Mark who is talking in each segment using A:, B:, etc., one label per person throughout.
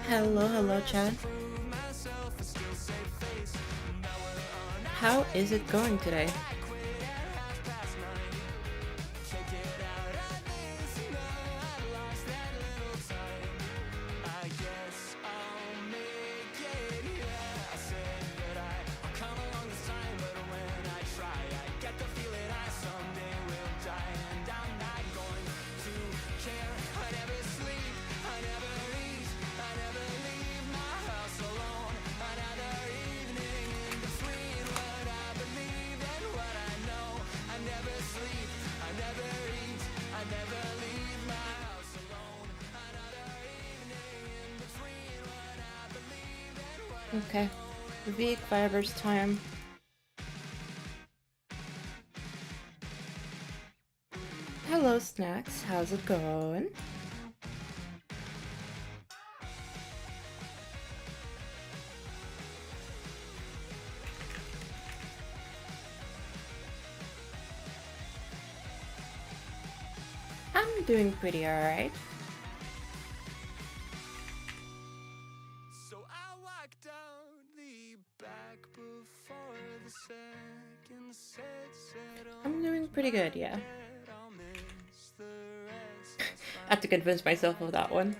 A: Hello, hello, Chad. How is it going today? Okay, week fibers time. Hello, Snacks. How's it going? I'm doing pretty alright. I'm doing pretty good, yeah. I have to convince myself of that one.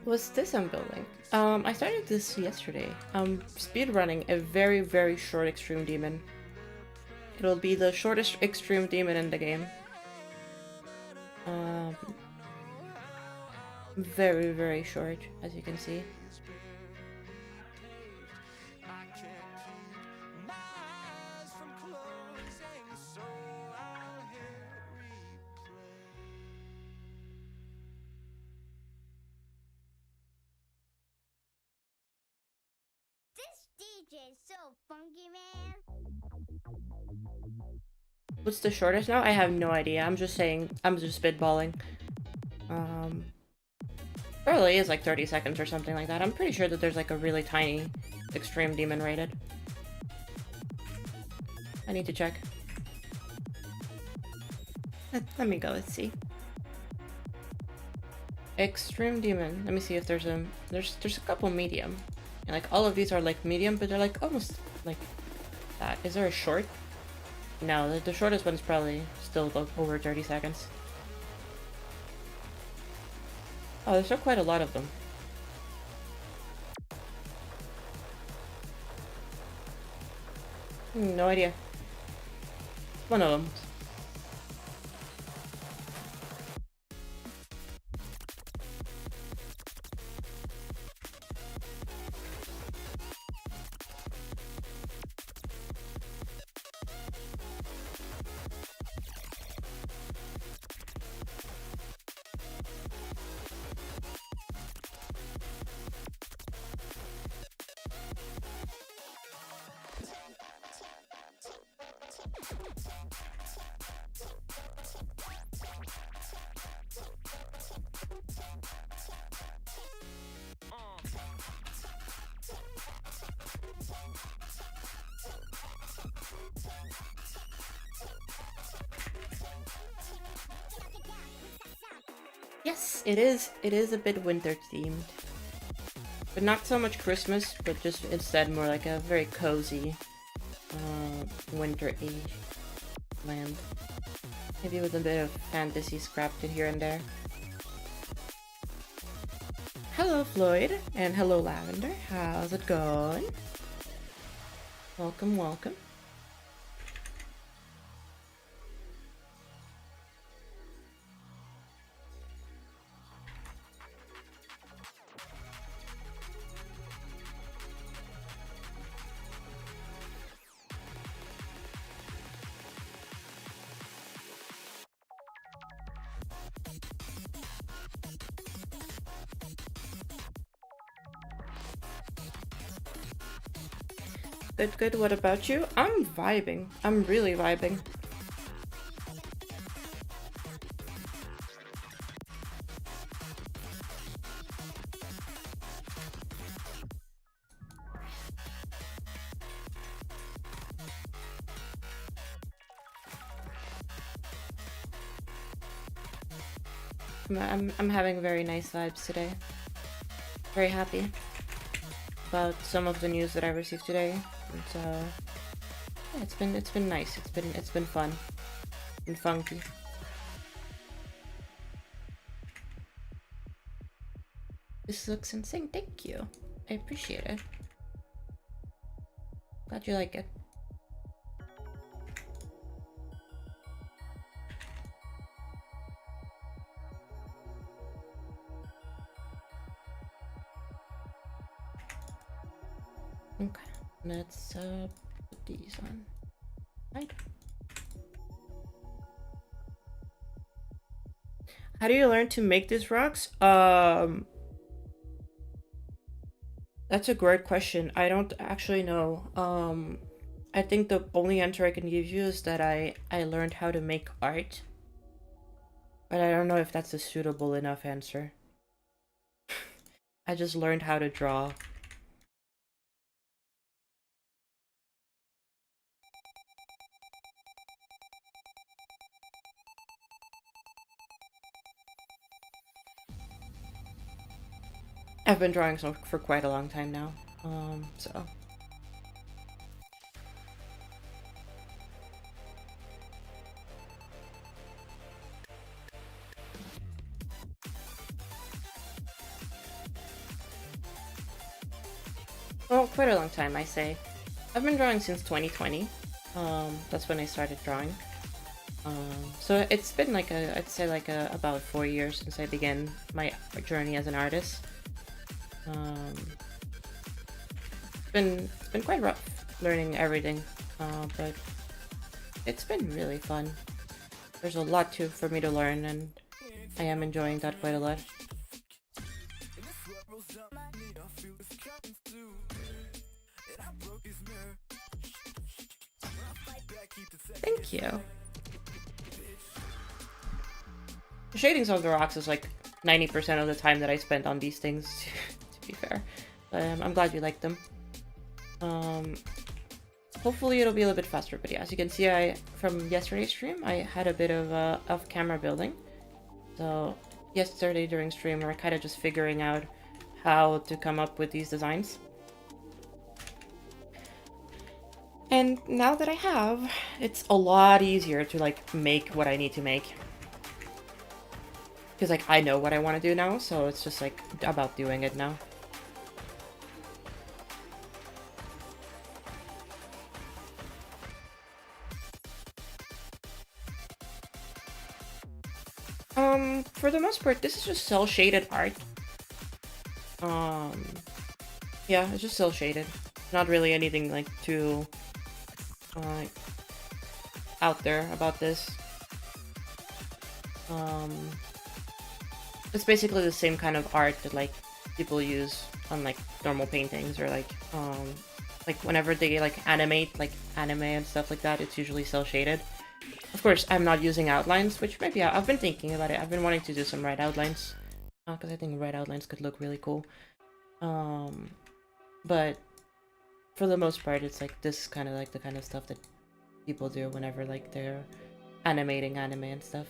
A: What's this I'm building? I started this yesterday. Speedrunning a very, very short extreme demon. It'll be the shortest extreme demon in the game. Very, very short, as you can see.
B: DJ's so funky, man.
A: What's the shortest now? I have no idea. I'm just saying. I'm just spitballing. Probably is like 30 seconds or something like that. I'm pretty sure that there's like a really tiny extreme demon rated. I need to check. Let me go. Let's see. Extreme demon. Let me see if there's a there's a couple medium. And like all of these are like medium, but they're like almost like that. Is there a short? No, the shortest one's probably still over 30 seconds. Oh, there's still quite a lot of them. No idea. One of them. Yes, it is. It is a bit winter themed. But not so much Christmas, but just instead more like a very cozy winter age land. Maybe with a bit of fantasy scrapped in here and there. Hello Floyd, and hello Lavender. How's it going? Welcome, welcome. Good, good. What about you? I'm vibing. I'm really vibing. I'm having very nice vibes today. Very happy about some of the news that I received today. And, yeah, it's been nice. It's been fun and funky. This looks insane. Thank you. I appreciate it. Glad you like it. Okay, let's put these on. Right. How do you learn to make these rocks? That's a great question. I don't actually know. I think the only answer I can give you is that I learned how to make art. But I don't know if that's a suitable enough answer. I just learned how to draw. I've been drawing for quite a long time now. So. Well, quite a long time, I say. I've been drawing since 2020. That's when I started drawing. So it's been like I'd say like about 4 years since I began my journey as an artist. It's been quite rough learning everything, but it's been really fun. There's a lot for me to learn, and I am enjoying that quite a lot. Thank you. The shadings on the rocks is like 90% of the time that I spent on these things, to be fair. But I'm glad you like them. Hopefully it'll be a little bit faster, but yeah, as you can see, from yesterday's stream, I had a bit of off-camera building. So yesterday during stream, we were kind of just figuring out how to come up with these designs. And now that I have, it's a lot easier to like make what I need to make. Because like I know what I want to do now, so it's just like about doing it now. For the most part, this is just cell shaded art. Yeah, it's just cell shaded. Not really anything like too out there about this. It's basically the same kind of art that like people use on like normal paintings, or like whenever they like animate like anime and stuff like that, it's usually cell shaded. Of course, I'm not using outlines, which maybe I've been thinking about it. I've been wanting to do some red outlines, because I think red outlines could look really cool. But for the most part, it's like this is kind of like the kind of stuff that people do whenever like they're animating anime and stuff.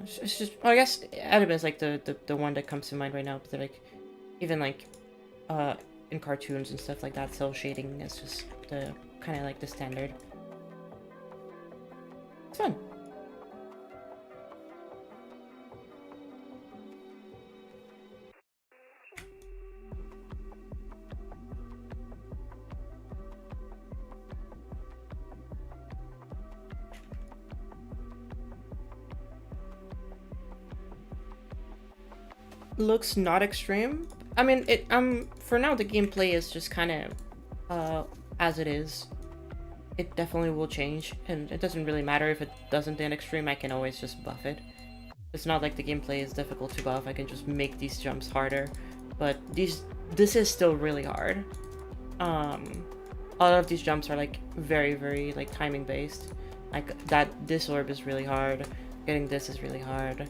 A: It's just, well, I guess anime is like the one that comes to mind right now, but like even like in cartoons and stuff like that, cell shading is just the kind of like the standard. It's fun. Looks not extreme. I mean, it for now the gameplay is just kind of as it is. It definitely will change, and it doesn't really matter if it doesn't in extreme. I can always just buff it. It's not like the gameplay is difficult to buff. I can just make these jumps harder, but this is still really hard. A lot of these jumps are like very like timing based. Like this orb is really hard. Getting this is really hard.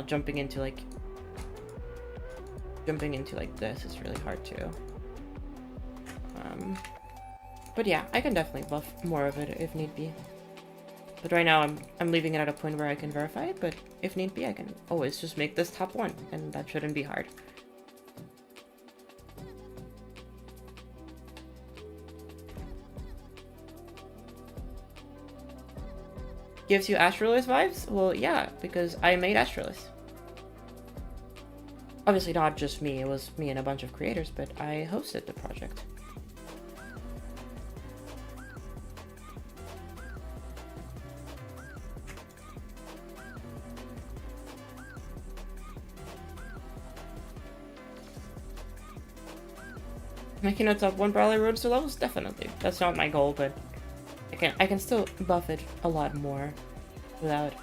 A: Jumping into like this is really hard too. But yeah, I can definitely buff more of it if need be. But right now I'm leaving it at a point where I can verify it, but if need be, I can always just make this top 1, and that shouldn't be hard. Gives you Astralis vibes? Well, yeah, because I made Astralis. Obviously not just me, it was me and a bunch of creators, but I hosted the project. Making a top 1 Brawler Roadster levels? Definitely. That's not my goal, but I can still buff it a lot more without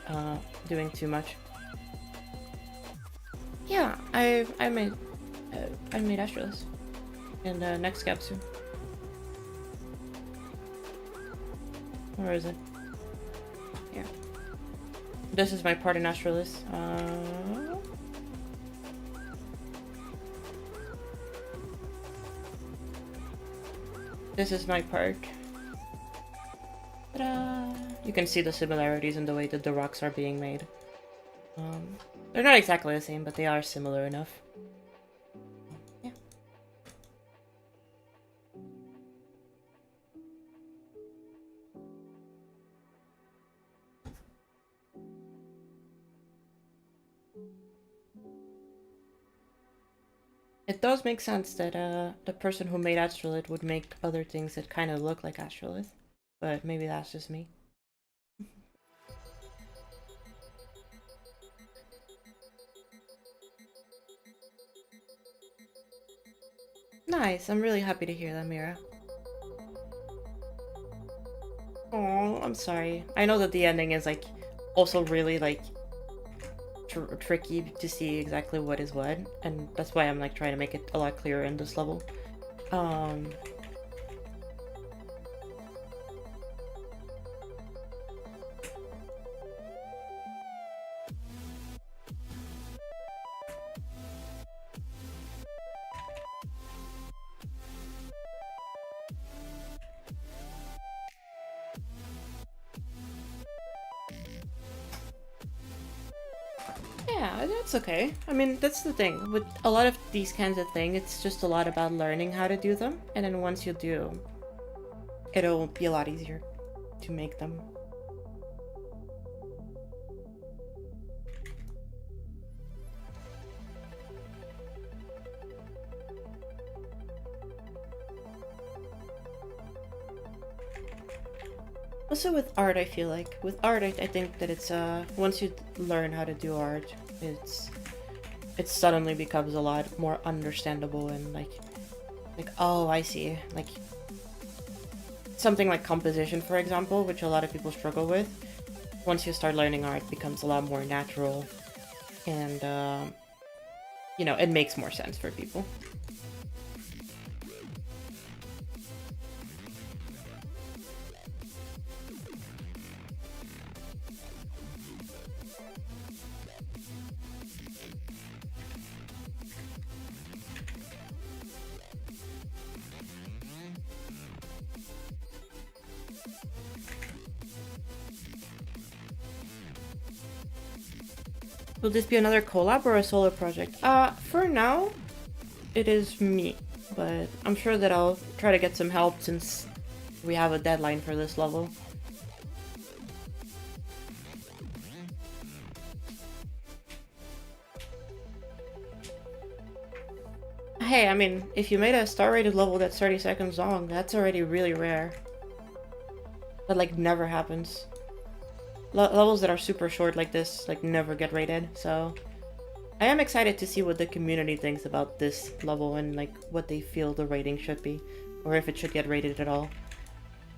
A: doing too much. Yeah, I made Astralis and next capsule. Where is it? Here. This is my part in Astralis. This is my part. Ta-da! You can see the similarities in the way that the rocks are being made. They're not exactly the same, but they are similar enough. Yeah. It does make sense that the person who made Astrolith would make other things that kind of look like Astrolith, but maybe that's just me. Nice, I'm really happy to hear that, Mira. Oh, I'm sorry. I know that the ending is like also really like tricky to see exactly what is what, and that's why I'm like trying to make it a lot clearer in this level. Yeah, that's okay. I mean, that's the thing. With a lot of these kinds of things, it's just a lot about learning how to do them, and then once you do, it'll be a lot easier to make them. Also with art, I feel like. With art, I think that it's, once you learn how to do art, it suddenly becomes a lot more understandable and like, oh, I see. Like, something like composition, for example, which a lot of people struggle with. Once you start learning art, it becomes a lot more natural and, you know, it makes more sense for people. Will this be another collab or a solo project? For now, it is me, but I'm sure that I'll try to get some help since we have a deadline for this level. Hey, I mean, if you made a star-rated level that's 30 seconds long, that's already really rare. That, like, never happens. Levels that are super short like this, like, never get rated, so... I am excited to see what the community thinks about this level and, like, what they feel the rating should be. Or if it should get rated at all.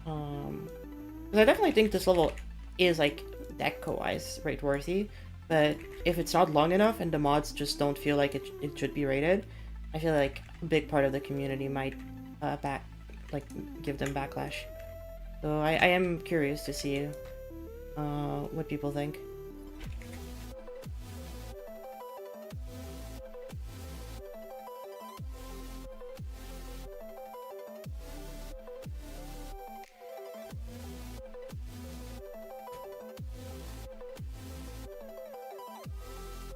A: Because I definitely think this level is, like, deco-wise rate-worthy. But if it's not long enough and the mods just don't feel like it should be rated, I feel like a big part of the community might give them backlash. So I am curious to see what people think.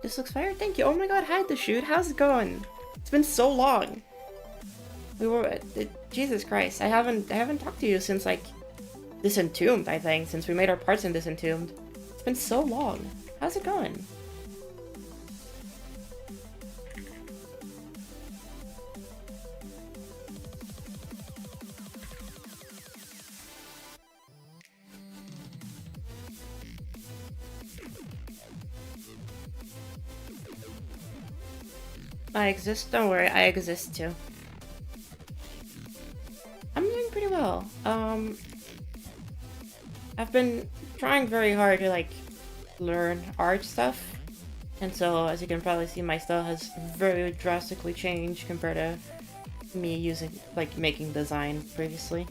A: This looks fire. Thank you. Oh my god, hi the shoot. How's it going? It's been so long. We were Jesus Christ. I haven't talked to you since like Disentombed, I think, since we made our parts in Disentombed. It's been so long. How's it going? I exist, don't worry, I exist too. I'm doing pretty well. I've been trying very hard to like learn art stuff. And so as you can probably see, my style has very drastically changed compared to me using like making design previously.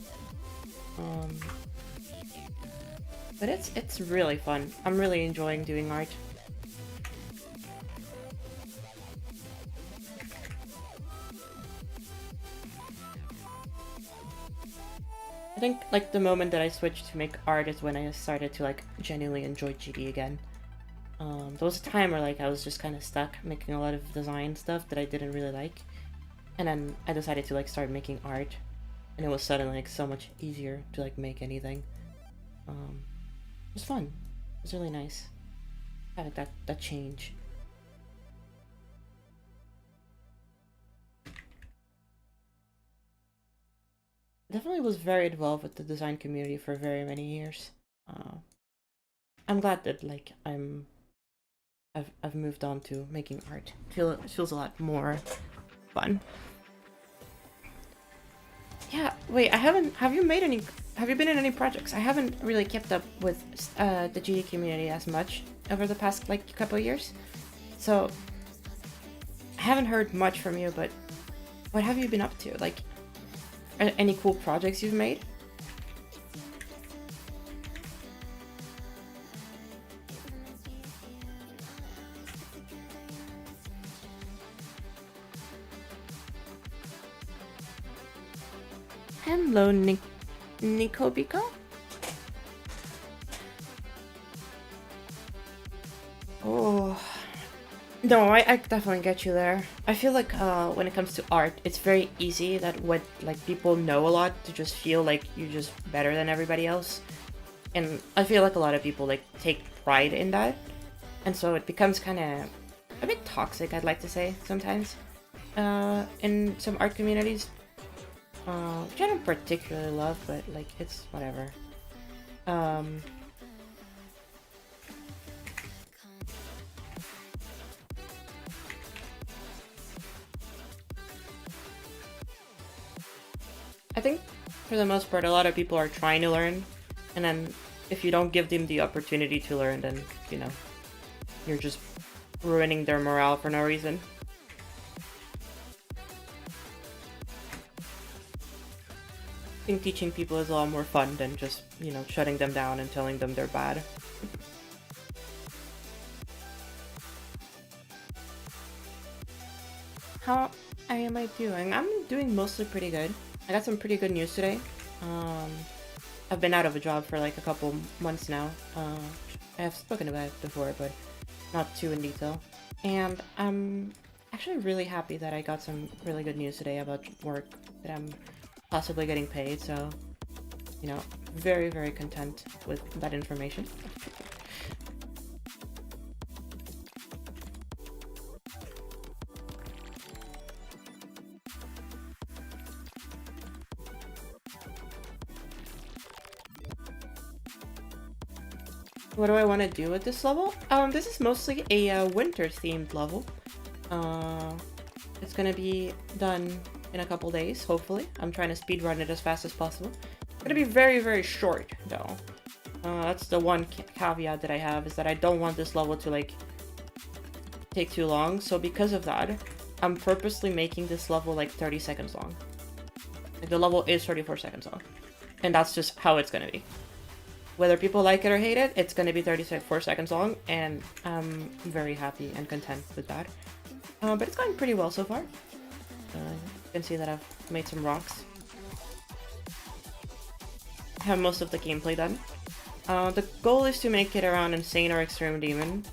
A: But it's really fun. I'm really enjoying doing art. I think like the moment that I switched to make art is when I started to like genuinely enjoy GD again. There was a time where like I was just kind of stuck making a lot of design stuff that I didn't really like, and then I decided to like start making art, and it was suddenly like so much easier to like make anything. It was fun. It was really nice having that change. Definitely was very involved with the design community for very many years. I'm glad that like I've moved on to making art. It feels a lot more fun. Yeah, wait, have you been in any projects? I haven't really kept up with the GD community as much over the past like couple of years. So I haven't heard much from you, but what have you been up to? Like any cool projects you've made? Hello, Nikobiko? Oh, no, I definitely get you there. I feel like when it comes to art, it's very easy that when like people know a lot to just feel like you're just better than everybody else. And I feel like a lot of people like take pride in that. And so it becomes kind of a bit toxic, I'd like to say, sometimes. In some art communities. Which I don't particularly love, but like it's whatever. I think for the most part, a lot of people are trying to learn, and then if you don't give them the opportunity to learn, then you know you're just ruining their morale for no reason. I think teaching people is a lot more fun than just, you know, shutting them down and telling them they're bad. How am I doing? I'm doing mostly pretty good. I got some pretty good news today. I've been out of a job for like a couple months now. I have spoken about it before, but not too in detail. And I'm actually really happy that I got some really good news today about work that I'm possibly getting paid, so, you know, very, very content with that information. What do I want to do with this level? This is mostly a winter-themed level. It's gonna be done in a couple days, hopefully. I'm trying to speedrun it as fast as possible. It's gonna be very, very short, though. That's the one caveat that I have, is that I don't want this level to, like, take too long. So because of that, I'm purposely making this level, like, 30 seconds long. Like, the level is 34 seconds long. And that's just how it's gonna be. Whether people like it or hate it, it's gonna be 34 seconds long, and I'm very happy and content with that. But it's going pretty well so far. You can see that I've made some rocks. I have most of the gameplay done. The goal is to make it around Insane or Extreme Demon.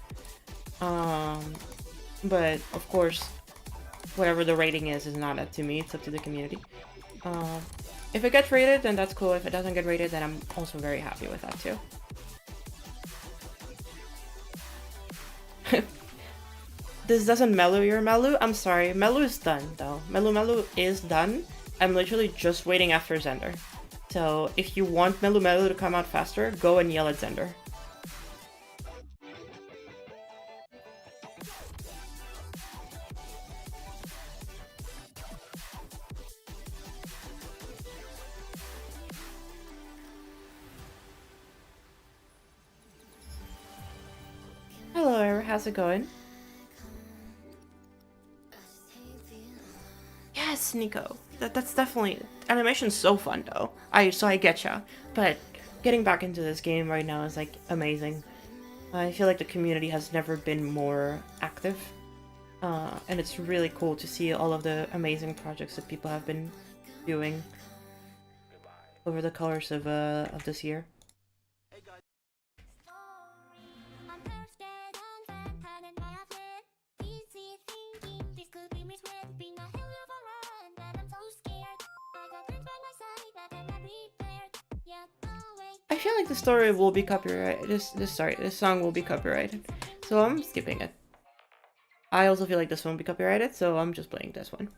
A: But of course, whatever the rating is not up to me, it's up to the community. If it gets rated, then that's cool. If it doesn't get rated, then I'm also very happy with that too. This doesn't mellow your Melu? I'm sorry, Melu is done though. Melu is done. I'm literally just waiting after Zender. So if you want Melu to come out faster, go and yell at Zender. Hello, how's it going? Yes, Nico. That's definitely... Animation's so fun, though. So I getcha. But getting back into this game right now is, like, amazing. I feel like the community has never been more active. And it's really cool to see all of the amazing projects that people have been doing over the course of this year. I feel like the story will be copyrighted. This song will be copyrighted, so I'm skipping it. I also feel like this one will be copyrighted, so I'm just playing this one.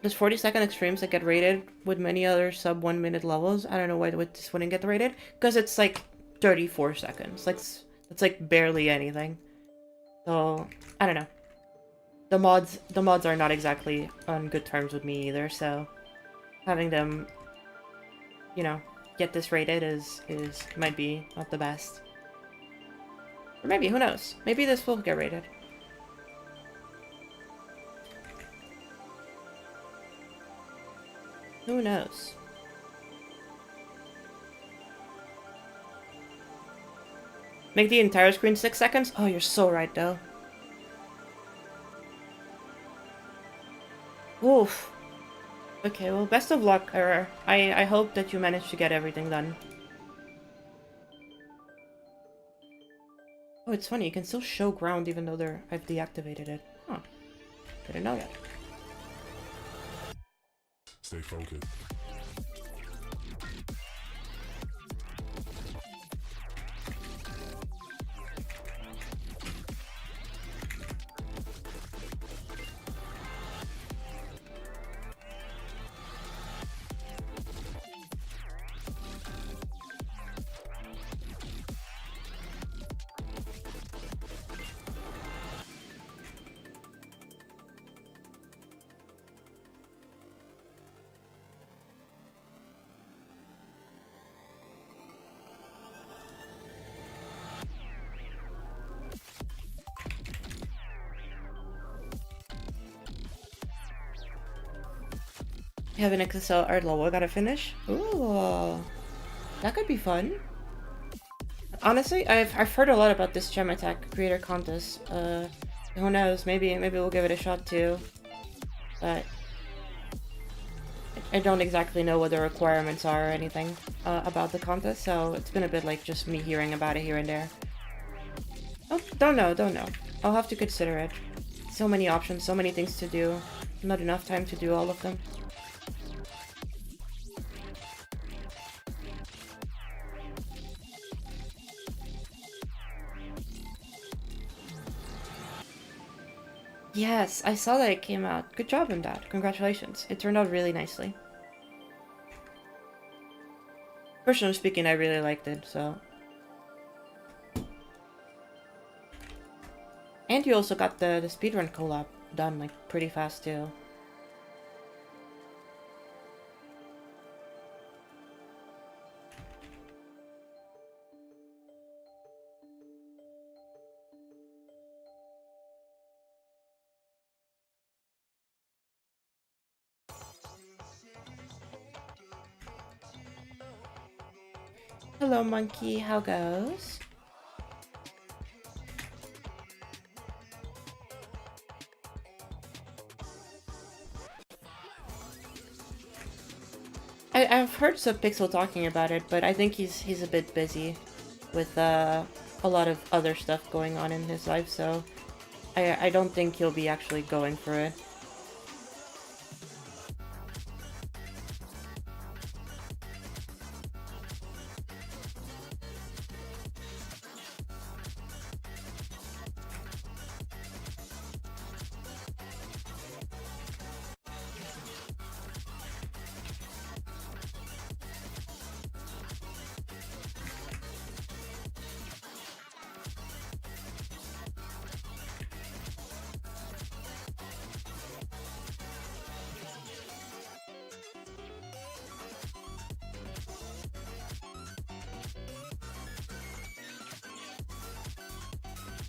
A: There's 40-second extremes that get rated with many other sub 1 minute levels. I don't know why this wouldn't get rated, because it's like 34 seconds. Like it's like barely anything. So I don't know. The mods are not exactly on good terms with me either, so having them, you know, get this rated might be not the best. Or maybe, who knows? Maybe this will get rated. Who knows? Make the entire screen 6 seconds? Oh, you're so right, though. Oof. Okay, well, best of luck, Error. I hope that you manage to get everything done. Oh, it's funny, you can still show ground even though I've deactivated it. Huh. Didn't know yet.
C: Stay focused.
A: You have an XSL art level I gotta finish? Ooh, that could be fun. Honestly, I've heard a lot about this Gem Attack Creator Contest. Who knows? Maybe we'll give it a shot too. But I don't exactly know what the requirements are or anything about the contest, so it's been a bit like just me hearing about it here and there. Oh, don't know. I'll have to consider it. So many options, so many things to do. Not enough time to do all of them. Yes, I saw that it came out. Good job on that. Congratulations. It turned out really nicely. Personally speaking, I really liked it, so... And you also got the speedrun collab done, like, pretty fast, too. Hello, monkey. How goes? I've heard Subpixel talking about it, but I think he's a bit busy with a lot of other stuff going on in his life, so I don't think he'll be actually going for it.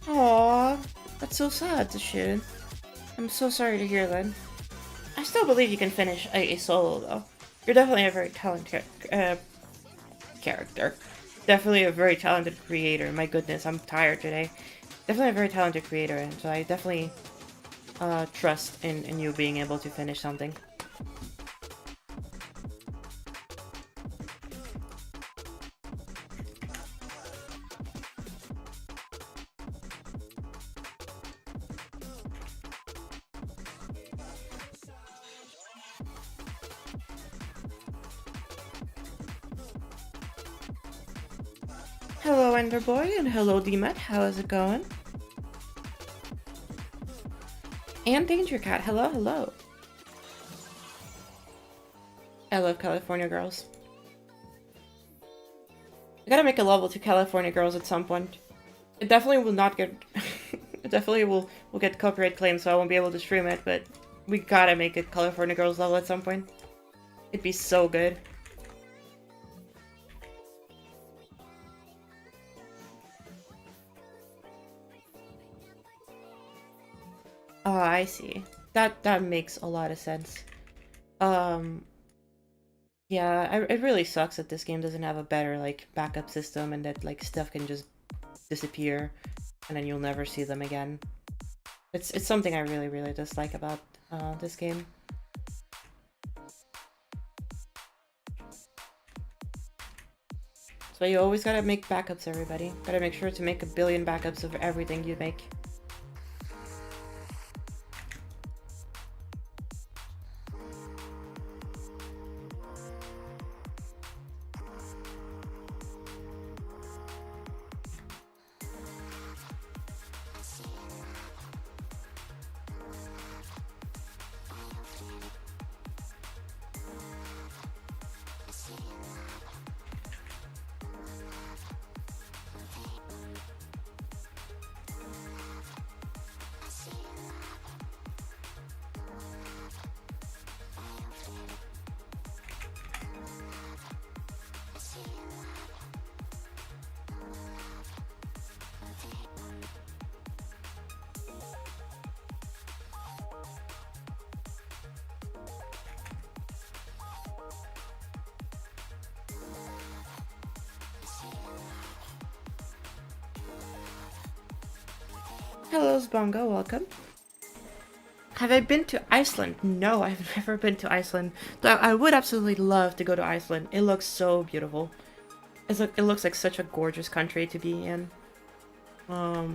A: Aww, that's so sad to shoot. I'm so sorry to hear that. I still believe you can finish a solo, though. You're definitely a very talented character. Definitely a very talented creator. My goodness, I'm tired today. Definitely a very talented creator, and so I definitely trust in you being able to finish something. Hello, Enderboy, and hello, Demet. How is it going? And Danger Cat. Hello, hello. I love California Girls. I gotta make a level to California Girls at some point. It definitely will not get... it definitely will get copyright claims, so I won't be able to stream it, but we gotta make a California Girls level at some point. It'd be so good. Oh, I see. That makes a lot of sense. Yeah, it really sucks that this game doesn't have a better, like, backup system and that, like, stuff can just disappear and then you'll never see them again. It's something I really, really dislike about this game. So you always gotta make backups, everybody. Gotta make sure to make 1 billion backups of everything you make. Hello, Bongo, welcome. Have I been to Iceland? No, I've never been to Iceland. Though I would absolutely love to go to Iceland. It looks so beautiful. It looks like such a gorgeous country to be in. I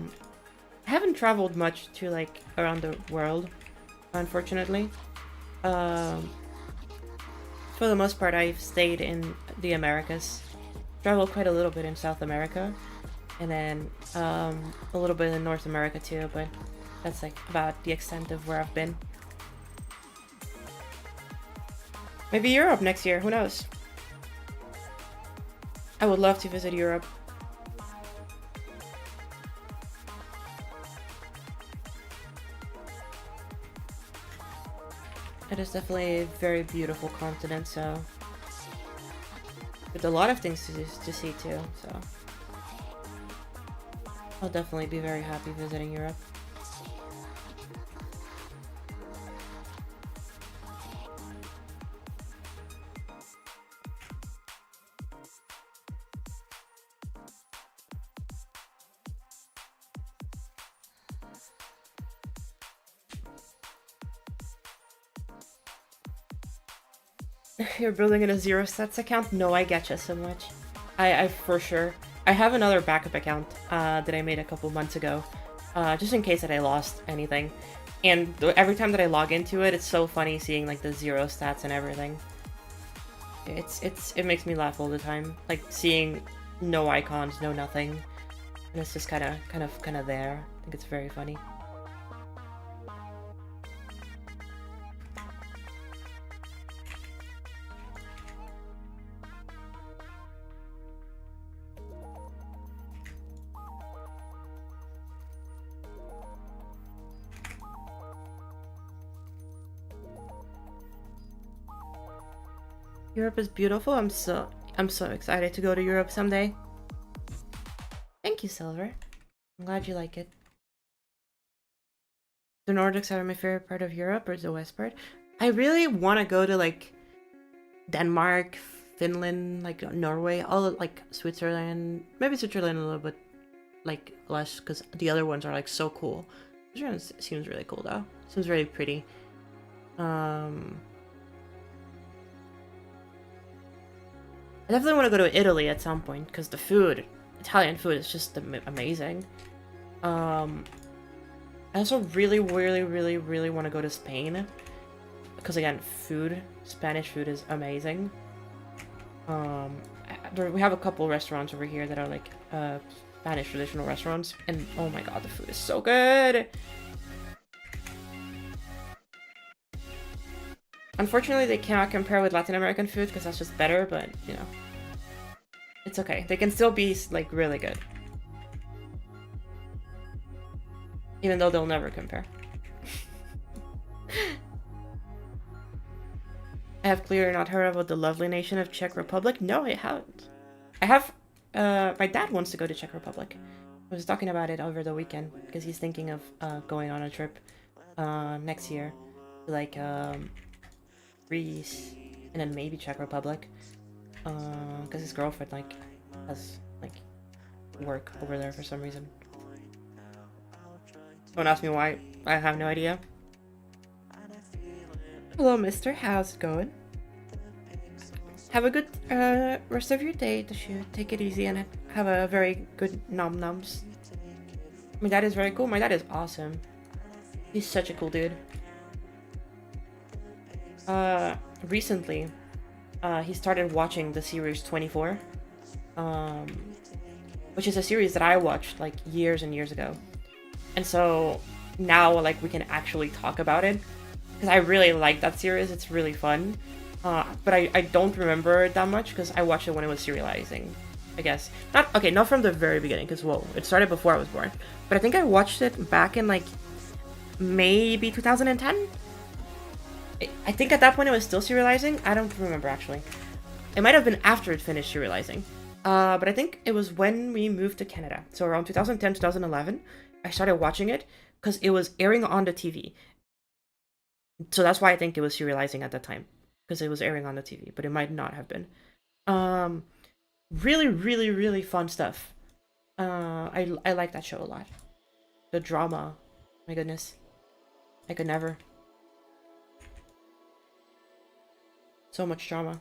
A: haven't traveled much to, like, around the world, unfortunately. For the most part, I've stayed in the Americas. Traveled quite a little bit in South America. And then a little bit in North America too, but that's like about the extent of where I've been. Maybe Europe next year, who knows? I would love to visit Europe. It is definitely a very beautiful continent, so... with a lot of things to see too, so... I'll definitely be very happy visiting Europe. You're building in a zero stats account? No, I getcha so much. I for sure. I have another backup account that I made a couple months ago, just in case that I lost anything. And every time that I log into it, it's so funny seeing like the zero stats and everything. It makes me laugh all the time, like seeing no icons, no nothing, and it's just kind of there. I think it's very funny. Europe is beautiful. I'm so excited to go to Europe someday. Thank you, Silver. I'm glad you like it. The Nordics are my favorite part of Europe, or the west part. I really want to go to like Denmark, Finland, like Norway, all like Switzerland. Maybe Switzerland a little bit like less because the other ones are like so cool. Switzerland seems really cool though. Seems very pretty. I definitely want to go to Italy at some point because the food, Italian food, is just amazing. I also really want to go to Spain because again, Spanish food is amazing. We have a couple restaurants over here that are like Spanish traditional restaurants, and oh my god, the food is so good. Unfortunately, they cannot compare with Latin American food because that's just better, but, you know, it's okay. They can still be, like, really good. Even though they'll never compare. I have clearly not heard about the lovely nation of Czech Republic. No, I haven't. I have, my dad wants to go to Czech Republic. I was talking about it over the weekend because he's thinking of going on a trip next year. Like, Greece, and then maybe Czech Republic, because his girlfriend like has like work over there for some reason. Don't ask me why. I have no idea. Hello, Mister. How's it going? Have a good rest of your day. Take it easy and have a very good nom-noms. My dad is very cool. My dad is awesome. He's such a cool dude. Recently, he started watching the series 24, which is a series that I watched like years and years ago. And so now like we can actually talk about it because I really like that series. It's really fun. But I don't remember it that much because I watched it when it was serializing, I guess. Not from the very beginning because, whoa, it started before I was born. But I think I watched it back in like maybe 2010? I think at that point it was still serializing. I don't remember actually. It might have been after it finished serializing. But I think it was when we moved to Canada. So around 2010, 2011, I started watching it because it was airing on the TV. So that's why I think it was serializing at that time. Because it was airing on the TV, but it might not have been. Really fun stuff. I like that show a lot. The drama. My goodness. I could never. So much drama.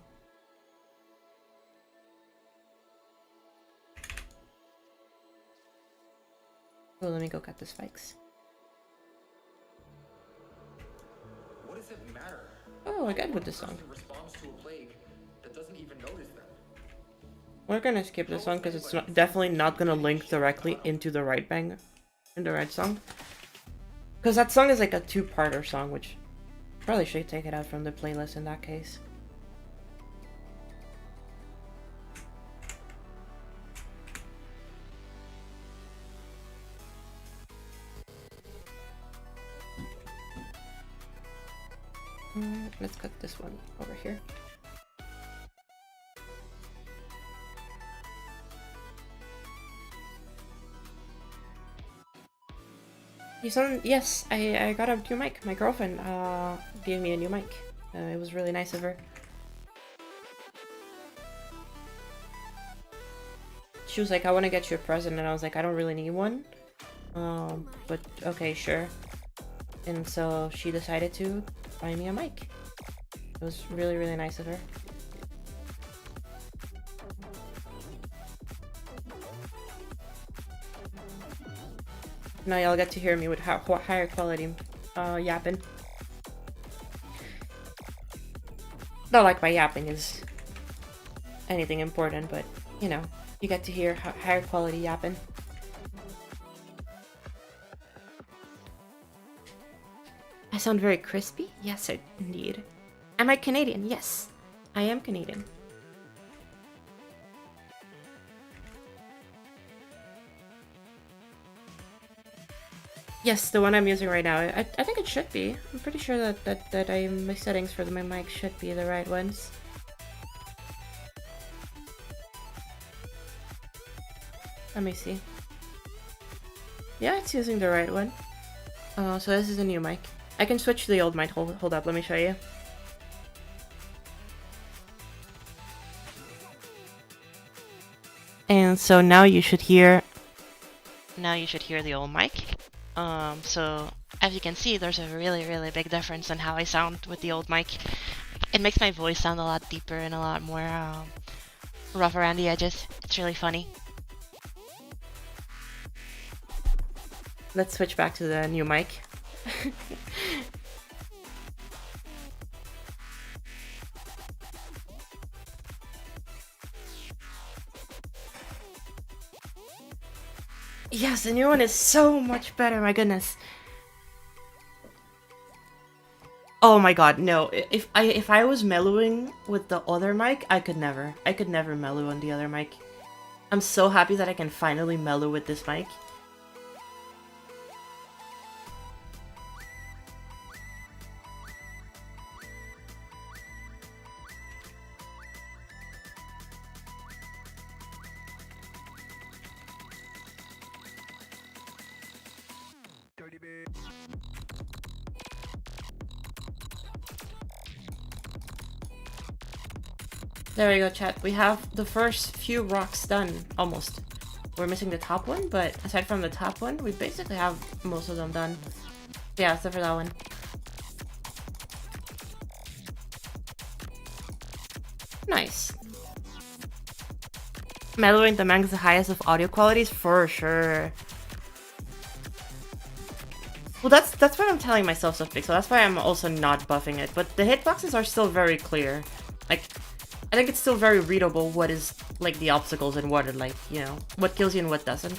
A: Oh, let me go cut the spikes.
C: What does it matter?
A: Oh, again with this song.
C: Responds to a plague that doesn't even notice them.
A: We're gonna skip this one because it's definitely not gonna link directly into the right song. Because that song is like a two-parter song, which probably should take it out from the playlist in that case. Let's cut this one over here. Yes, I got a new mic. My girlfriend gave me a new mic. It was really nice of her. She was like, I want to get you a present, and I was like, I don't really need one. But okay, sure. And so she decided to buy me a mic. It was really nice of her. Now y'all get to hear me with higher quality yapping. Not like my yapping is anything important, but you know, you get to hear higher quality yapping. I sound very crispy? Yes, indeed. Am I Canadian? Yes, I am Canadian. Yes, the one I'm using right now. I think it should be. I'm pretty sure that my settings for my mic should be the right ones. Let me see. Yeah, it's using the right one. So this is a new mic. I can switch to the old mic. Hold up, let me show you. And so now you should hear the old mic. So as you can see, there's a really big difference in how I sound with the old mic. It makes my voice sound a lot deeper and a lot more rough around the edges. It's really funny. Let's switch back to the new mic. Yes, the new one is so much better, my goodness. Oh my god, no. If I was mellowing with the other mic, I could never mellow on the other mic. I'm so happy that I can finally mellow with this mic. There we go, chat. We have the first few rocks done, almost. We're missing the top one, but aside from the top one, we basically have most of them done. Yeah, except for that one. Nice. Mellowing the manga's the highest of audio qualities, for sure. Well, that's what I'm telling myself, Subpixel. That's why I'm also not buffing it. But the hitboxes are still very clear. Like, I think it's still very readable what is, like, the obstacles and what are, like, you know, what kills you and what doesn't.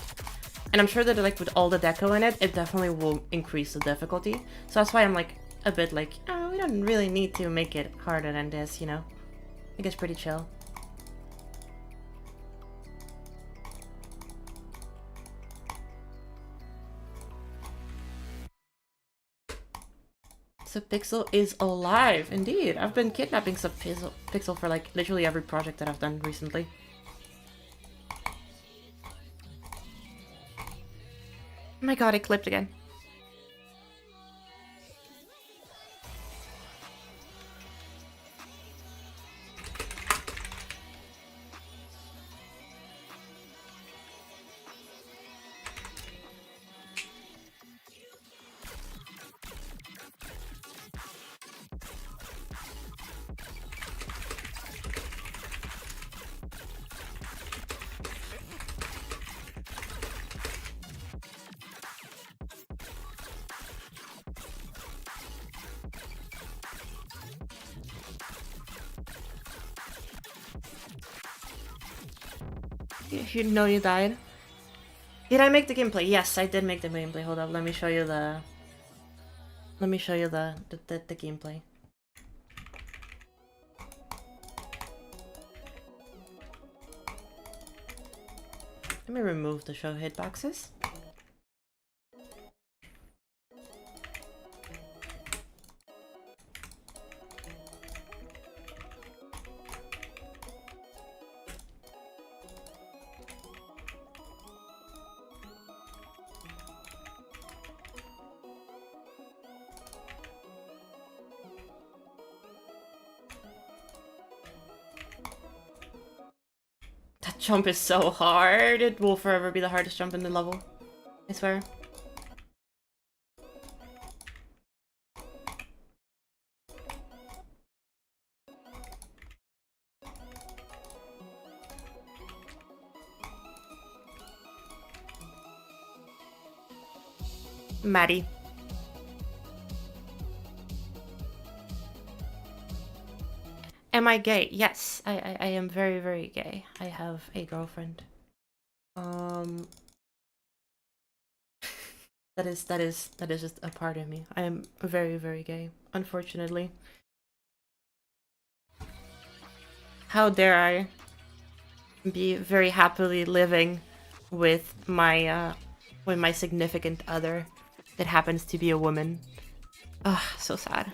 A: And I'm sure that, like, with all the deco in it, it definitely will increase the difficulty. So that's why I'm, like, a bit like, oh, we don't really need to make it harder than this, you know? I think it's pretty chill. Subpixel is alive, indeed. I've been kidnapping Subpixel for like literally every project that I've done recently. Oh my god, it clipped again. You know you died. Did I make the gameplay? Yes, I did make the gameplay. Hold up, let me show you the... Let me show you the gameplay. Let me remove the show hitboxes. That jump is so hard. It will forever be the hardest jump in the level. I swear. Maddie. Am I gay? Yes, I am very, very gay. I have a girlfriend. That is just a part of me. I am very, very gay, unfortunately. How dare I be very happily living with my significant other that happens to be a woman. Ugh, so sad.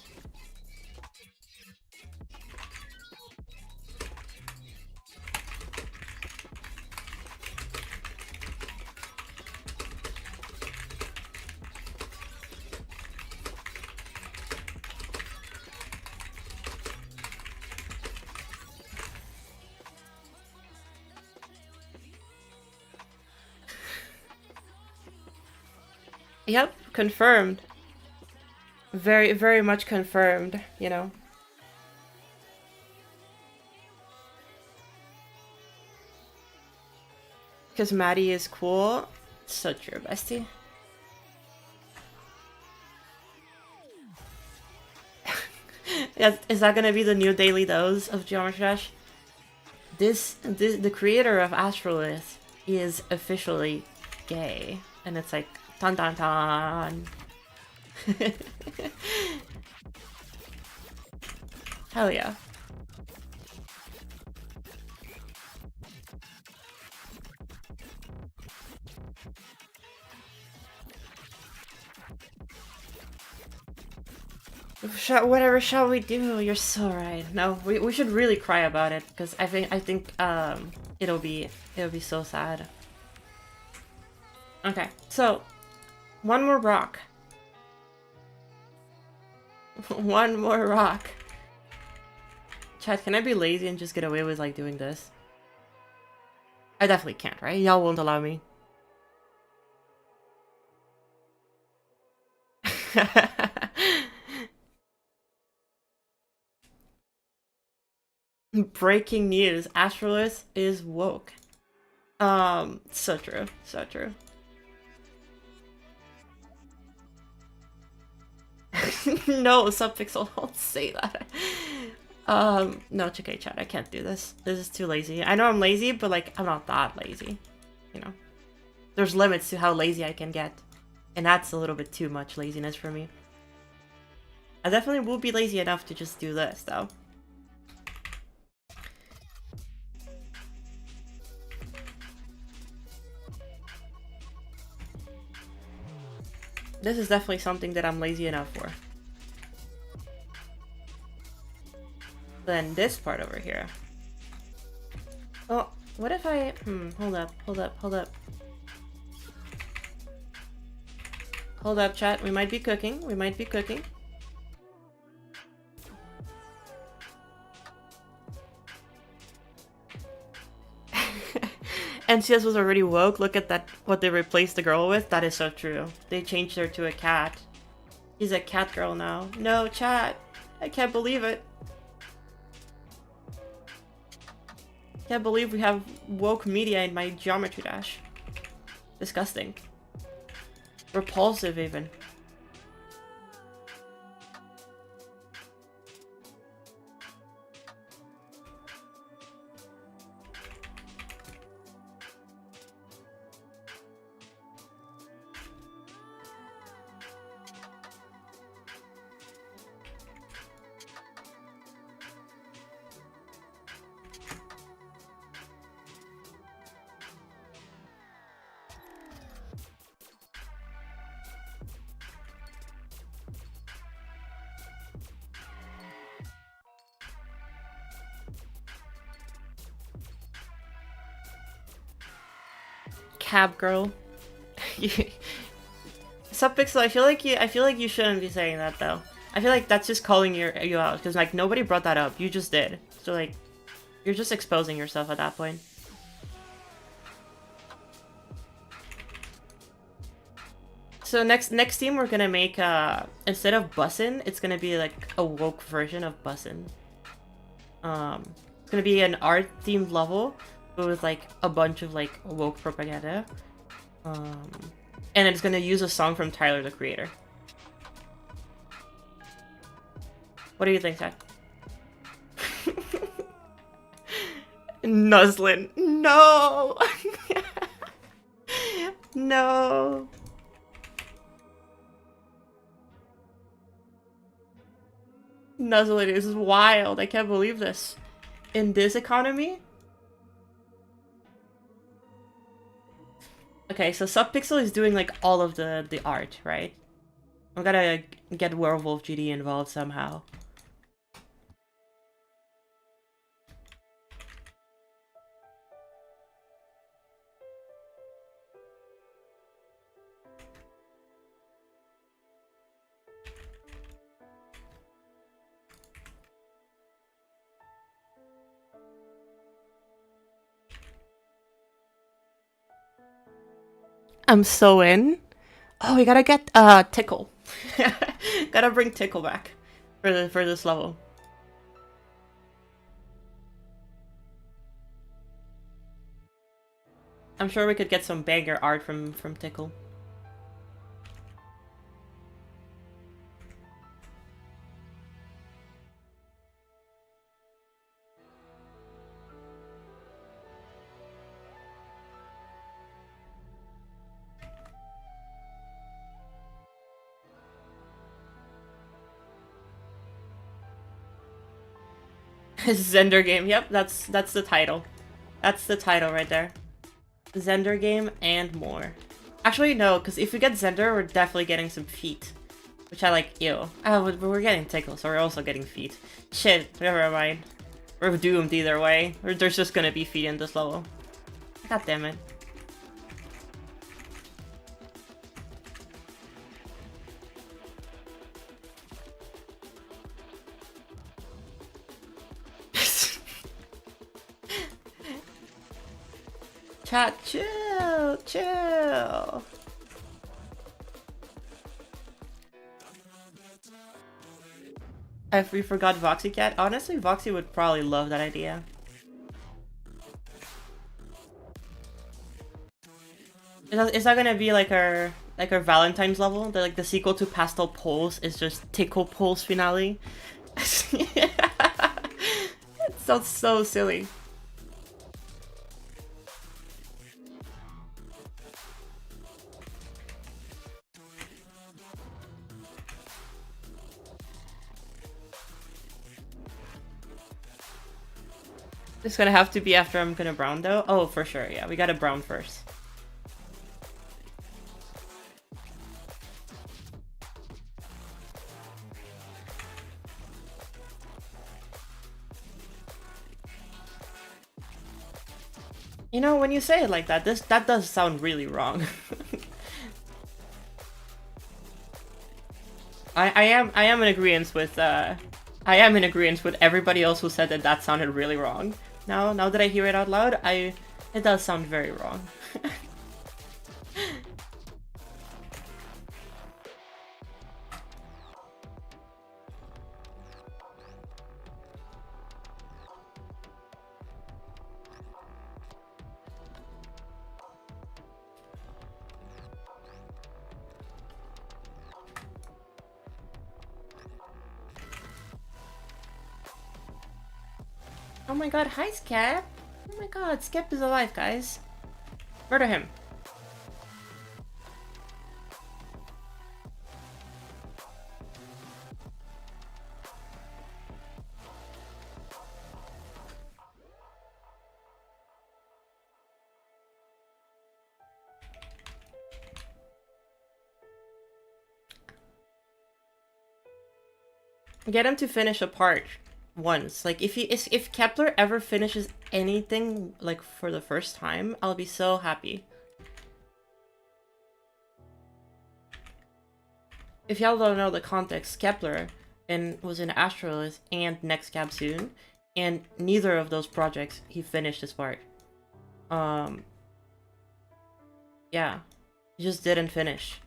A: Yep, confirmed. Very, very much confirmed, you know. Because Maddie is cool. So true, bestie. Is that gonna be the new daily dose of Geometry Dash? The creator of Astrolith is officially gay. And it's like, dun dun dun. Hell yeah. Whatever shall we do? You're so right. No, we should really cry about it because I think it'll be so sad. Okay, so one more rock. One more rock. Chat, can I be lazy and just get away with like doing this? I definitely can't, right? Y'all won't allow me. Breaking news, Astrolith is woke. So true, so true. No, Subpixel, don't say that. No, it's okay, chat, I can't do this. This is too lazy. I know I'm lazy, but like, I'm not that lazy, you know? There's limits to how lazy I can get. And that's a little bit too much laziness for me. I definitely will be lazy enough to just do this, though. This is definitely something that I'm lazy enough for. Then this part over here. Oh, what if I... hold up. Hold up, chat. We might be cooking. NCS was already woke. Look at that, what they replaced the girl with. That is so true. They changed her to a cat. She's a cat girl now. No, chat. I can't believe it. Can't believe we have woke media in my Geometry Dash. Disgusting. Repulsive, even. Cab girl. Subpixel, I feel like you shouldn't be saying that though. I feel like that's just calling you out because like nobody brought that up. You just did. So like you're just exposing yourself at that point. So next team we're gonna make instead of bussin', it's gonna be like a woke version of bussin'. It's gonna be an art themed level, but with like a bunch of like woke propaganda. And it's gonna use a song from Tyler, the Creator. What do you think, Zach? Nuslin. No! No! Nuslin is wild. I can't believe this. In this economy? Okay, so Subpixel is doing like all of the art, right? I'm gonna get Werewolf GD involved somehow. I'm so in. Oh, we gotta get Tickle. Gotta bring Tickle back for this level. I'm sure we could get some banger art from Tickle. Zender game. Yep, that's the title. That's the title right there. Zender game and more. Actually, no, because if we get Zender, we're definitely getting some feet. Which I like, ew. Oh, but we're getting Tickle, so we're also getting feet. Shit, never mind. We're doomed either way. There's just gonna be feet in this level. God damn it. Chat, chill, chill. If we forgot Voxy Cat, honestly, Voxy would probably love that idea. Is that gonna be like our Valentine's level? Like the sequel to Pastel Pulse is just Tickle Pulse finale. It sounds so silly. It's gonna have to be after I'm gonna brown though. Oh, for sure. Yeah, we gotta brown first. You know, when you say it like that, that does sound really wrong. I am in agreement with everybody else who said that sounded really wrong. Now that I hear it out loud, it does sound very wrong. Oh my god, hi Skep! Oh my god, Skep is alive, guys. Murder him. Get him to finish a part once. Like if Kepler ever finishes anything like for the first time, I'll be so happy. If y'all don't know the context, Kepler was in Astrolith and Next Cab Soon, and neither of those projects he finished his part. Yeah, he just didn't finish.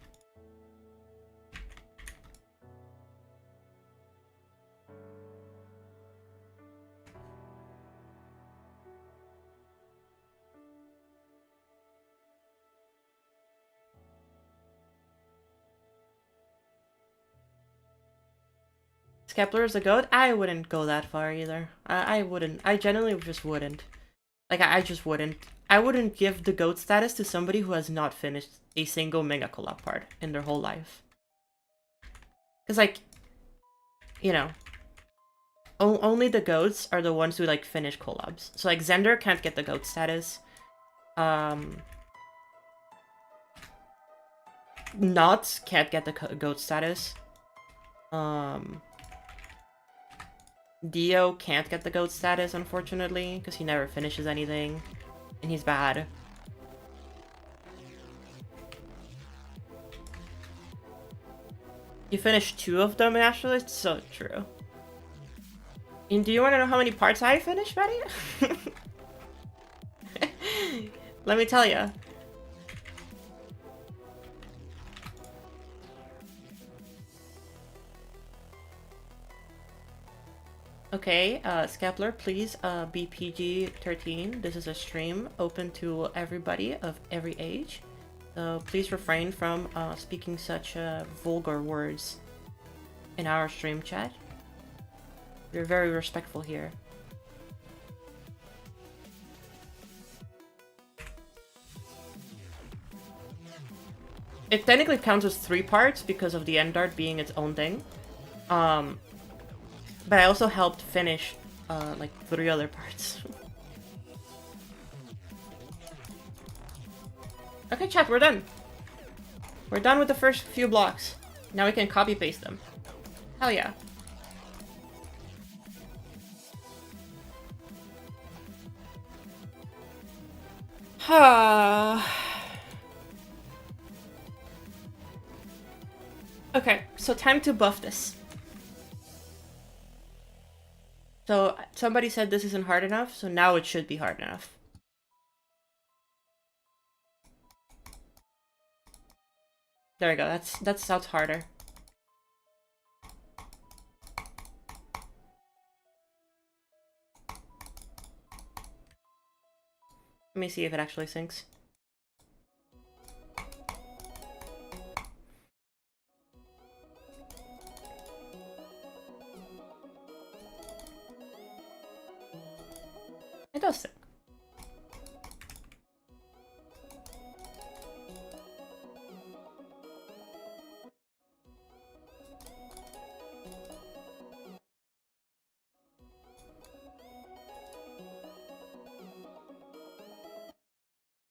A: Kepler is a goat, I wouldn't go that far either. I wouldn't. I genuinely just wouldn't. Like, I just wouldn't. I wouldn't give the GOAT status to somebody who has not finished a single Mega Collab part in their whole life. Because, like, you know, only the GOATs are the ones who, like, finish collabs. So, like, Zender can't get the GOAT status. Nots can't get the GOAT status. Dio can't get the GOAT status, unfortunately, because he never finishes anything. And he's bad. You finished 2 of them, actually? It's so true. And do you want to know how many parts I finished, Betty? Let me tell you. Okay, Skepler, please be PG-13. This is a stream open to everybody of every age. So please refrain from speaking such vulgar words in our stream chat. We're very respectful here. It technically counts as 3 parts because of the end dart being its own thing. But I also helped finish like 3 other parts. Okay, chat, we're done. We're done with the first few blocks. Now we can copy paste them. Hell yeah. Okay, so time to buff this. So somebody said this isn't hard enough, so now it should be hard enough. There we go, that sounds harder. Let me see if it actually syncs. It does sync.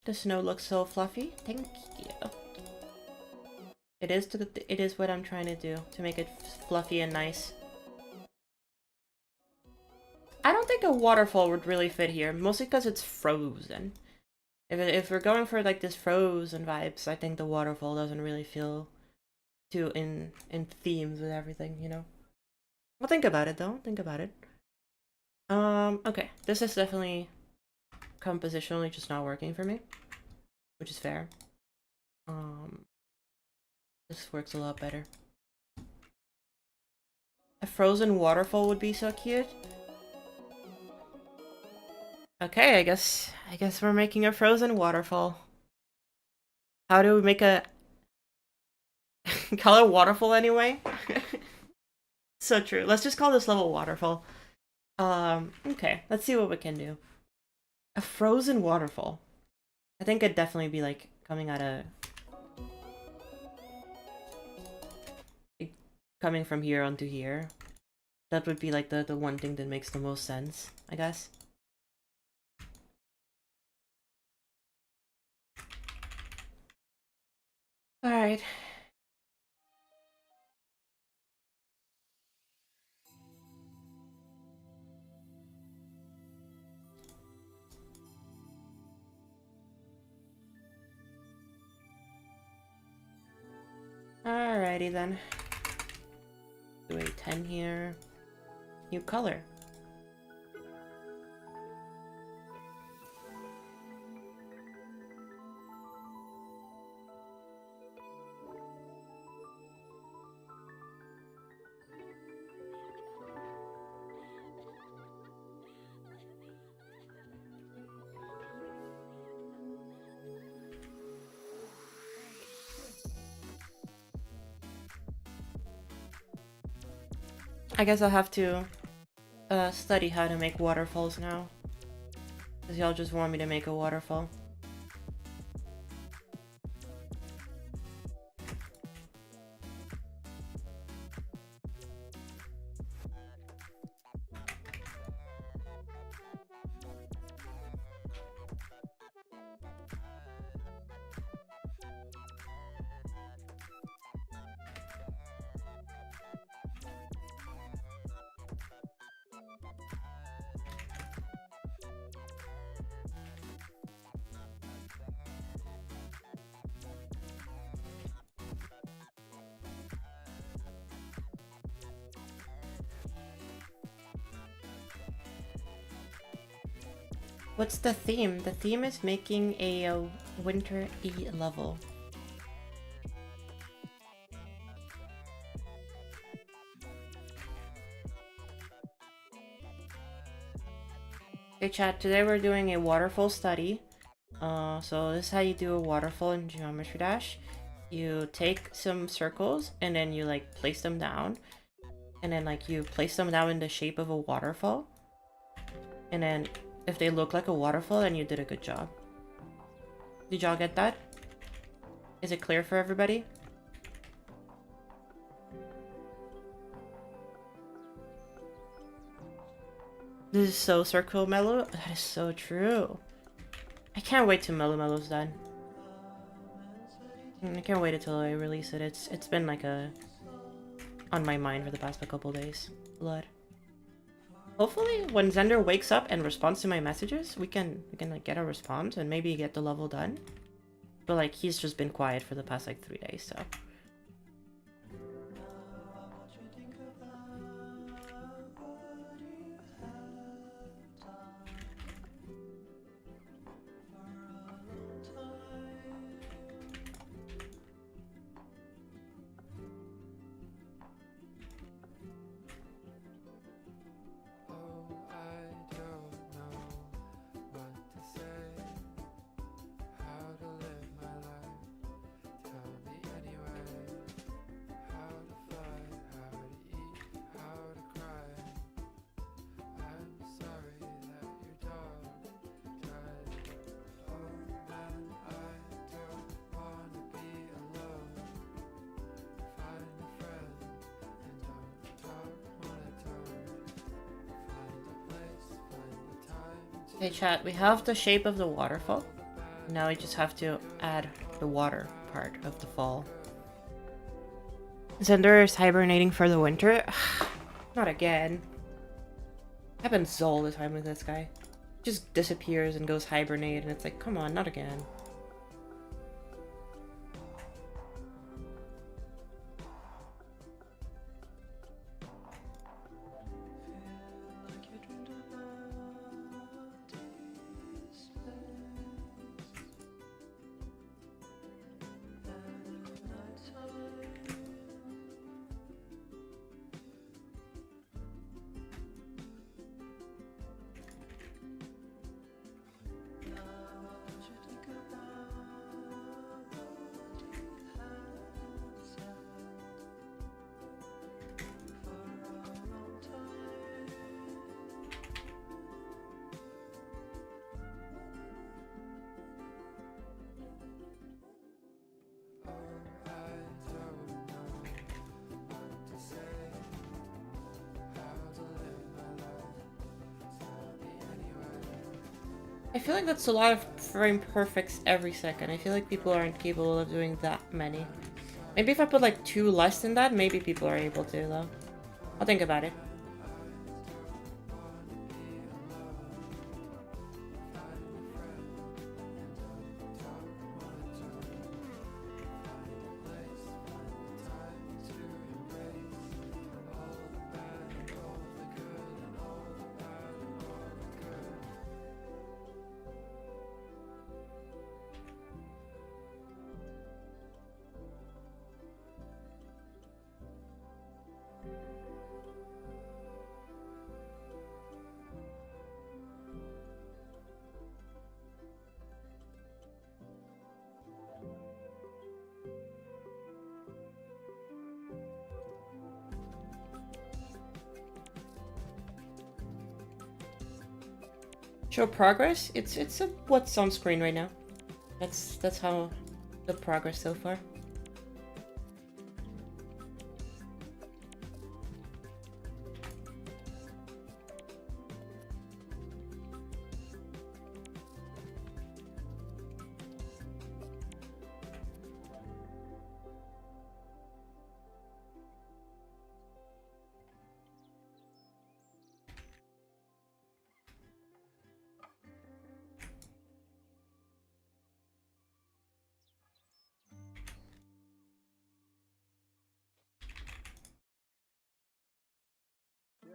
A: The snow looks so fluffy. Thank you. It is what I'm trying to do to make it fluffy and nice. I don't think a waterfall would really fit here, mostly because it's frozen. If we're going for like this frozen vibes, I think the waterfall doesn't really feel too in themes with everything, you know. Well, think about it though. Think about it. Okay, this is definitely compositionally just not working for me, which is fair. This works a lot better. A frozen waterfall would be so cute. Okay, I guess we're making a frozen waterfall. How do we make a call it waterfall anyway? So true. Let's just call this level waterfall. Okay, let's see what we can do. A frozen waterfall. I think it'd definitely be like coming out of coming from here onto here. That would be like the one thing that makes the most sense, I guess. Alright. Alrighty then. Do a 10 here. New color. I guess I'll have to study how to make waterfalls now. Because y'all just want me to make a waterfall. What's the theme? The theme is making a winter E level. Hey chat, today we're doing a waterfall study. So this is how you do a waterfall in Geometry Dash. You take some circles and then you like place them down. And then like you place them down in the shape of a waterfall. And then if they look like a waterfall, then you did a good job. Did y'all get that? Is it clear for everybody? This is so Circle Mellow. That is so true. I can't wait till Mellow Mellow's done. I can't wait until I release it. It's been like on my mind for the past couple days. Blood. Hopefully, when Zender wakes up and responds to my messages, we can like get a response and maybe get the level done. But like he's just been quiet for the past like 3 days, so. Okay chat, we have the shape of the waterfall. Now we just have to add the water part of the fall. Zender is hibernating for the winter. Not again. Happens all the time with this guy. Just disappears and goes hibernate and it's like, come on, not again. I feel like that's a lot of frame perfects every second. I feel like people aren't capable of doing that many. Maybe if I put like 2 less than that, maybe people are able to though. I'll think about it. Show progress? It's a what's on screen right now. That's how the progress so far.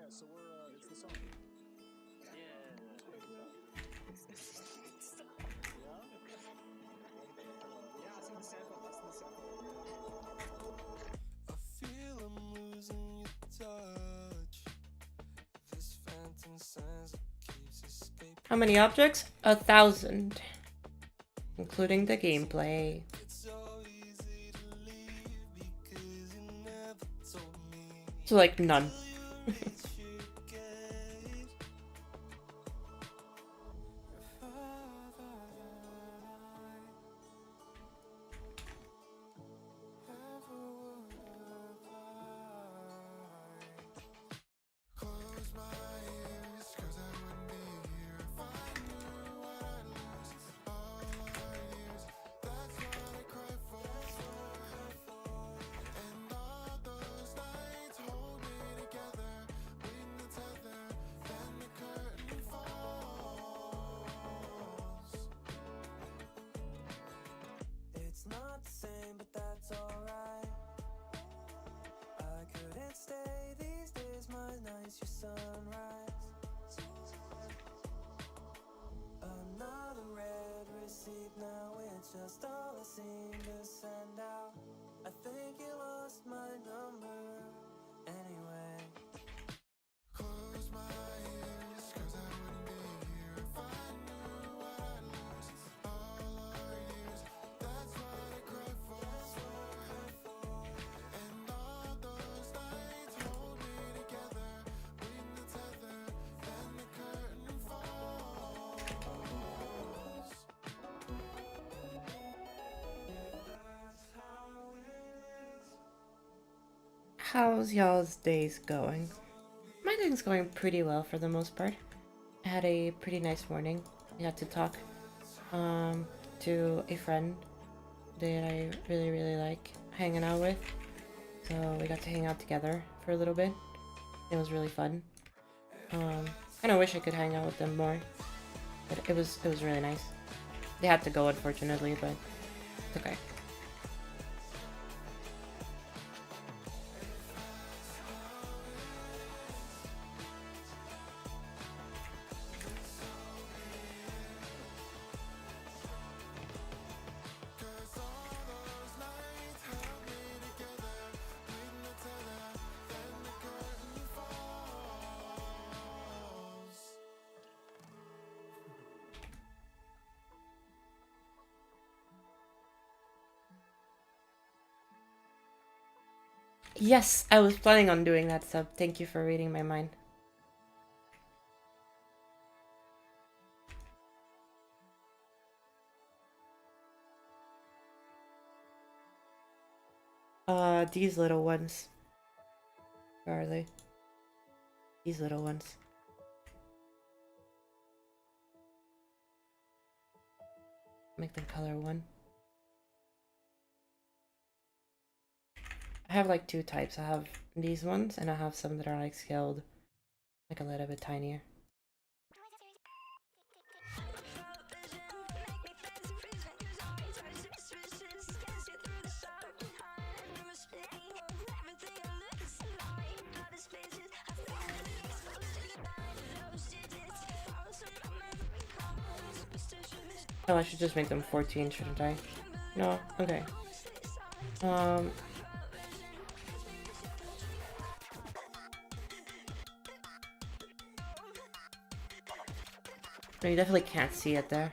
D: So we're, it's the song.
E: I feel I'm losing your touch. This phantom sense keeps escaping.
A: How many objects? 1,000. Including the gameplay.
E: It's so easy to leave because you never told me.
A: So like none.
E: It's not the same, but that's alright. I couldn't stay these days, my nights, your sunrise. Another red receipt, now it's just all I seem to send out. I think you lost my number anyway. Close my ears, cause I wouldn't be here if I knew what I'd lose. All our years, that's what I cry for. And all those nights hold me together, reading the tether, then the curtain falls. That's how it is.
A: How's y'all's days going? My day's going pretty well for the most part. I had a pretty nice morning. I got to talk to a friend that I really like hanging out with. So we got to hang out together for a little bit. It was really fun. Kind of wish I could hang out with them more, but it was really nice. They had to go unfortunately, but it's okay. Yes, I was planning on doing that sub. Thank you for reading my mind. These little ones. Where are they? These little ones. Make them color one. I have like two types. I have these ones and I have some that are like scaled like a little bit tinier. Oh, I should just make them 14, shouldn't I? No? Okay. No, you definitely can't see it there.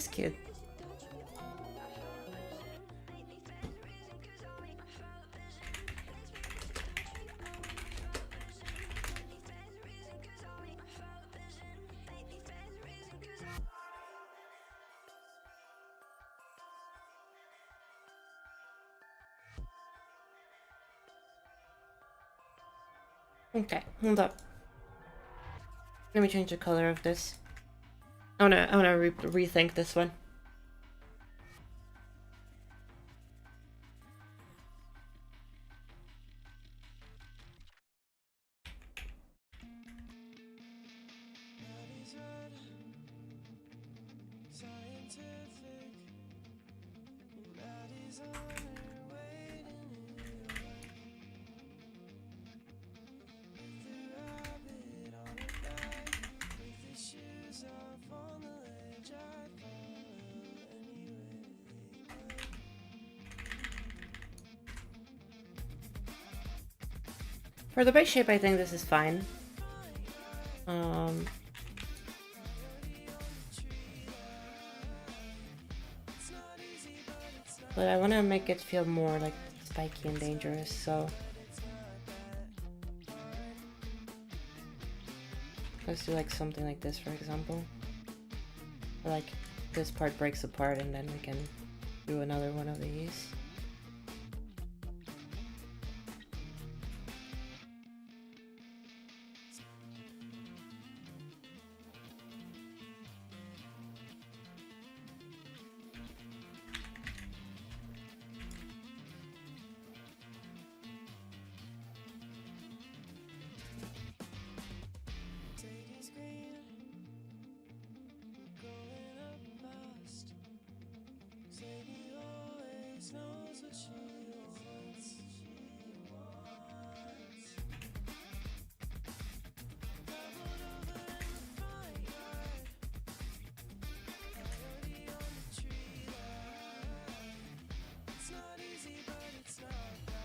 A: That's cute. Okay, hold up. Let me change the color of this. I wanna rethink this one. For the base shape, I think this is fine. But I want to make it feel more like spiky and dangerous, so let's do like something like this, for example. Or like this part breaks apart and then we can do another one of these.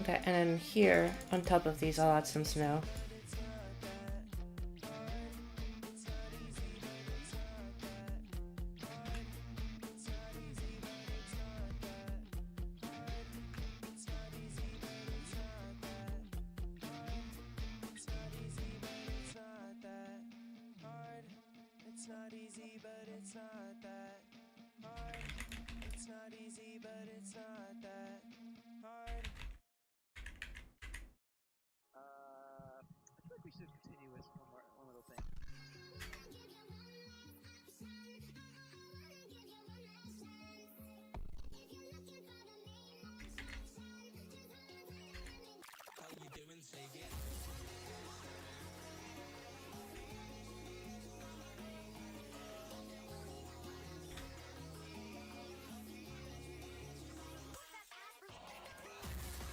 A: Okay, and then here, on top of these, I'll add some snow.
F: We should continue with one little thing. How you doing? Say it.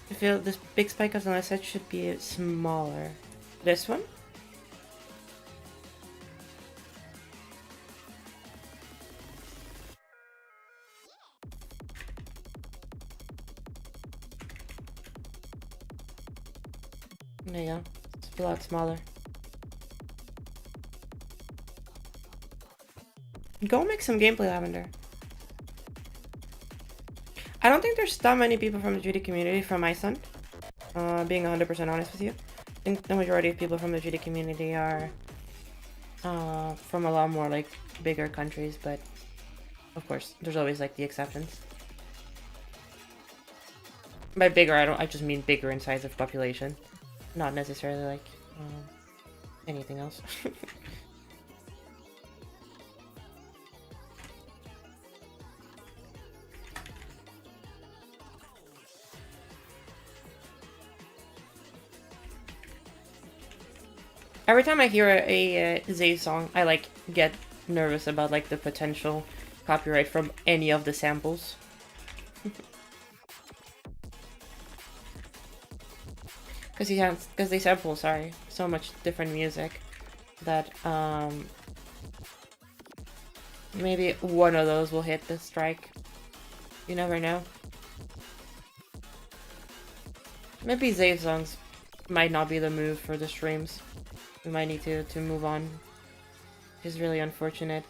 A: I feel this big spike on the left side should be smaller. This one? There you go. It's a lot smaller. Go make some gameplay, Lavender. I don't think there's that many people from the GD community from Iceland. Being 100% honest with you. I think the majority of people from the GD community are from a lot more like bigger countries, but of course, there's always like the exceptions. By bigger, I just mean bigger in size of population, not necessarily like anything else. Every time I hear a Zay song, I like get nervous about like the potential copyright from any of the samples. Because they sample, sorry, so much different music that maybe one of those will hit the strike. You never know. Maybe Zay songs might not be the move for the streams. We might need to move on. It's really unfortunate.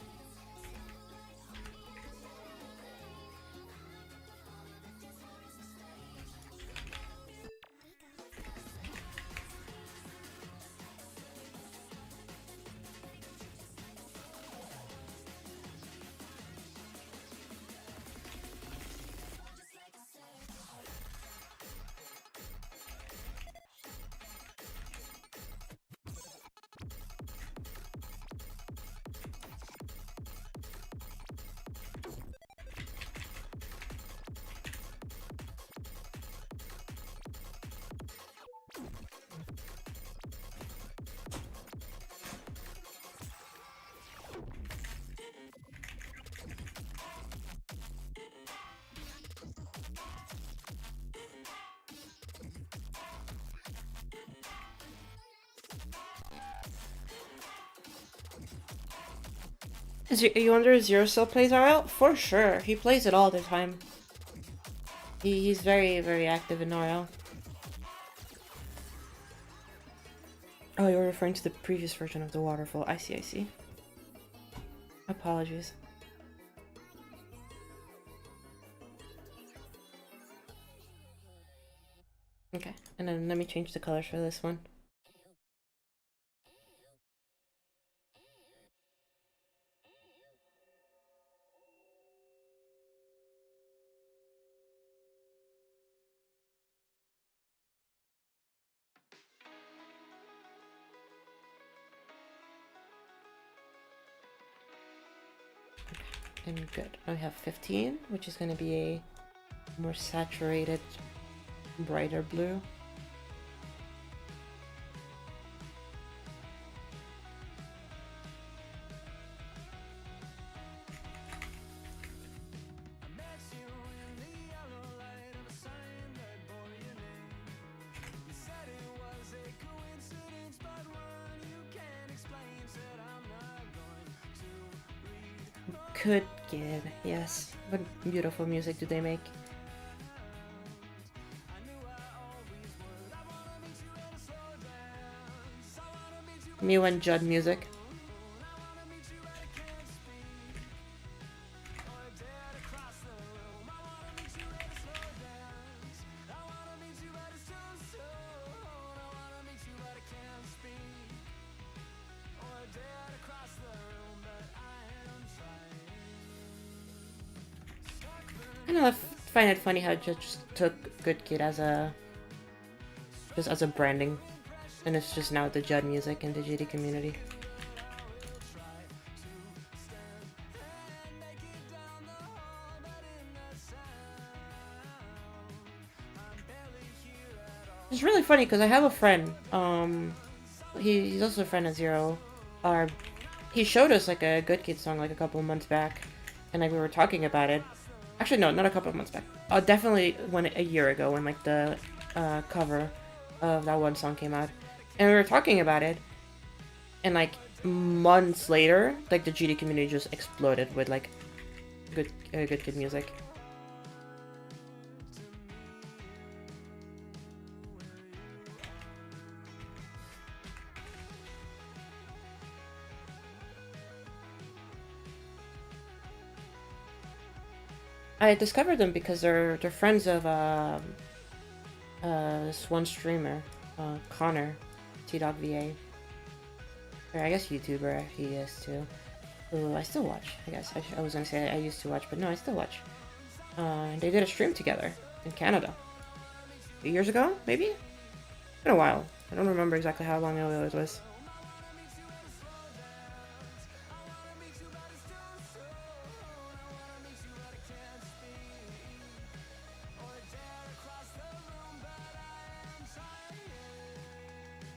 A: You wonder if Zero still plays RL? For sure. He plays it all the time. He's very, very active in RL. Oh, you're referring to the previous version of the waterfall. I see, I see. Apologies. Okay, and then let me change the colors for this one. And good. I have 15, which is going to be a more saturated, brighter blue. Good kid, yes. What beautiful music do they make? Mew and Judd music. I find it funny how Judd just took Good Kid as a branding, and it's just now the Judd music in the GD community. It's really funny because I have a friend. He's also a friend of Zero. He showed us like a Good Kid song like a couple of months back, and like we were talking about it. Actually, no, not a couple of months back. Definitely a year ago when like the cover of that one song came out, and we were talking about it, and like months later, like the GD community just exploded with like good kid music. I discovered them because they're friends of this one streamer, Connor, T.VA. Or I guess YouTuber he is too. Who I still watch. I guess I was gonna say I used to watch, but no, I still watch. They did a stream together in Canada. 2 years ago, maybe? It's been a while. I don't remember exactly how long ago it was.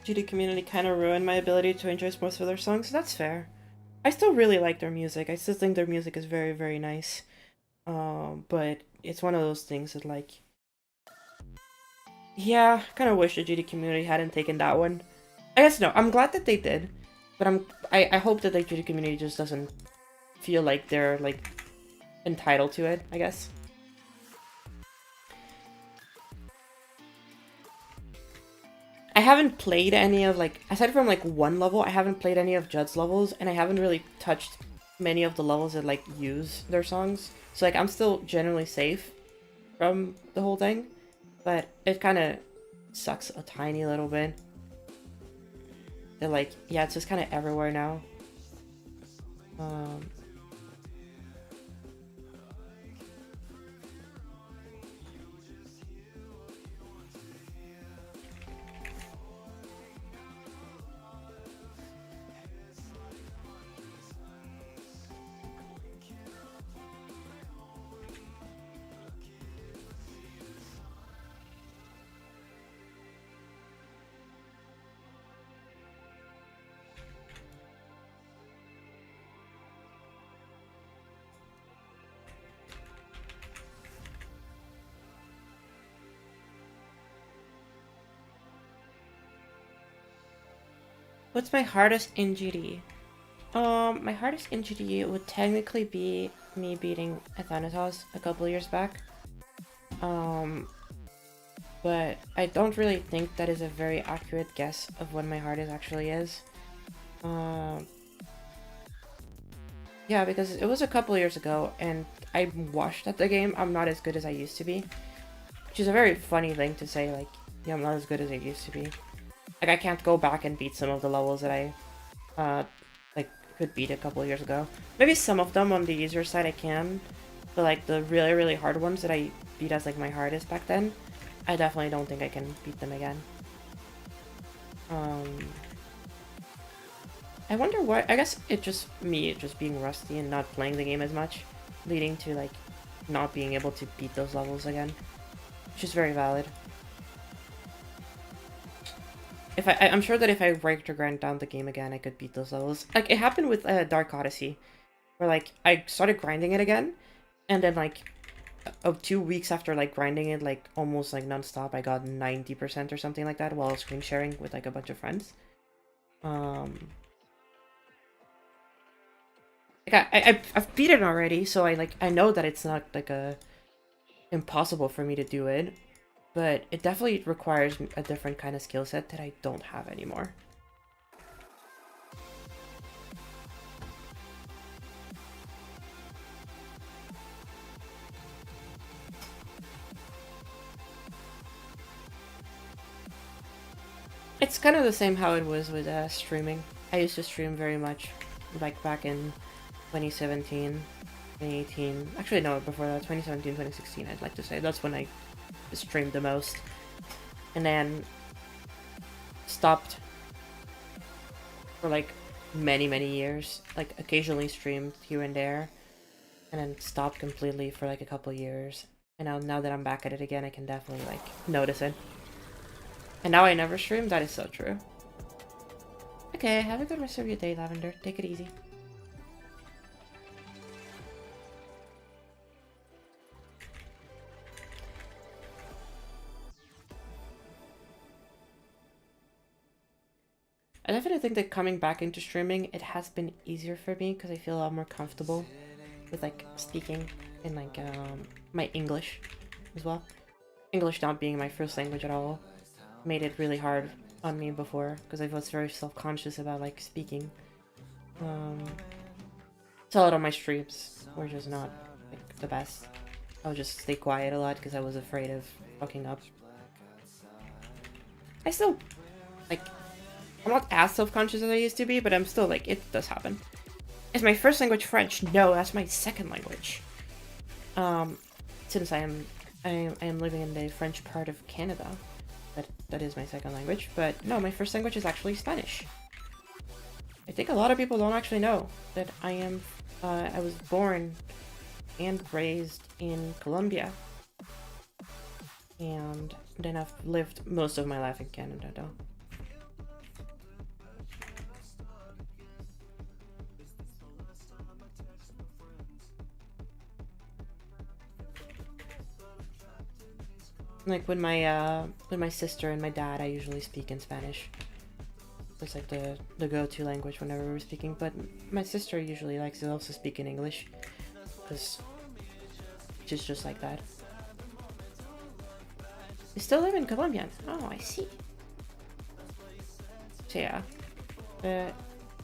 A: GD community kind of ruined my ability to enjoy most of their songs. That's fair. I still really like their music. I still think their music is very, very nice. But it's one of those things that like, yeah, kind of wish the GD community hadn't taken that one. I guess no. I'm glad that they did, but I hope that the GD community just doesn't feel like they're like entitled to it. I guess. I haven't played any of, like, aside from, like, one level, I haven't played any of Judd's levels, and I haven't really touched many of the levels that, like, use their songs. So, like, I'm still generally safe from the whole thing, but it kind of sucks a tiny little bit. That, like, yeah, it's just kind of everywhere now. What's my hardest in GD? My hardest in GDE would technically be me beating Athanatos a couple years back. But I don't really think that is a very accurate guess of when my hardest actually is. Yeah, because it was a couple years ago, and I washed at the game. I'm not as good as I used to be. Which is a very funny thing to say, like, yeah, I'm not as good as I used to be. Like, I can't go back and beat some of the levels that I, like, could beat a couple years ago. Maybe some of them on the user side I can, but, like, the really, really hard ones that I beat as, like, my hardest back then, I definitely don't think I can beat them again. I wonder what, I guess it's just me just being rusty and not playing the game as much, leading to, like, not being able to beat those levels again, which is very valid. If I'm sure that if I raked or grind down the game again, I could beat those levels. Like, it happened with Dark Odyssey, where, like, I started grinding it again, and then, like, 2 weeks after, like, grinding it, like, almost, like, non-stop, I got 90% or something like that while screen sharing with, like, a bunch of friends. Like, I've beat it already, so I know that it's not, like, impossible for me to do it, but it definitely requires a different kind of skill set that I don't have anymore. It's kind of the same how it was with streaming. I used to stream very much, like, back in 2017, 2018. Actually, no, before that, 2017, 2016, I'd like to say. That's when I streamed the most. And then stopped for, like, many, many years. Like, occasionally streamed here and there. And then stopped completely for, like, a couple years. And now that I'm back at it again, I can definitely, like, notice it. And now I never stream? That is so true. Okay, have a good rest of your day, Lavender. Take it easy. I definitely think that coming back into streaming, it has been easier for me because I feel a lot more comfortable with, like, speaking in, like, my English as well. English not being my first language at all made it really hard on me before because I was very self-conscious about, like, speaking. So a lot of my streams were just not, like, the best. I would just stay quiet a lot because I was afraid of fucking up. I still, like, I'm not as self-conscious as I used to be, but I'm still, like, it does happen. Is my first language French? No, that's my second language. Since I am living in the French part of Canada, that is my second language. But no, my first language is actually Spanish. I think a lot of people don't actually know that I was born and raised in Colombia. And then I've lived most of my life in Canada, though. Like, with my sister and my dad, I usually speak in Spanish. It's like the go-to language whenever we're speaking, but my sister usually likes to also speak in English, because she's just like that. You still live in Colombia? Oh, I see. So yeah, but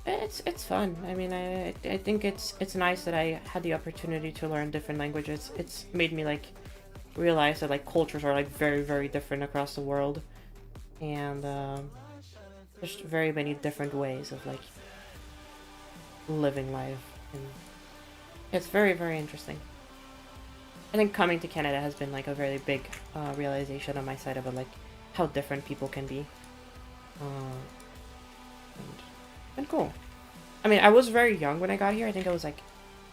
A: it's fun. I mean, I think it's nice that I had the opportunity to learn different languages. It's made me, like, realize that, like, cultures are, like, very, very different across the world, and there's very many different ways of, like, living life, and it's very, very interesting. I think coming to Canada has been, like, a very big realization on my side of it, like, how different people can be, and cool. I mean, I was very young when I got here. I think I was, like,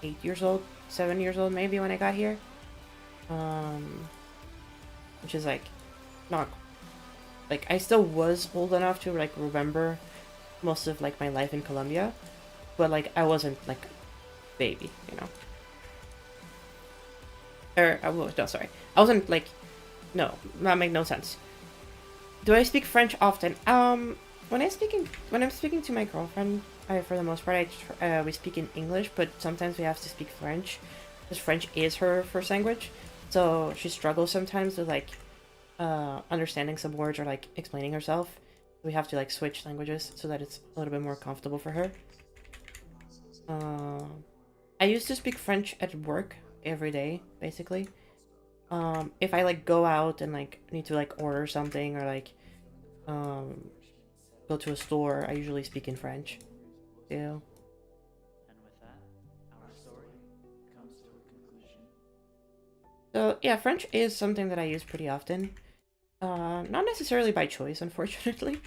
A: 8 years old, 7 years old maybe when I got here. Which is, like, not, like, I still was old enough to, like, remember most of, like, my life in Colombia, but, like, I wasn't, like, a baby, you know? No, sorry. I wasn't, like, no, that makes no sense. Do I speak French often? When I'm speaking to my girlfriend, for the most part, we speak in English, but sometimes we have to speak French, because French is her first language. So she struggles sometimes with like understanding some words or like explaining herself. We have to like switch languages so that it's a little bit more comfortable for her. I used to speak French at work every day, basically. If I like go out and like need to like order something or like go to a store, I usually speak in French. Yeah.
F: And with that, our story comes to a conclusion.
A: So yeah, French is something that I use pretty often. Not necessarily by choice, unfortunately.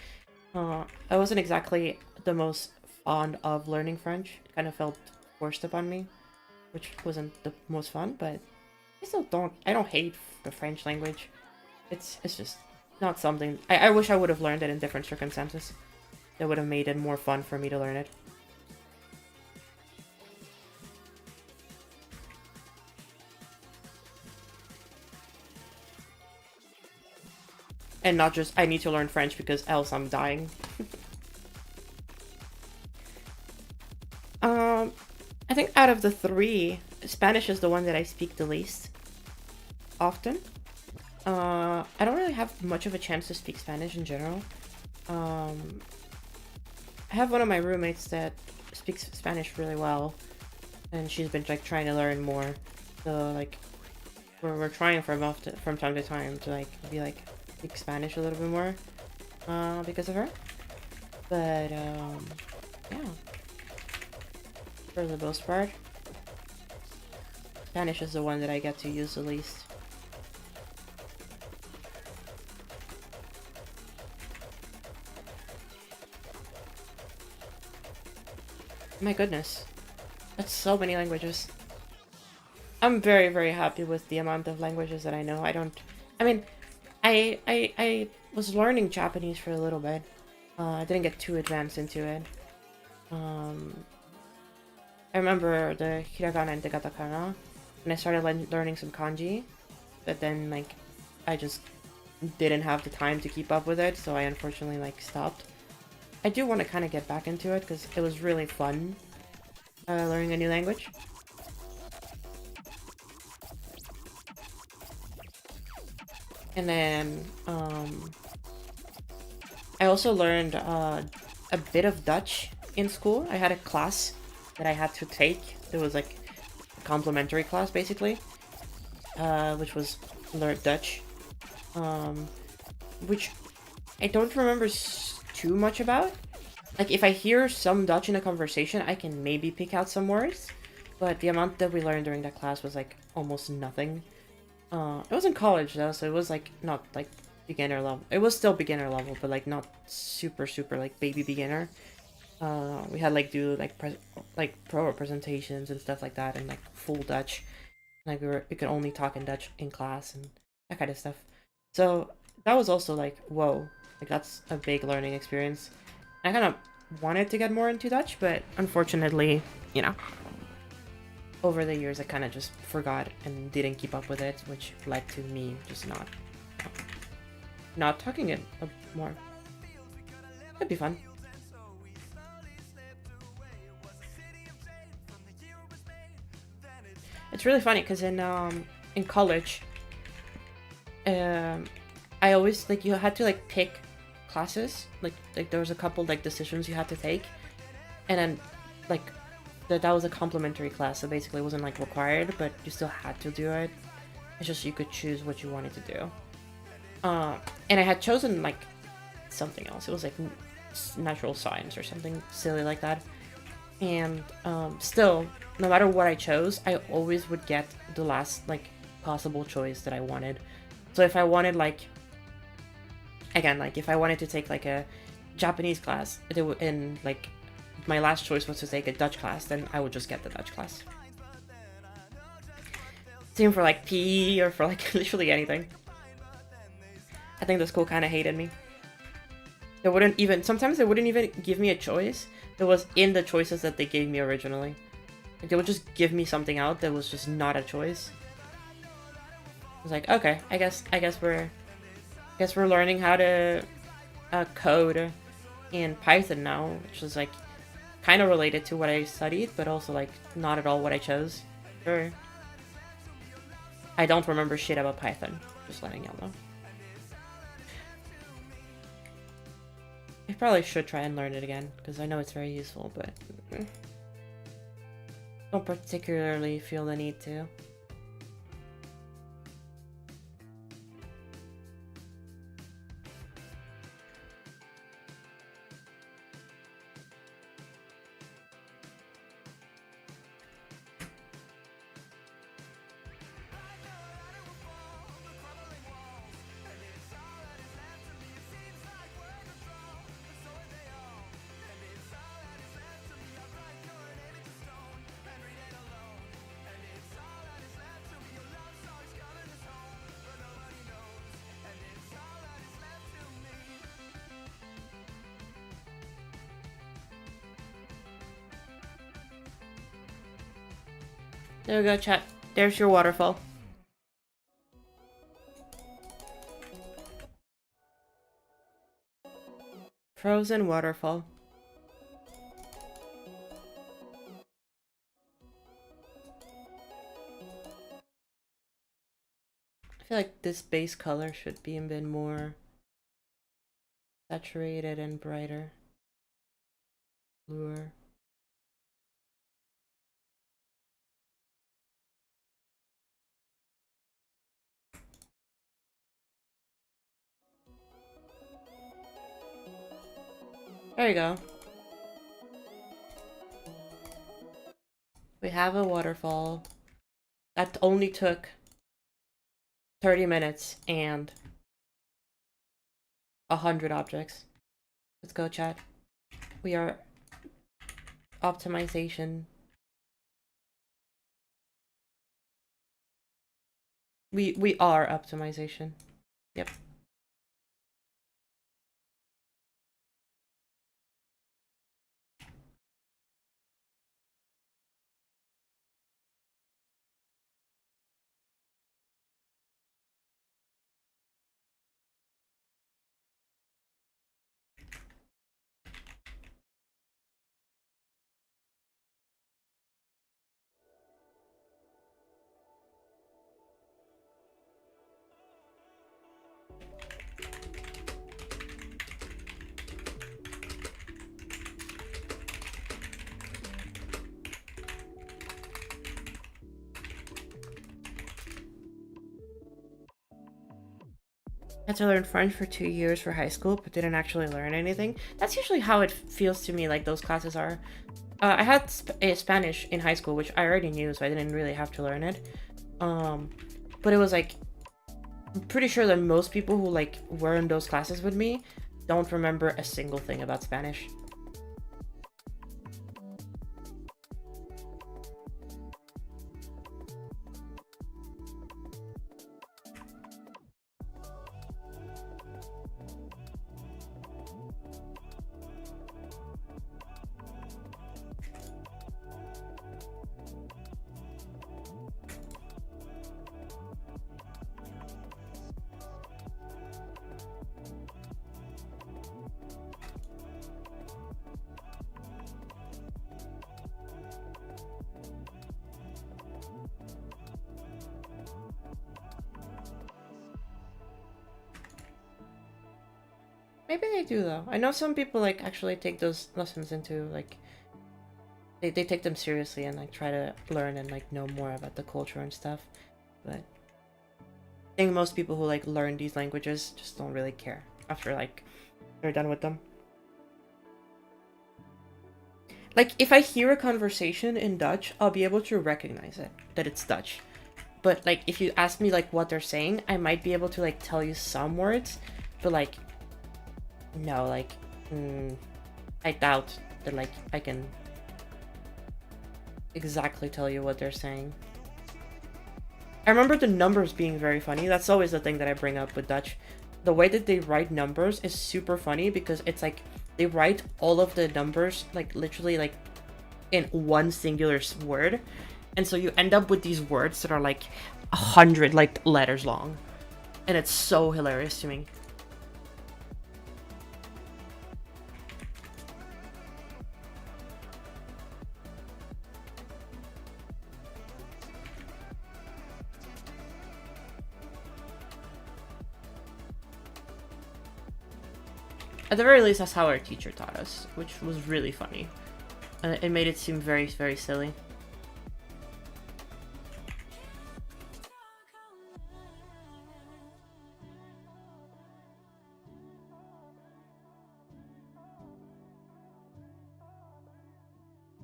A: I wasn't exactly the most fond of learning French. It kind of felt forced upon me, which wasn't the most fun, but I don't hate the French language. It's just not something, I wish I would have learned it in different circumstances. That would have made it more fun for me to learn it. And not just, I need to learn French because else I'm dying. I think out of the three, Spanish is the one that I speak the least often. I don't really have much of a chance to speak Spanish in general. I have one of my roommates that speaks Spanish really well, and she's been like trying to learn more. So like, we're trying from time to time to like be like speak Spanish a little bit more, because of her. But yeah, for the most part, Spanish is the one that I get to use the least. My goodness, that's so many languages. I'm very, very happy with the amount of languages that I know. I mean, I was learning Japanese for a little bit. I didn't get too advanced into it. I remember the hiragana and the katakana, and I started learning some kanji, but then like I just didn't have the time to keep up with it, so I unfortunately like stopped. I do want to kind of get back into it because it was really fun learning a new language. And then I also learned a bit of Dutch in school. I had a class that I had to take. It was like a complimentary class basically, which was learn Dutch, which I don't remember too much about. Like, if I hear some Dutch in a conversation, I can maybe pick out some words, but the amount that we learned during that class was like almost nothing. It was in college though, so it was like not like beginner level. It was still beginner level, but like not super like baby beginner. We had like do like pro presentations and stuff like that, and like full Dutch. Like we could only talk in Dutch in class and that kind of stuff. So that was also like, whoa, like that's a big learning experience. I kind of wanted to get more into Dutch, but unfortunately, you know, over the years I kind of just forgot and didn't keep up with it, which led to me just not talking it more. Could be fun. It's really funny because in college, I always like you had to like pick classes, like there was a couple like decisions you had to take, and then like that was a complimentary class, so basically it wasn't like required, but you still had to do it. It's just you could choose what you wanted to do. And I had chosen like something else. It was like natural science or something silly like that. And still, no matter what I chose, I always would get the last like possible choice that I wanted. So if I wanted like, again, like if I wanted to take like a Japanese class, and like my last choice was to take a Dutch class, then I would just get the Dutch class. Same for like PE or for like literally anything. I think the school kind of hated me. Sometimes they wouldn't even give me a choice that was in the choices that they gave me originally. Like they would just give me something out that was just not a choice. I was like, okay, I guess we're learning how to code in Python now, which is like kind of related to what I studied, but also like not at all what I chose. Sure. I don't remember shit about Python. Just letting y'all know. I probably should try and learn it again, because I know it's very useful, but don't particularly feel the need to. There we go, chat. There's your waterfall. Frozen waterfall. I feel like this base color should be a bit more saturated and brighter. Bluer. There you go. We have a waterfall. That only took 30 minutes and 100 objects. Let's go, chat. We are optimization. We are optimization. Yep. Had to learn French for 2 years for high school, but didn't actually learn anything. That's usually how it feels to me, like those classes are. I had Spanish in high school, which I already knew, so I didn't really have to learn it. But it was like, I'm pretty sure that most people who like were in those classes with me don't remember a single thing about Spanish. Maybe they do though. I know some people like actually take those lessons into like they take them seriously and like try to learn and like know more about the culture and stuff. But I think most people who like learn these languages just don't really care after like they're done with them. Like if I hear a conversation in Dutch, I'll be able to recognize it, that it's Dutch. But like if you ask me like what they're saying, I might be able to like tell you some words, but like no, like, I doubt that, like, I can exactly tell you what they're saying. I remember the numbers being very funny. That's always the thing that I bring up with Dutch. The way that they write numbers is super funny because it's like, they write all of the numbers, like, literally, like, in one singular word. And so you end up with these words that are, like, 100, like, letters long. And it's so hilarious to me. at the very least, that's how our teacher taught us, which was really funny. It made it seem very, very silly.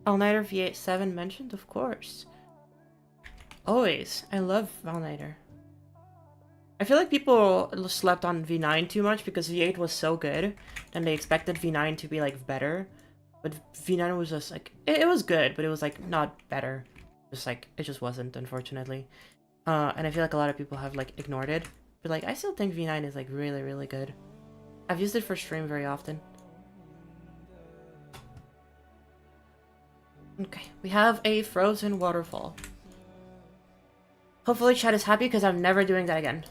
A: All-Nighter V8-7 mentioned? Of course. Always. I love All-Nighter. I feel like people slept on V9 too much because V8 was so good, and they expected V9 to be, like, better. But V9 was just, like, it was good, but it was, like, not better. Just, like, it just wasn't, unfortunately. And I feel like a lot of people have, like, ignored it. But, like, I still think V9 is, like, really, really good. I've used it for stream very often. Okay, we have a frozen waterfall. Hopefully chat is happy because I'm never doing that again.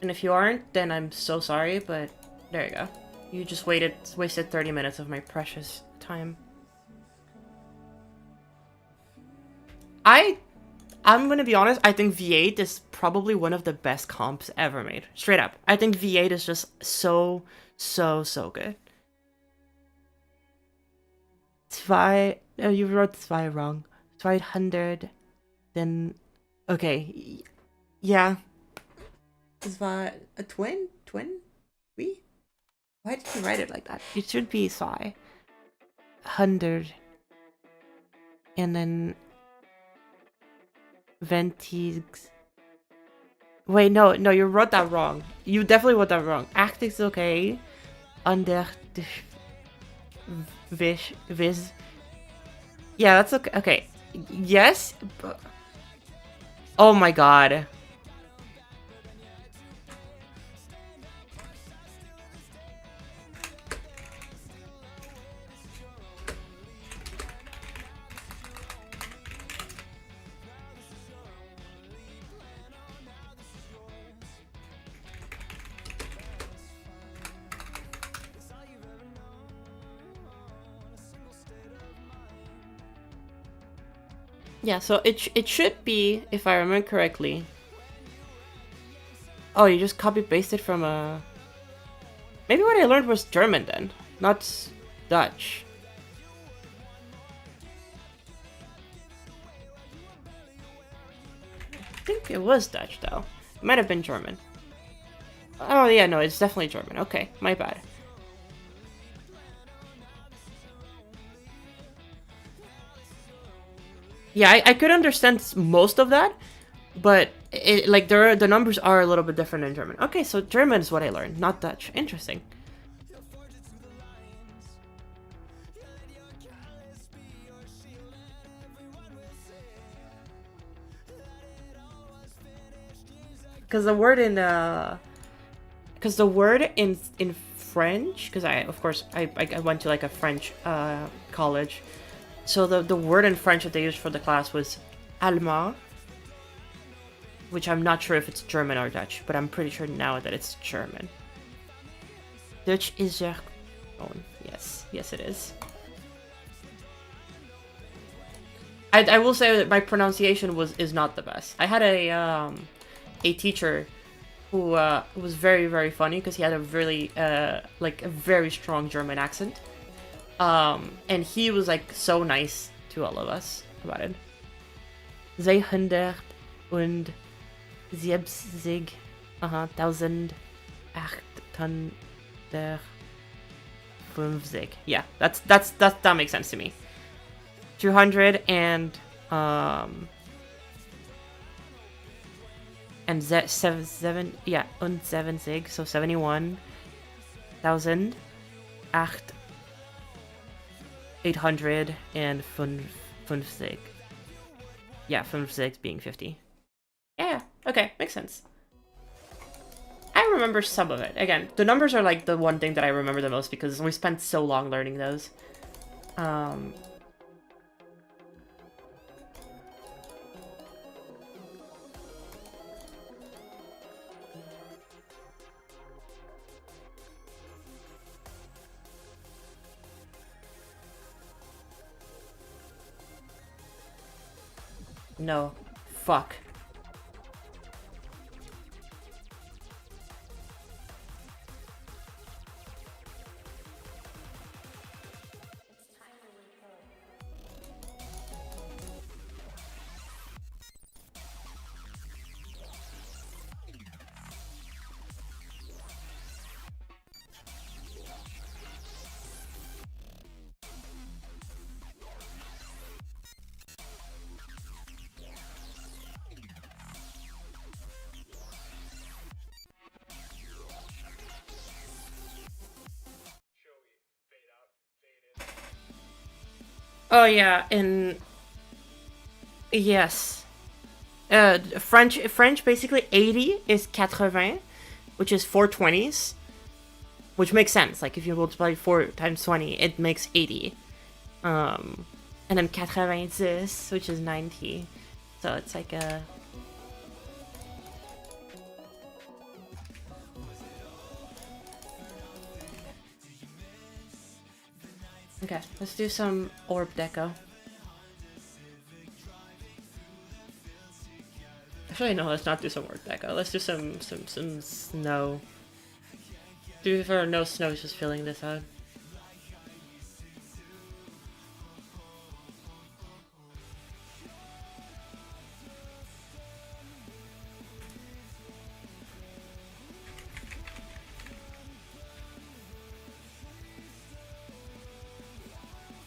A: And if you aren't, then I'm so sorry, but there you go. You just wasted 30 minutes of my precious time. I'm gonna be honest, I think V8 is probably one of the best comps ever made. Straight up. I think V8 is just so good. Oh, you wrote 2 wrong. 200, then... Okay, yeah. Zwei, a twin? Twin? We? Why did you write it like that? It should be 100. And then... Ventigs. Wait, no, you wrote that wrong. You definitely wrote that wrong. Acht is okay. Under... Viz. Yeah, that's okay. Okay. Yes, but... Oh my god. Yeah, so it should be, if I remember correctly. Oh, you just copy-pasted from a... Maybe what I learned was German then, not Dutch. I think it was Dutch though. It might have been German. Oh yeah, no, it's definitely German. Okay, my bad. Yeah, I could understand most of that, but like the numbers are a little bit different in German. Okay, so German is what I learned, not Dutch. Interesting. Because the word in French, because of course I went to like a French college. So the word in French that they used for the class was Allemand, which I'm not sure if it's German or Dutch, but I'm pretty sure now that it's German. Dutch is their own. Yes, yes it is. I will say that my pronunciation is not the best. I had a teacher who was very, very funny because he had a really like a very strong German accent. And he was like so nice to all of us about it. 270 1850. Yeah, that makes sense to me. 200 and seven, yeah, und 70, so 71,000 850. Yeah, 50 being 50. Yeah, okay, makes sense. I remember some of it. Again, the numbers are like the one thing that I remember the most because we spent so long learning those. No. Fuck. Oh yeah, in yes. French basically 80 is 80, which is 420s, which makes sense. Like if you multiply 4 times 20, it makes 80. And then 90, which is 90. So it's like a... Okay, let's do some orb deco. Actually, no, let's not do some orb deco. Let's do some snow. Do for no snow, just filling this out.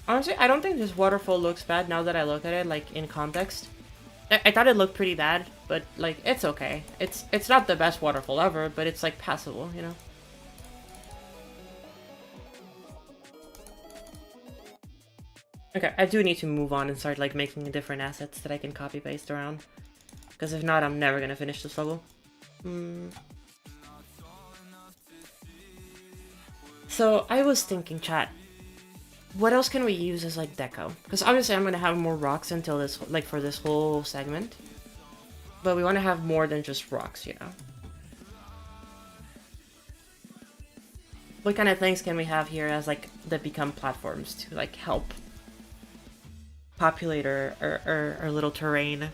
A: Honestly, I don't think this waterfall looks bad now that I look at it, like, in context. I thought it looked pretty bad, but, like, it's okay. It's not the best waterfall ever, but it's, like, passable, you know? Okay, I do need to move on and start, like, making different assets that I can copy-paste around. Because if not, I'm never gonna finish this level. So, I was thinking, chat, what else can we use as, like, deco? Because obviously I'm gonna have more rocks until this, like, for this whole segment. But we want to have more than just rocks, you know? What kind of things can we have here as, like, that become platforms to, like, help populate our little terrain?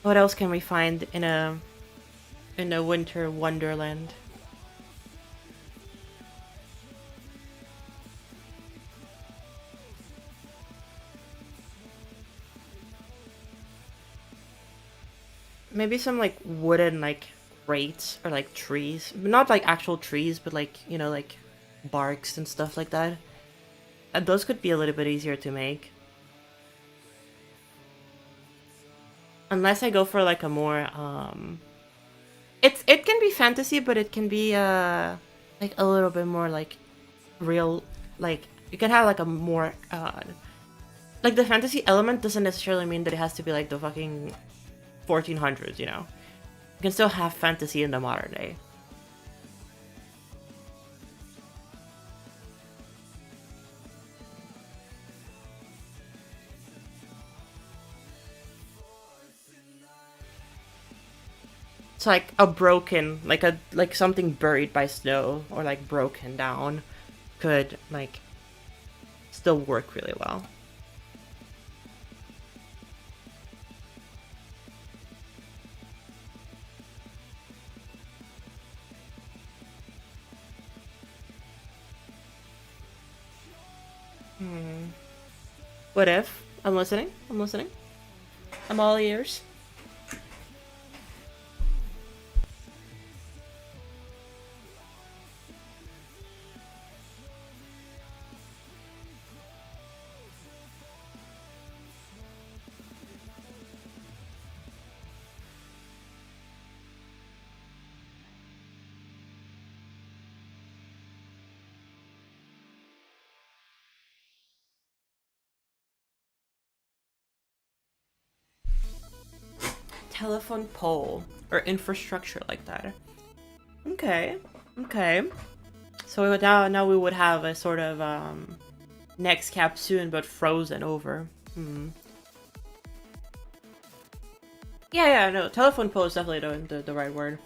A: What else can we find in a winter wonderland? Maybe some, like, wooden, like, crates or, like, trees. Not, like, actual trees, but, like, you know, like, barks and stuff like that. And those could be a little bit easier to make. Unless I go for, like, a more, it can be fantasy, but it can be, like, a little bit more, like, real, like, you can have, like, a more, like, the fantasy element doesn't necessarily mean that it has to be, like, the fucking 1400s, you know? You can still have fantasy in the modern day. It's like a broken, like something buried by snow or like broken down could like still work really well. What if? I'm listening. I'm listening. I'm all ears. Telephone pole or infrastructure like that. Okay. Okay. So now we would have a sort of next cap soon, but frozen over. Yeah, no, telephone pole is definitely the right word.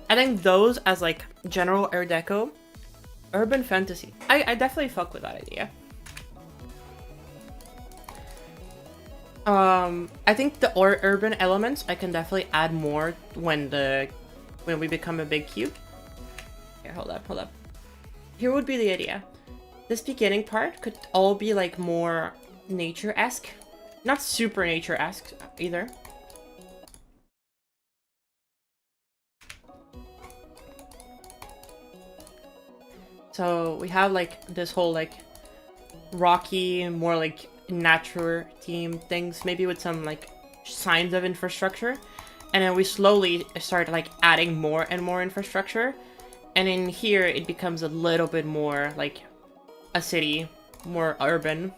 A: I think those as like general air deco, urban fantasy. I definitely fuck with that idea. I think the urban elements I can definitely add more when we become a big cube. Here, hold up. Here would be the idea. This beginning part could all be like more nature-esque. Not super nature-esque either. So we have like this whole like rocky, more like nature theme things, maybe with some like signs of infrastructure. and then we slowly start like adding more and more infrastructure. And in here, it becomes a little bit more like a city, more urban.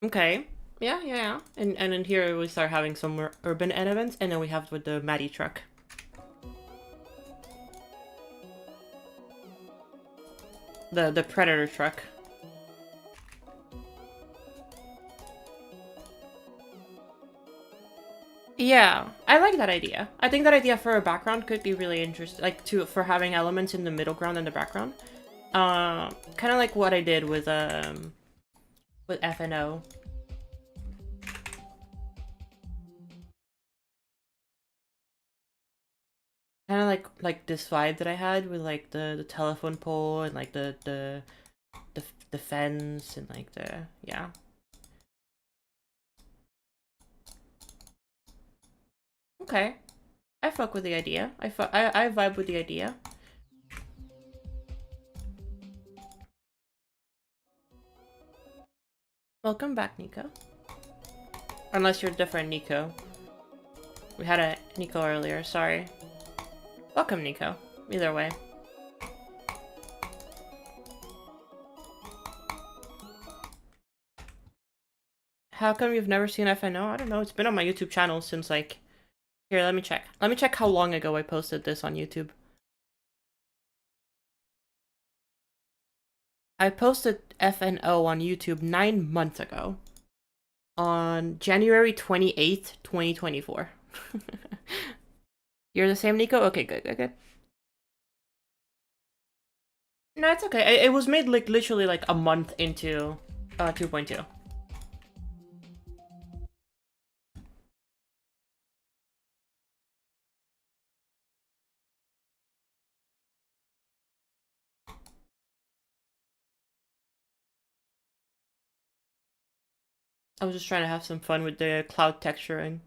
A: Okay. Yeah. And in here, we start having some more urban elements, and then we have with the Maddie truck. The Predator truck. Yeah, I like that idea. I think that idea for a background could be really interesting, like for having elements in the middle ground and the background. Kind of like what I did with FNO. Kind of like this vibe that I had with like the telephone pole and like the fence and like the yeah. Okay, I fuck with the idea. I vibe with the idea. Welcome back, Nico. Unless you're different, Nico. We had a Nico earlier. Sorry. Welcome, Nico. Either way. How come you've never seen FNO? I don't know. It's been on my YouTube channel since like... Here, let me check. Let me check how long ago I posted this on YouTube. I posted FNO on YouTube 9 months ago. On January 28th, 2024. You're the same, Nico? Okay, good. No, it's okay. It was made like literally like a month into 2.2. I was just trying to have some fun with the cloud texturing.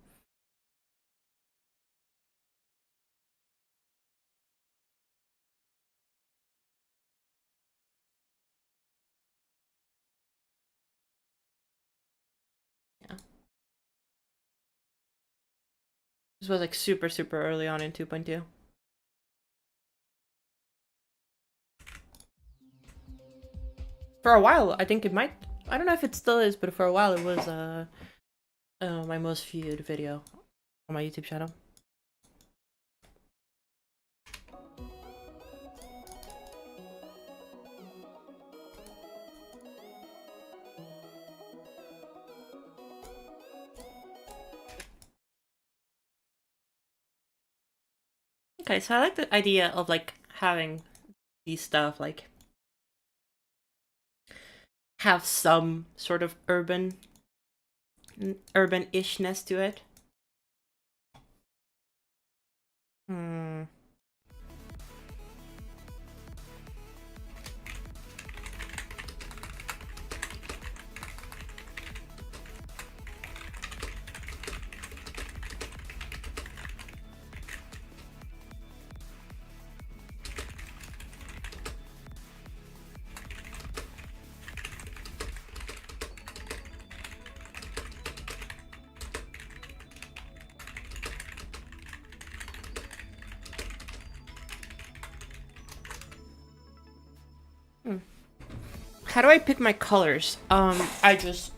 A: Yeah. This was like super early on in 2.2. For a while, I think it might... I don't know if it still is, but for a while it was my most viewed video on my YouTube channel. Okay, so I like the idea of like having these stuff like have some sort of urban-ishness to it. How do I pick my colors? I just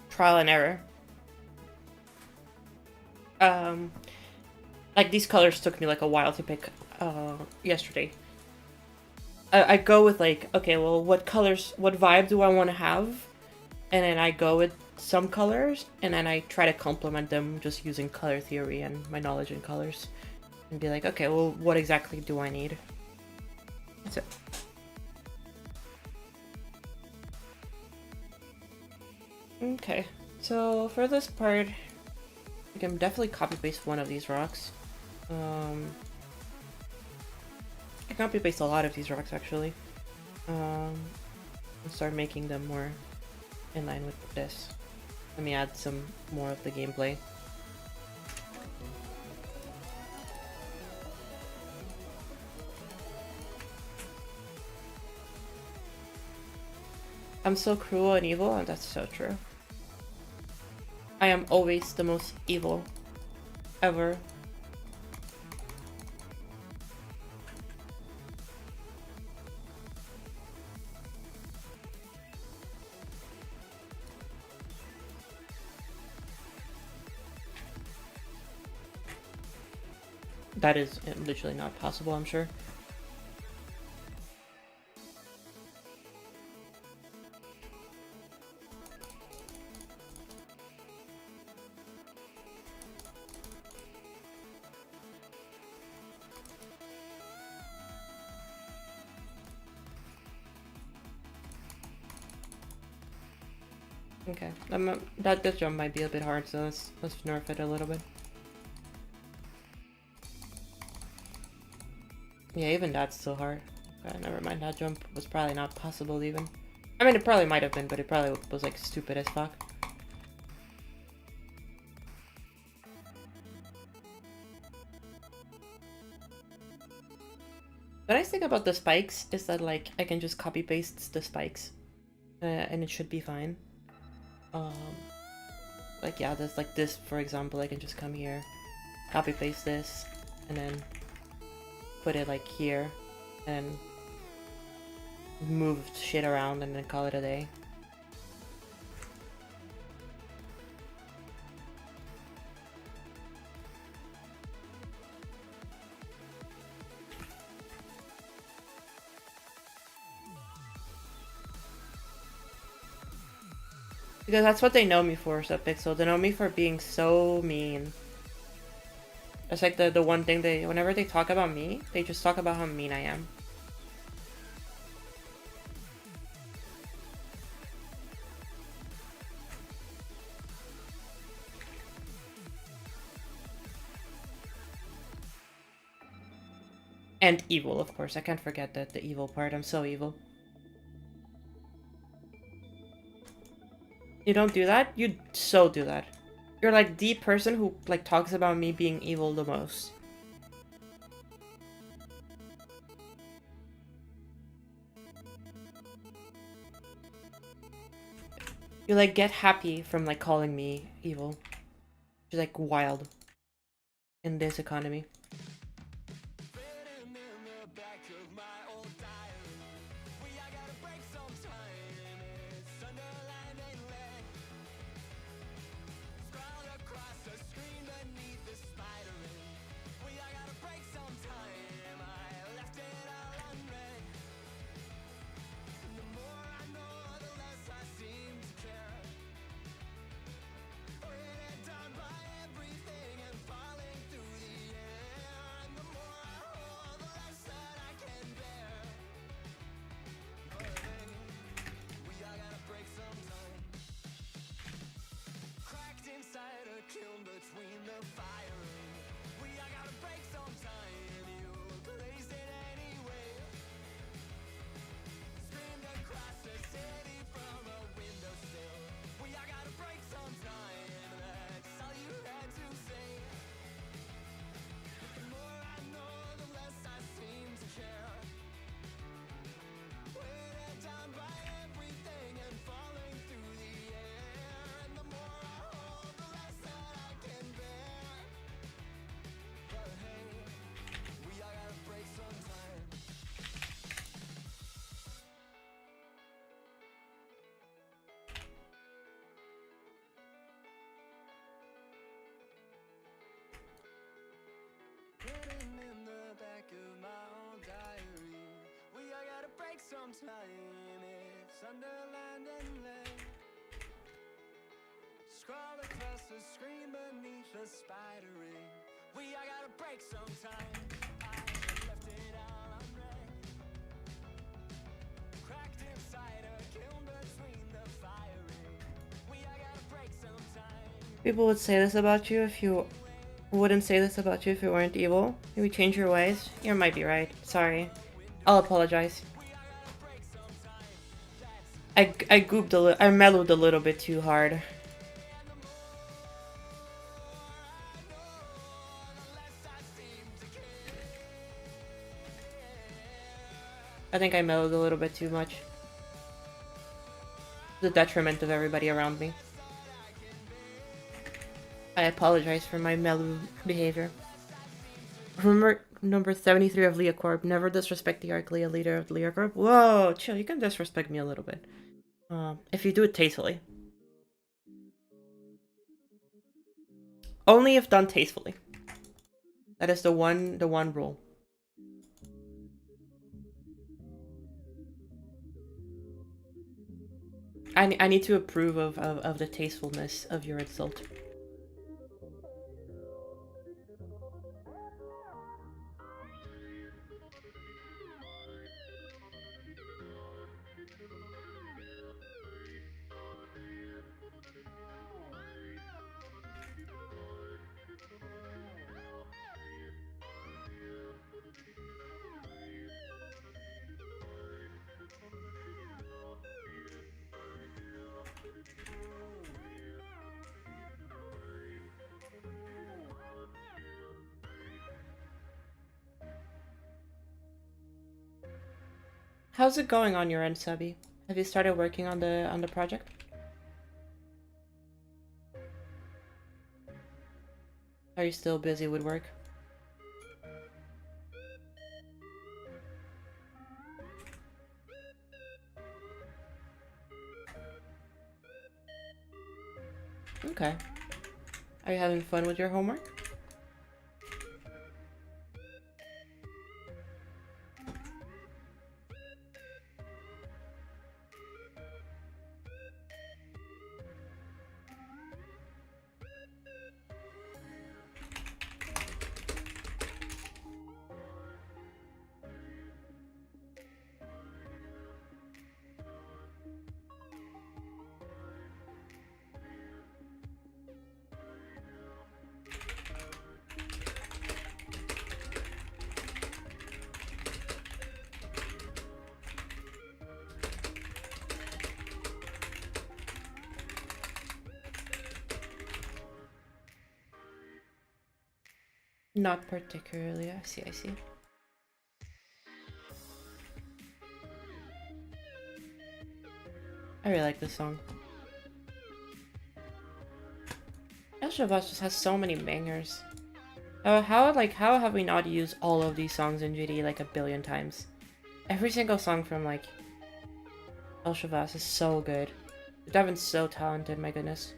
A: trial and error. Like these colors took me like a while to pick yesterday. I go with like, okay, well, what colors, what vibe do I want to have? And then I go with some colors, and then I try to complement them just using color theory and my knowledge in colors. And be like, okay, well, what exactly do I need? That's it. Okay, so for this part, I can definitely copy paste one of these rocks. I copy paste a lot of these rocks actually. And start making them more in line with this. Let me add some more of the gameplay. I'm so cruel and evil, and that's so true. I am always the most evil ever. That is literally not possible, I'm sure. Okay, that this jump might be a bit hard, so let's nerf it a little bit. Yeah, even that's still hard. Okay, never mind. That jump was probably not possible even. I mean, it probably might have been, but it probably was like stupid as fuck. The nice thing about the spikes is that like I can just copy paste the spikes, and it should be fine. Like yeah, there's like this for example. I can just come here, copy paste this, and then put it like here, and move shit around, and then call it a day. Because that's what they know me for, Subpixel. They know me for being so mean. That's like the one thing whenever they talk about me, they just talk about how mean I am. And evil, of course. I can't forget the evil part. I'm so evil. You don't do that? You so do that. You're like the person who like talks about me being evil the most. You like get happy from like calling me evil. You're like wild in this economy.
E: Sometime it's Sunderland and Lake. Scroll across the screen beneath the spider ring. I gotta break sometime. I left it all unread. Cracked inside a kiln between the firing. I gotta break sometime. People would say this about you if you wouldn't say this about you if you weren't evil. Maybe change your ways. You might be right. Sorry. I'll apologize. I mellowed a little bit too hard. I think I mellowed a little bit too much. To the detriment of everybody around me.
A: I apologize for my mellow behavior. Remember number 73 of Leocorp. Never disrespect the Arc Lea leader of Leocorp. Whoa, chill. You can disrespect me a little bit. If you do it tastefully. Only if done tastefully. That is the one rule. I need to approve of the tastefulness of your insult. How's it going on your end, Subby? Have you started working on the project? Are you still busy with work? Okay. Are you having fun with your homework? Not particularly. I see, I see. I really like this song. El Shavas just has so many bangers. How have we not used all of these songs in GD like a billion times? Every single song from like El Shavas is so good. Devin's so talented, my goodness.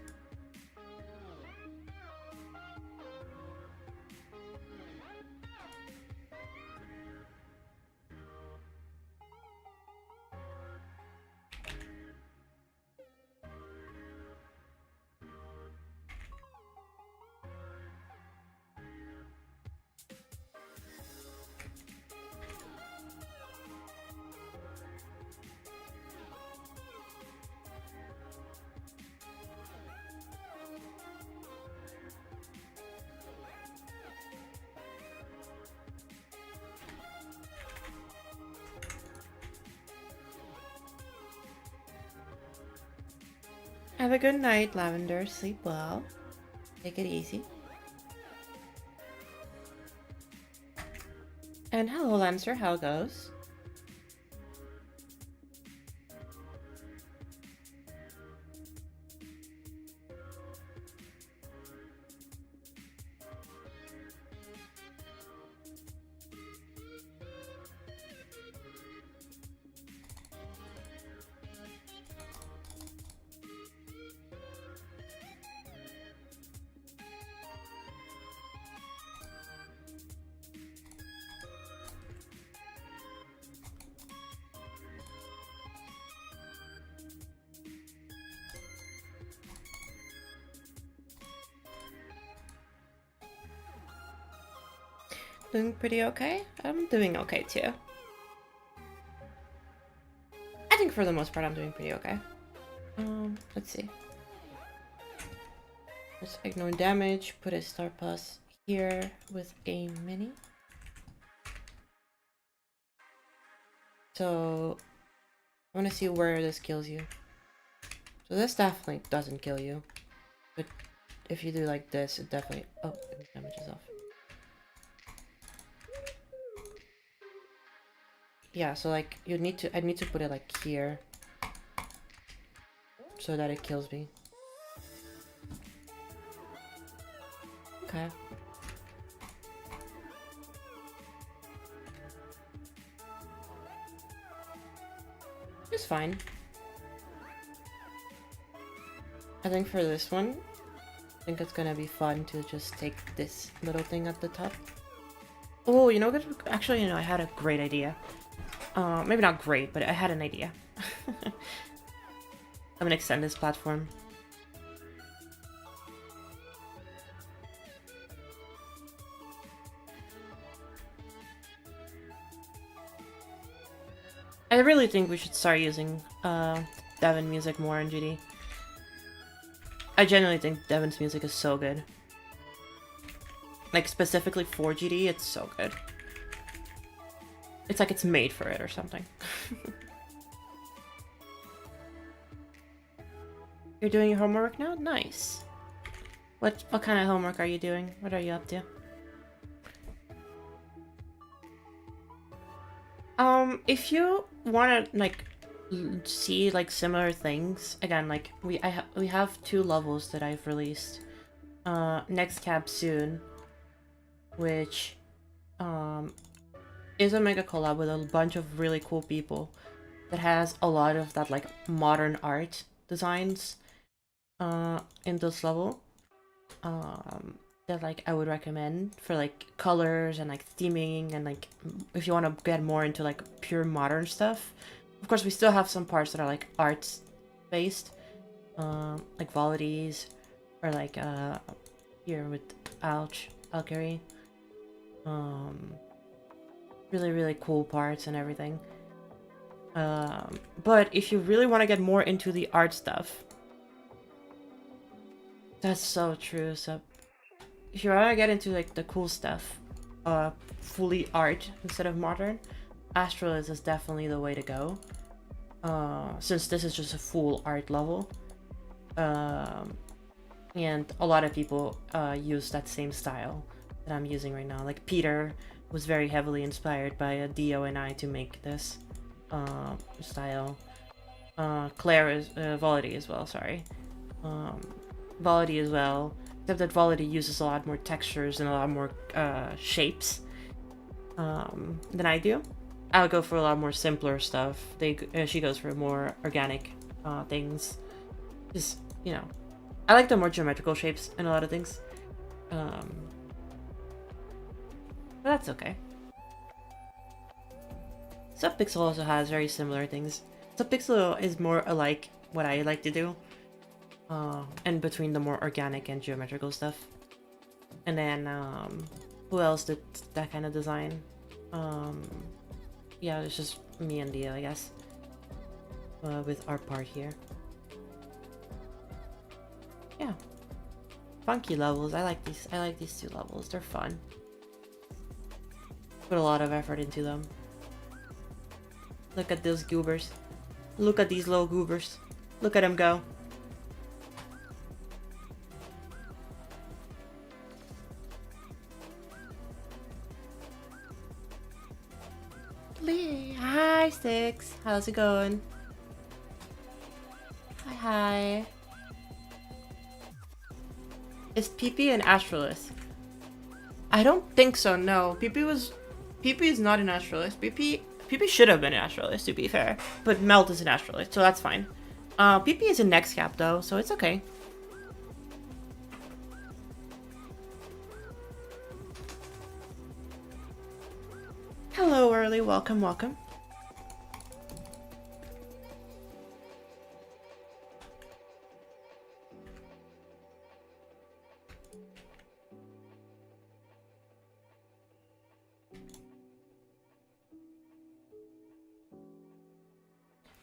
A: Have a good night, Lavender. Sleep well. Take it easy. And hello, Lancer. How goes? Doing pretty okay? I'm doing okay too. I think for the most part I'm doing pretty okay. Let's see. Let's ignore damage, put a star plus here with a mini. So I want to see where this kills you. So this definitely doesn't kill you. But if you do like this, it definitely... Oh, damage is off. Yeah, so like I need to put it like here so that it kills me. okay. It's fine. I think for this one, I think it's gonna be fun to just take this little thing at the top. Oh, you know what? Actually, you know, I had a great idea. Maybe not great, but I had an idea. I'm gonna extend this platform. I really think we should start using Devon music more in GD. I genuinely think Devon's music is so good. Like, specifically for GD, it's so good. It's like it's made for it or something. You're doing your homework now? Nice. What kind of homework are you doing? What are you up to? If you want to like see like similar things, again, like we have 2 levels that I've released. Next cap soon, which is a mega collab with a bunch of really cool people that has a lot of that like modern art designs in this level. That like I would recommend for like colors and like theming and like if you want to get more into like pure modern stuff. Of course, we still have some parts that are like arts based, like Valides or like here with Alkari. Really cool parts and everything. But if you really want to get more into the art stuff, that's so true. So if you want to get into like the cool stuff, fully art instead of modern, Astralis is definitely the way to go. Since this is just a full art level. And a lot of people use that same style that I'm using right now. Like Peter was very heavily inspired by Dio and I to make this style. Claire is Volity as well, sorry. Volity as well, except that Volity uses a lot more textures and a lot more shapes than I do. I'll go for a lot more simpler stuff. She goes for more organic things. Just, you know, I like the more geometrical shapes in a lot of things. But that's okay. Subpixel also has very similar things. Subpixel is more alike what I like to do. And between the more organic and geometrical stuff. And then, who else did that kind of design? Yeah, it's just me and Dia, I guess. With our part here. Yeah. Funky levels, I like these 2 levels, they're fun. Put a lot of effort into them. Look at those goobers. Look at these little goobers. Look at them go. Hi, Six. How's it going? Hi. Is PP an Astralis? I don't think so, no. PP is not an Astralis. PP should have been an Astralis, to be fair. But Melt is an Astralis, so that's fine. PP is a next cap though, so it's okay. Hello, Early. Welcome.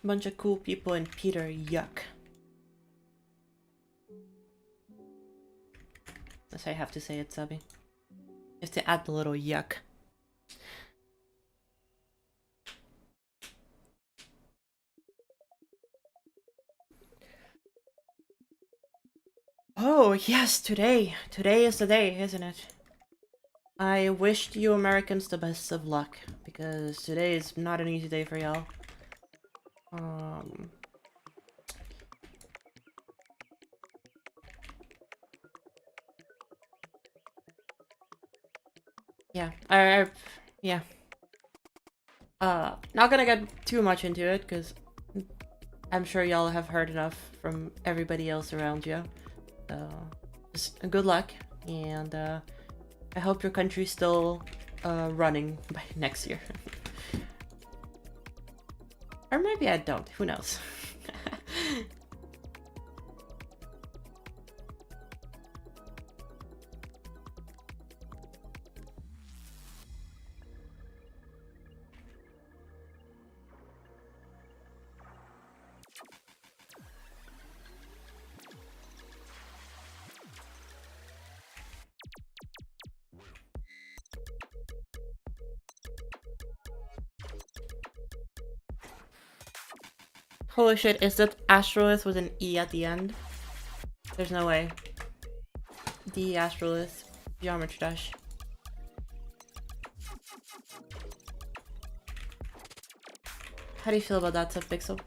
A: Bunch of cool people and Peter, yuck. That's how I have to say it, Subby. You have to add the little yuck. Oh, yes, today. Today is the day, isn't it? I wished you Americans the best of luck, because today is not an easy day for y'all. yeah, yeah. Not gonna get too much into it because I'm sure y'all have heard enough from everybody else around you. So just good luck, and I hope your country's still running by next year. Or maybe I don't. Who knows? Holy shit, is that Astrolith with an E at the end? There's no way. D Astrolith. Geometry Dash. How do you feel about that, Subpixel?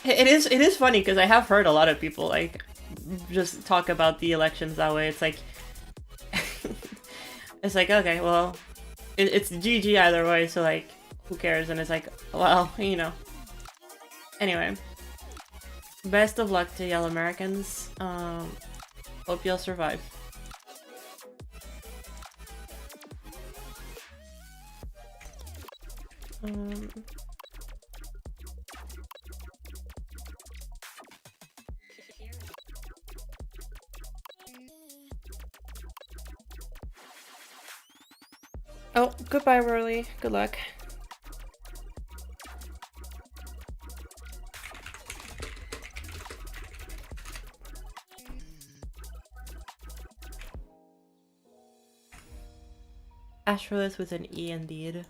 A: It is funny because I have heard a lot of people like just talk about the elections that way. It's like it's like, okay, well, it's GG either way, so like, who cares? And it's like, well, you know. Anyway, best of luck to y'all Americans. Hope y'all survive. Oh, goodbye, Worley. Good luck. Astrolith with an E indeed.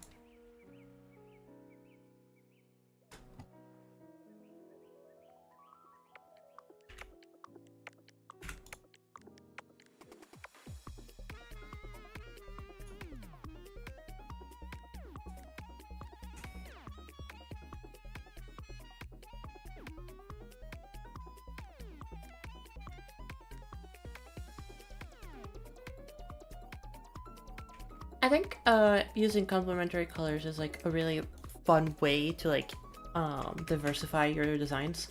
A: I think using complementary colors is like a really fun way to like diversify your designs.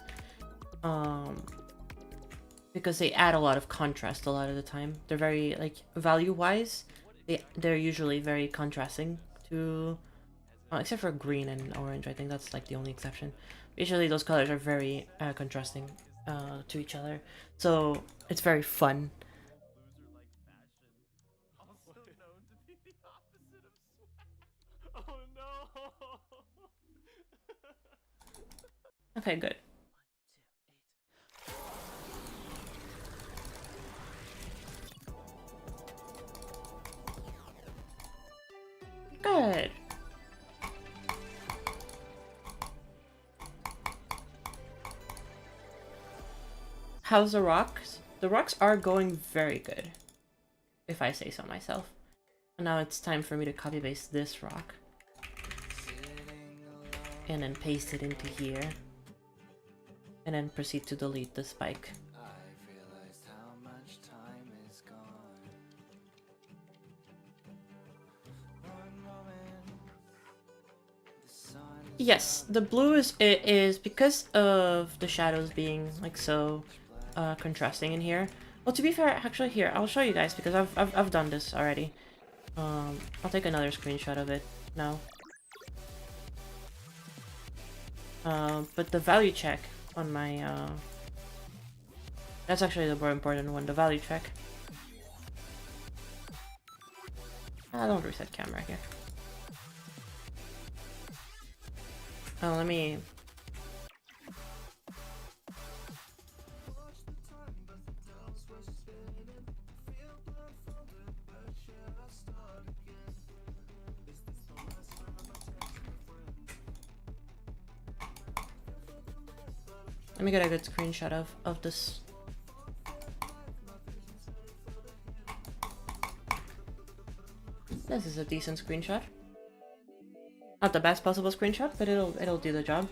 A: Because they add a lot of contrast a lot of the time. They're very like value-wise, they're usually very contrasting to except for green and orange. I think that's like the only exception. Usually those colors are very contrasting to each other. So it's very fun. Okay, good. Good. How's the rocks? The rocks are going very good, if I say so myself. And now it's time for me to copy paste this rock. And then paste it into here. And then proceed to delete the spike. Yes, the blue is because of the shadows being like so contrasting in here. Well, to be fair, actually here, I'll show you guys because I've done this already. I'll take another screenshot of it now. But the value check on my that's actually the more important one, the value check. Don't reset camera here. Oh, let me... Let me get a good screenshot of this. This is a decent screenshot. Not the best possible screenshot, but it'll do the job.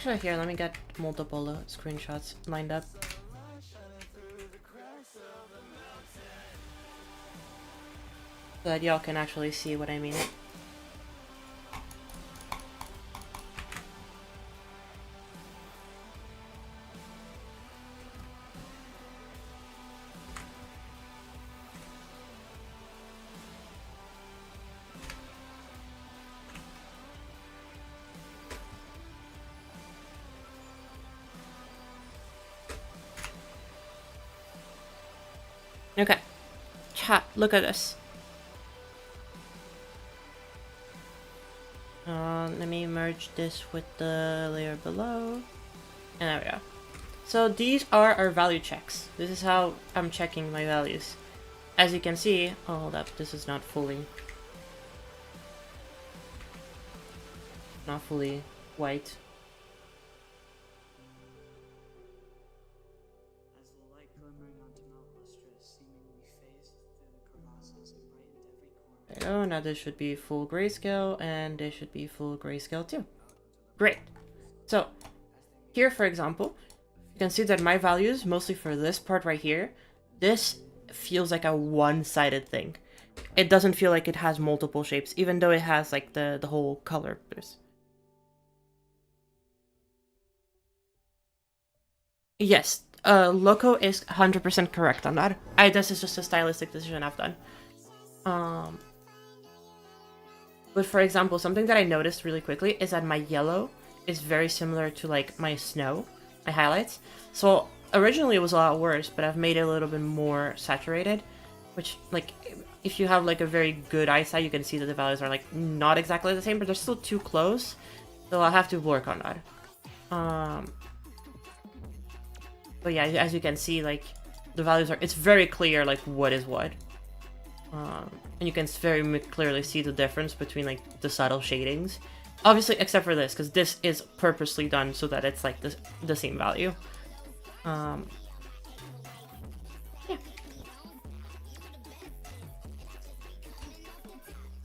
A: Actually, here, let me get multiple screenshots lined up. So that y'all can actually see what I mean. Okay. Chat, look at this. Let me merge this with the layer below. And there we go. So these are our value checks. This is how I'm checking my values. As you can see, oh, hold up, this is not fully white.
F: As the light glimmering onto Mount Lustrous seemingly phased through the crevasses and brightened every corner.
A: There we go, now this should be full grayscale, and this should be full grayscale too. Great. So, here for example, you can see that my values, mostly for this part right here, this feels like a one-sided thing. It doesn't feel like it has multiple shapes, even though it has like the whole color boost. Yes, Loco is 100% correct on that. This is just a stylistic decision I've done. But for example, something that I noticed really quickly is that my yellow is very similar to like my snow, my highlights. So originally it was a lot worse, but I've made it a little bit more saturated, which like if you have like a very good eyesight, you can see that the values are like not exactly the same, but they're still too close. So I'll have to work on that. But yeah, as you can see, like the values are, it's very clear like what is what. And you can very clearly see the difference between like the subtle shadings. Obviously, except for this, because this is purposely done so that it's like the same value. Yeah.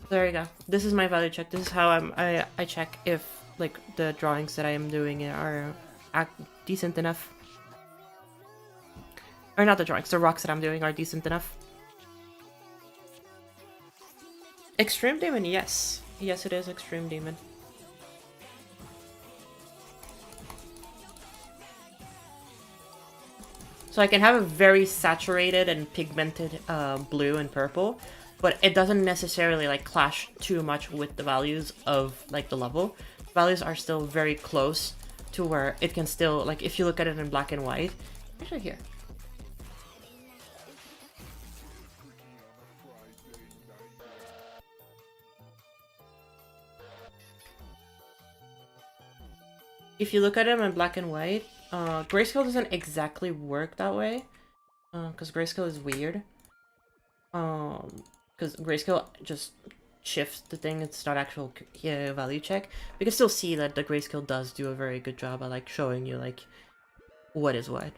A: There you go. This is my value check. This is how I check if like the drawings that I am doing are decent enough. Or not the drawings, the rocks that I'm doing are decent enough. Extreme Demon, yes. Yes, it is Extreme Demon. So I can have a very saturated and pigmented blue and purple, but it doesn't necessarily like clash too much with the values of like the level. Values are still very close to where it can still, like if you look at it in black and white, actually here. If you look at them in black and white, grayscale doesn't exactly work that way, because grayscale is weird. Because grayscale just shifts the thing, it's not actual value check. We can still see that the grayscale does do a very good job at like showing you like what is what.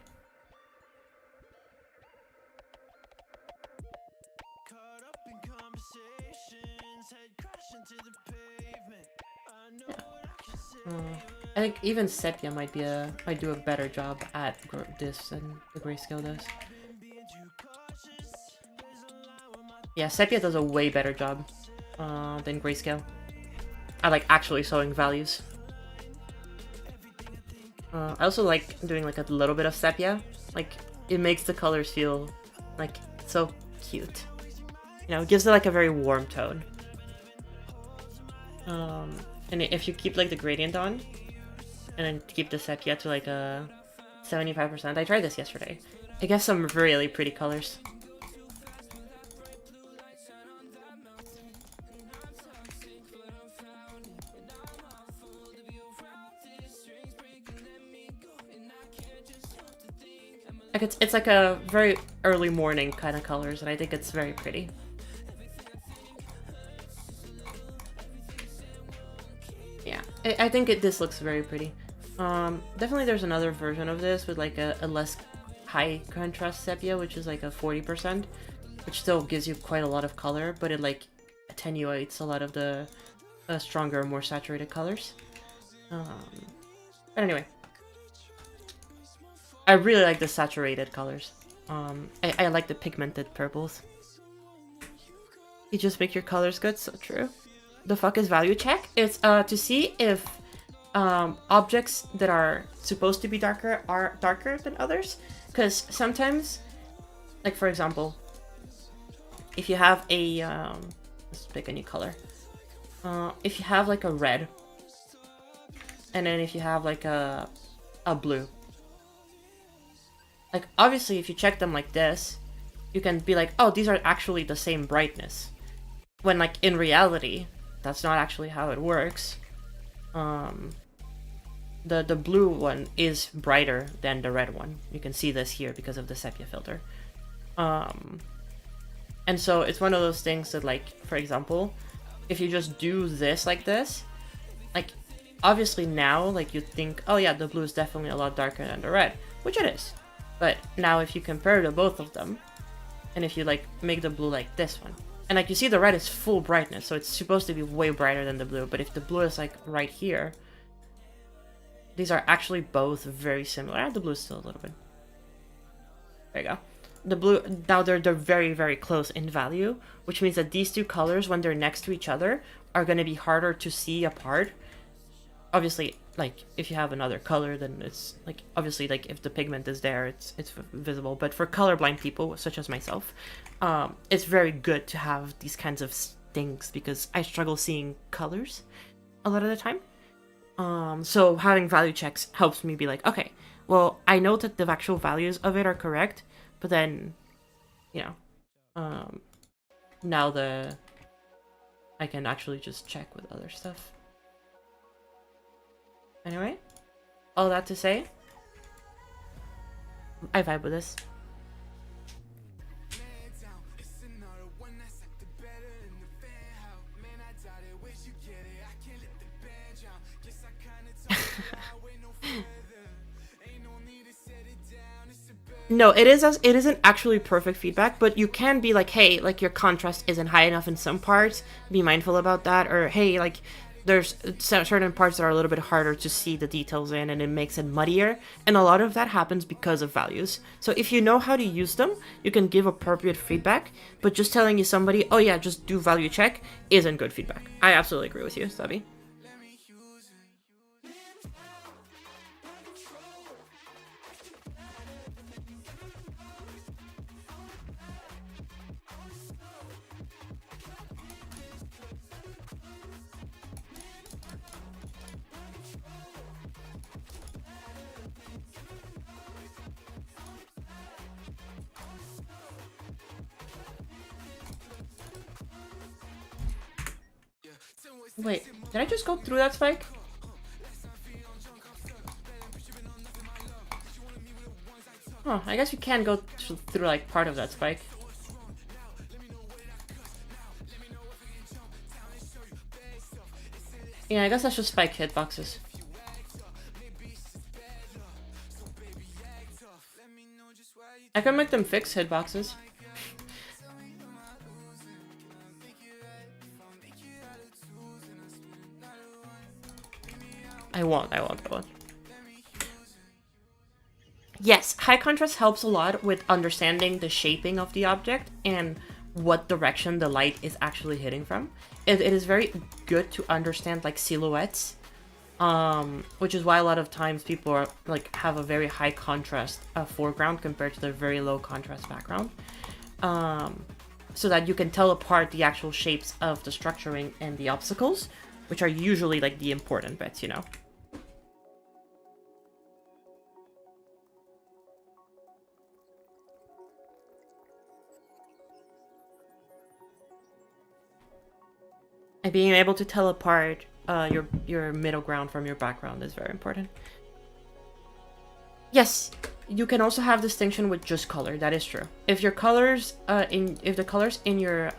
A: Yeah. I think even Sepia might do a better job at this than the grayscale does. Yeah, Sepia does a way better job than grayscale at like actually showing values. I also like doing like a little bit of sepia. Like it makes the colors feel like so cute. You know, it gives it like a very warm tone. And if you keep like the gradient on, and then keep the sepia to like a 75%. I tried this yesterday. It gives some really pretty colors. Like it's like a very early morning kind of colors, and I think it's very pretty. Yeah, I think this looks very pretty. Definitely there's another version of this with like a less high contrast sepia, which is like a 40%, which still gives you quite a lot of color, but it like attenuates a lot of the stronger, more saturated colors. But anyway, I really like the saturated colors. I like the pigmented purples. You just make your colors good, so true. The fuck is value check? It's to see if objects that are supposed to be darker are darker than others. Because sometimes, like for example, if you have a let's pick a new color. If you have like a red, and then if you have like a blue, like obviously if you check them like this, you can be like, oh, these are actually the same brightness, when like in reality that's not actually how it works. The blue one is brighter than the red one. You can see this here because of the sepia filter. And so it's one of those things that, like, for example, if you just do this like this, like obviously now like you think, oh yeah, the blue is definitely a lot darker than the red, which it is. But now if you compare the both of them, and if you like make the blue like this one, and like you see the red is full brightness, so it's supposed to be way brighter than the blue, but if the blue is like right here, these are actually both very similar. The blue is still a little bit. There you go. The blue, now they're very, very close in value, which means that these two colors, when they're next to each other, are going to be harder to see apart. Obviously, like, if you have another color, then it's, like, obviously, like, if the pigment is there, it's visible. But for colorblind people, such as myself, it's very good to have these kinds of things, because I struggle seeing colors a lot of the time. So having value checks helps me be like, okay, well, I know that the actual values of it are correct, but then, you know, now I can actually just check with other stuff. Anyway, all that to say, I vibe with this. No, it isn't actually perfect feedback, but you can be like, hey, like your contrast isn't high enough in some parts, be mindful about that, or hey, like there's certain parts that are a little bit harder to see the details in, and it makes it muddier, and a lot of that happens because of values. So if you know how to use them, you can give appropriate feedback, but just telling you somebody, oh yeah, just do value check, isn't good feedback. I absolutely agree with you, Stubby. Wait, did I just go through that spike? Oh, I guess you can go through like part of that spike. Yeah, I guess that's just spike hitboxes. I can make them fix hitboxes. I won't. Yes, high contrast helps a lot with understanding the shaping of the object and what direction the light is actually hitting from. It is very good to understand like silhouettes, which is why a lot of times people are like have a very high contrast foreground compared to the very low contrast background, so that you can tell apart the actual shapes of the structuring and the obstacles, which are usually like the important bits, you know. And being able to tell apart your middle ground from your background is very important. Yes, you can also have distinction with just color. That is true. If your colors if the colors in your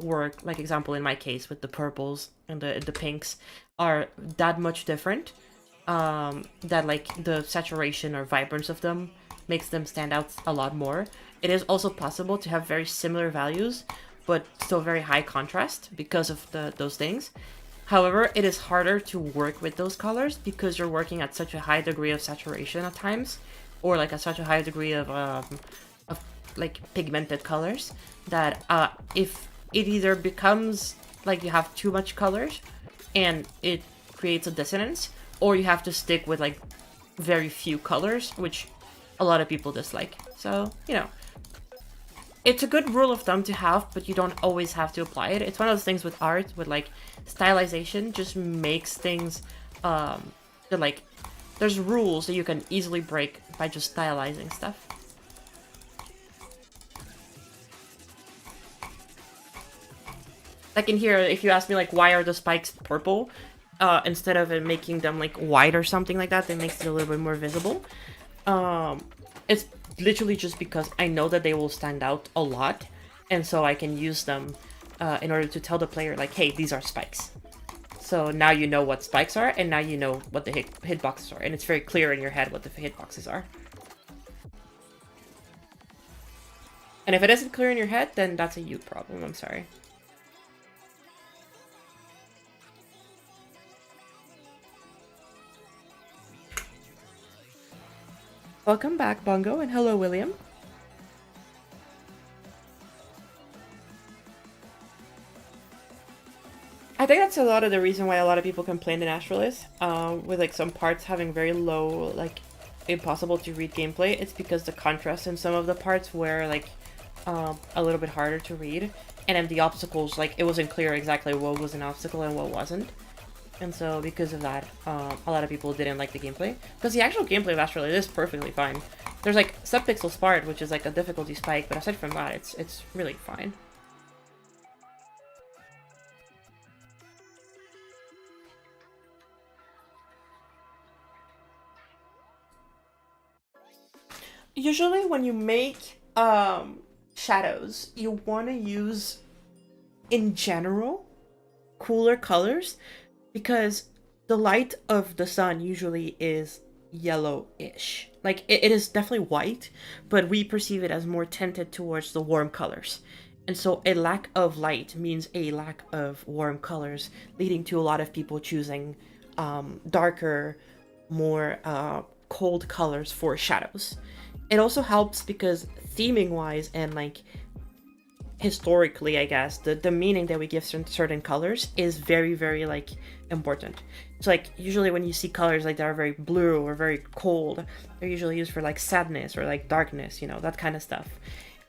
A: work, like example in my case with the purples and the pinks, are that much different, that like the saturation or vibrance of them makes them stand out a lot more. It is also possible to have very similar values, but still very high contrast because of those things. However, it is harder to work with those colors because you're working at such a high degree of saturation at times, or like at such a high degree of like pigmented colors that if it either becomes like you have too much colors and it creates a dissonance, or you have to stick with like very few colors, which a lot of people dislike. So, you know, it's a good rule of thumb to have, but you don't always have to apply it. It's one of those things with art, with like stylization, just makes things that like there's rules that you can easily break by just stylizing stuff. Like in here, if you ask me like why are the spikes purple, instead of it making them like white or something like that, that makes it a little bit more visible. It's literally just because I know that they will stand out a lot, and so I can use them in order to tell the player like, hey, these are spikes. So now you know what spikes are, and now you know what the hitboxes are, and it's very clear in your head what the hitboxes are. And if it isn't clear in your head, then that's a you problem, I'm sorry. Welcome back, Bongo, and hello, William. I think that's a lot of the reason why a lot of people complain in Astralis, with like some parts having very low, like impossible to read gameplay. It's because the contrast in some of the parts were like a little bit harder to read, and then the obstacles, like it wasn't clear exactly what was an obstacle and what wasn't. And so because of that, a lot of people didn't like the gameplay. Because the actual gameplay of Astralis is perfectly fine. There's like subpixel sparred, which is like a difficulty spike, but aside from that, it's really fine. Usually when you make shadows, you want to use, in general, cooler colors, because the light of the sun usually is yellowish. Like, it is definitely white, but we perceive it as more tinted towards the warm colors. And so a lack of light means a lack of warm colors, leading to a lot of people choosing darker, more cold colors for shadows. It also helps because theming-wise and like historically, I guess, the meaning that we give certain colors is very, very like important. So like usually when you see colors like that are very blue or very cold, they're usually used for like sadness or like darkness, you know, that kind of stuff.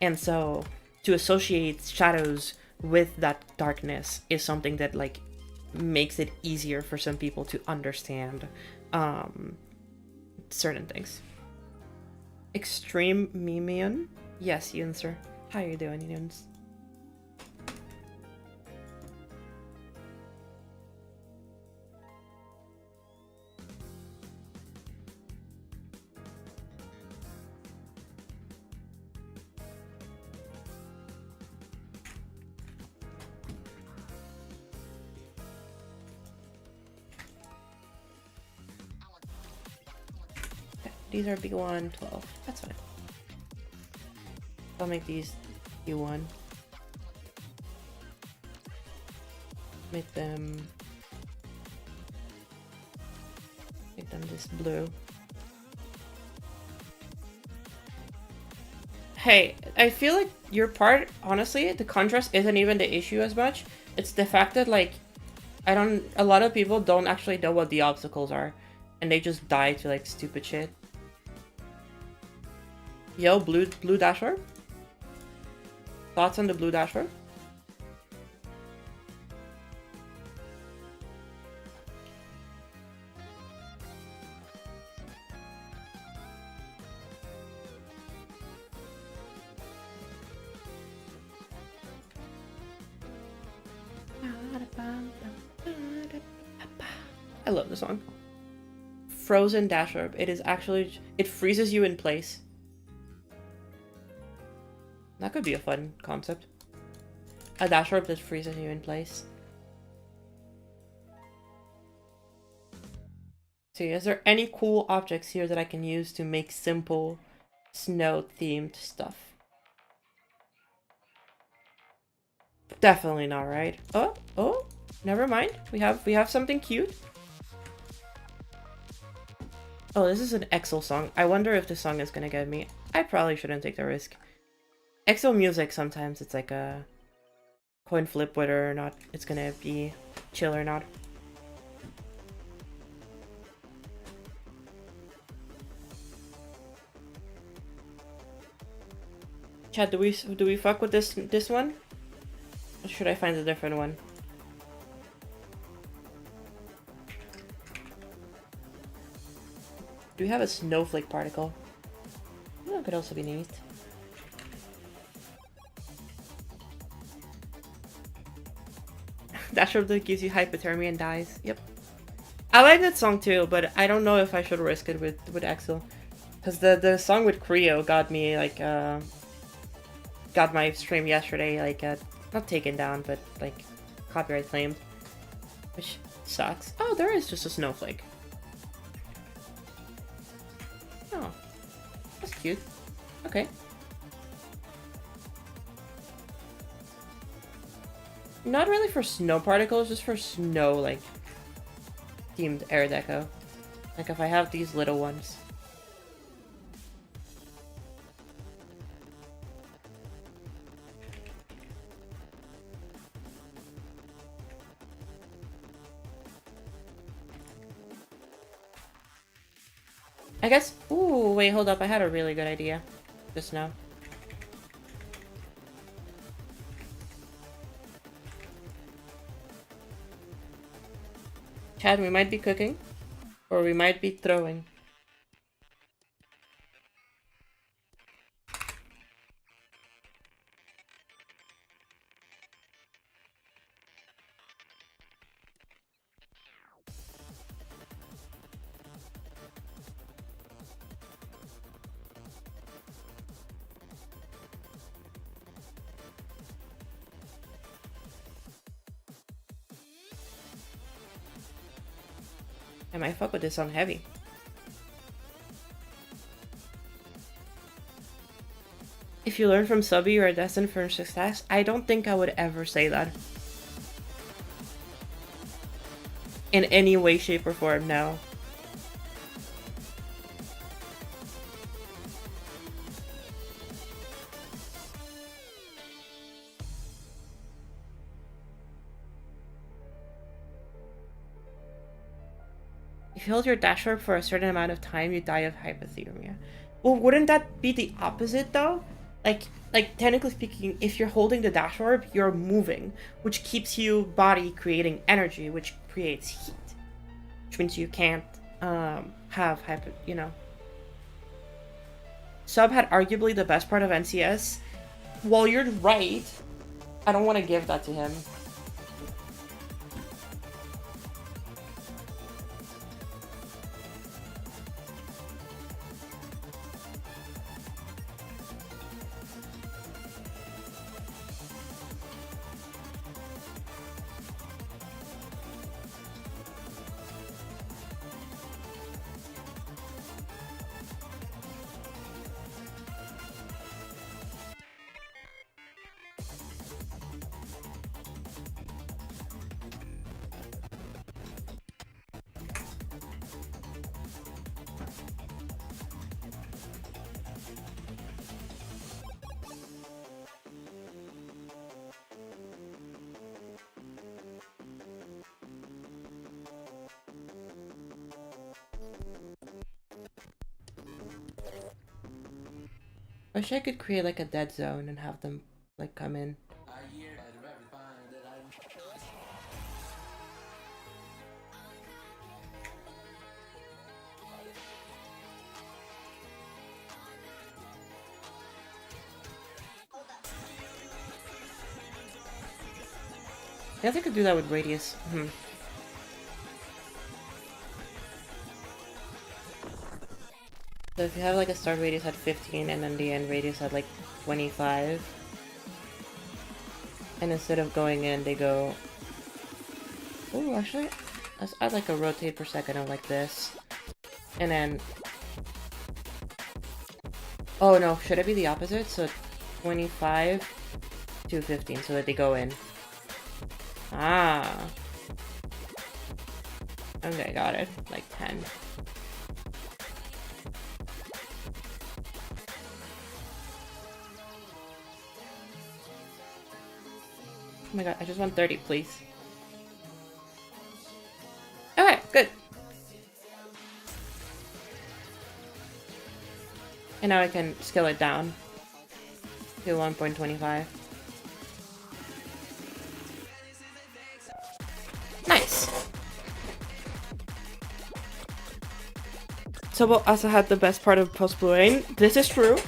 A: And so to associate shadows with that darkness is something that like makes it easier for some people to understand certain things. Extreme Memian? Yes, Yunser. How you doing, Yuns? These are B1, 12. That's fine. I'll make these B1. Make them this blue. Hey, I feel like your part, honestly, the contrast isn't even the issue as much. It's the fact that like a lot of people don't actually know what the obstacles are, and they just die to like stupid shit. Yo, blue dashboard? Thoughts on the blue dashboard? I love the song. Frozen dash orb. It is actually, it freezes you in place. That could be a fun concept. A dash orb that freezes you in place. See, is there any cool objects here that I can use to make simple snow-themed stuff? Definitely not, right? Oh, Never mind. We have something cute. Oh, this is an Exo song. I wonder if this song is gonna get me. I probably shouldn't take the risk. Exo music, sometimes it's like a coin flip whether or not it's gonna be chill or not. Chad, do we fuck with this one? Or should I find a different one? Do we have a snowflake particle? That could also be neat. That sure gives you hypothermia and dies. Yep. I like that song too, but I don't know if I should risk it with Axel. Because the song with Creo got me like got my stream yesterday like not taken down, but like copyright claimed. Which sucks. Oh, there is just a snowflake. Oh. That's cute. Okay. Not really for snow particles, just for snow, like, themed air deco. Like if I have these little ones. I guess, ooh, wait, hold up, I had a really good idea just now. Chad, we might be cooking, or we might be throwing. I might fuck with this on heavy. If you learn from Subby, you are destined for success. I don't think I would ever say that. In any way, shape, or form, no. If you hold your dash warp for a certain amount of time, you die of hypothermia. Well, wouldn't that be the opposite though? Like technically speaking, if you're holding the dash warp, you're moving, which keeps you body creating energy, which creates heat, which means you can't have you know. Sub had arguably the best part of NCS. While you're right, I don't want to give that to him. I wish I could create like a dead zone and have them like come in. I guess I could do that with radius. So if you have like a start radius at 15 and then the end radius at like 25, and instead of going in, they go. Oh, actually, let's add like a rotate per second of like this, and then. Oh no, should it be the opposite? So 25 to 15, so that they go in. Ah, Okay, got it. Like 10. Oh my god, I just want 30, please. Okay, good. And now I can scale it down to 1.25. Nice! Sobel also had the best part of Post Blue Rain. This is true.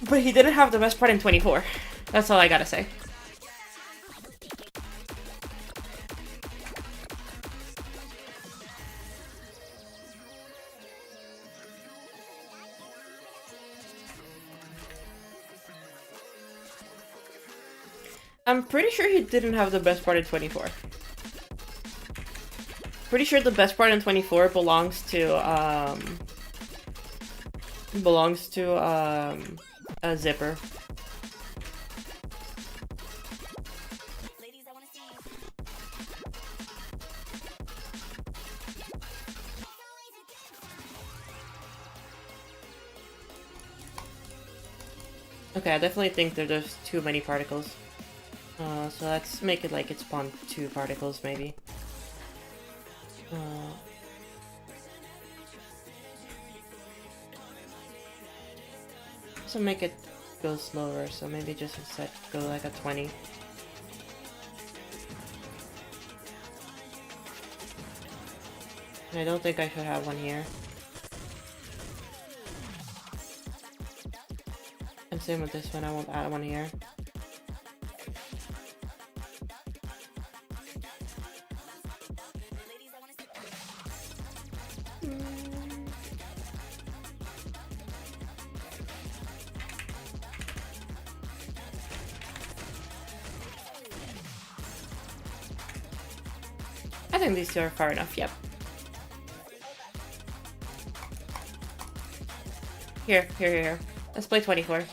A: But he didn't have the best part in 24. That's all I gotta say. I'm pretty sure he didn't have the best part in 24. Pretty sure the best part in 24 belongs to a zipper. Okay, I definitely think that there's too many particles. So let's make it like it spawned 2 particles, maybe. So make it go slower, so maybe just instead go like a 20. And I don't think I should have one here. And same with this one, I won't add one here. I think these 2 are far enough, yep. Here. Let's play 24.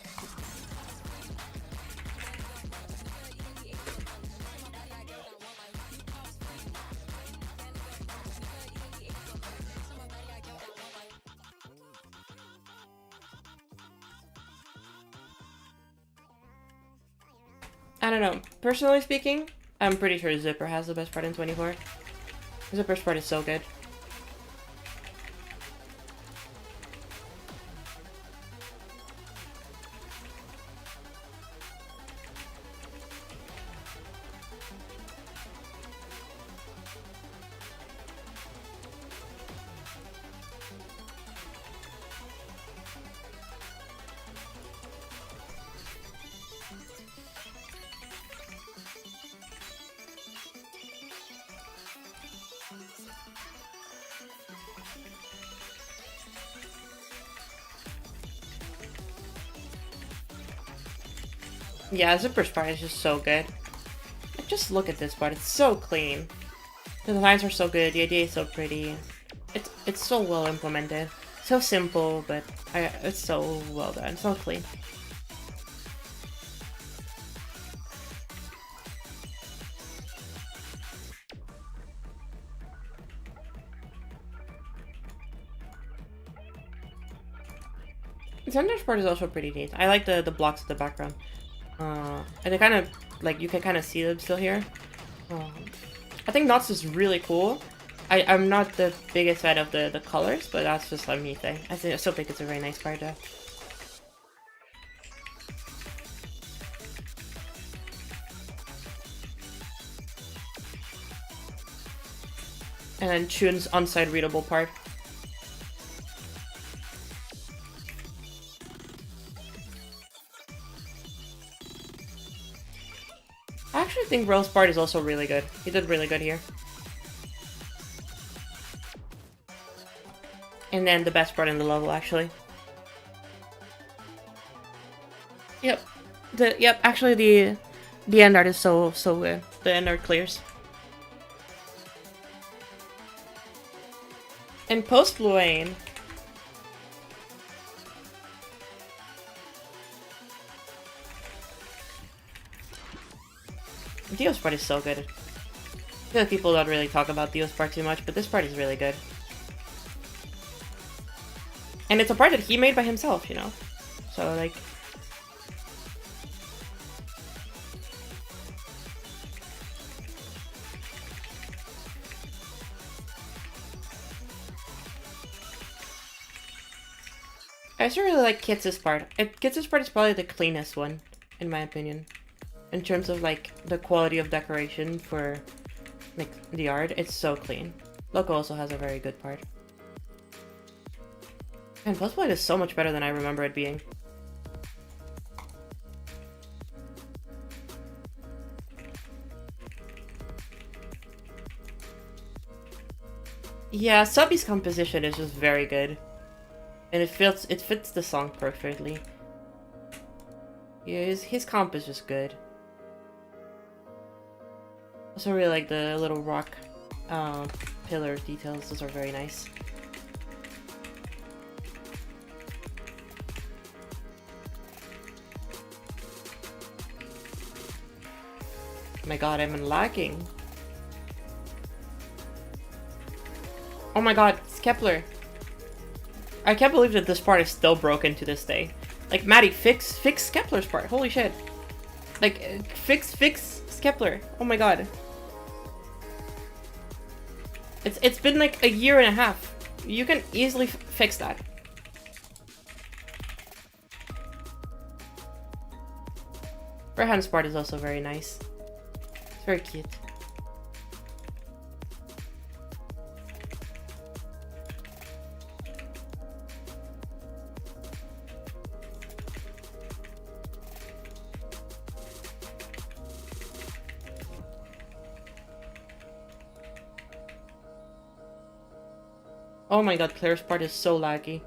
A: I don't know. Personally speaking, I'm pretty sure Zipper has the best part in 24. Zipper's part is so good. Yeah, Zipper's part is just so good. Just look at this part, it's so clean. The designs are so good, the idea is so pretty. It's so well implemented. So simple, but it's so well done, so clean. The center part is also pretty neat. I like the blocks in the background. And they kind of, like, you can kind of see them still here. I think Knots is really cool. I'm not the biggest fan of the colors, but that's just a me thing. I still think it's a very nice part though. And then Chun's on-side readable part. I actually think Rose part is also really good. He did really good here. And then the best part in the level, actually. Yep. Actually the end art is so good. The end art clears. And post Blue Rain, Dio's part is so good. I feel like people don't really talk about Dio's part too much, but this part is really good. And it's a part that he made by himself, you know? So, like... I also really like Kits' part. Kits' part is probably the cleanest one, in my opinion. In terms of, like, the quality of decoration for, like, the art. It's so clean. Loco also has a very good part. And Plusblade is so much better than I remember it being. Yeah, Subby's composition is just very good. And it fits the song perfectly. Yeah, his comp is just good. Also really like the little rock pillar details. Those are very nice. Oh my god, I'm lagging. Oh my god, it's Kepler. I can't believe that this part is still broken to this day. Like, Maddie, fix Kepler's part. Holy shit. Like, fix Kepler. Oh my god. It's been like a year and a half. You can easily fix that. Rehan's part is also very nice. It's very cute. Oh my god, Claire's part is so laggy.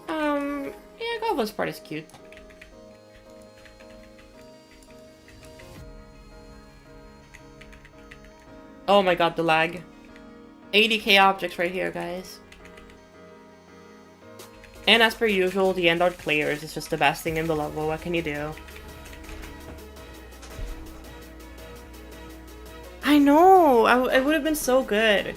A: Yeah, Goblin's part is cute. Oh my god, the lag. 80k objects right here, guys. And as per usual, the end art players is just the best thing in the level. What can you do? I know! It would have been so good.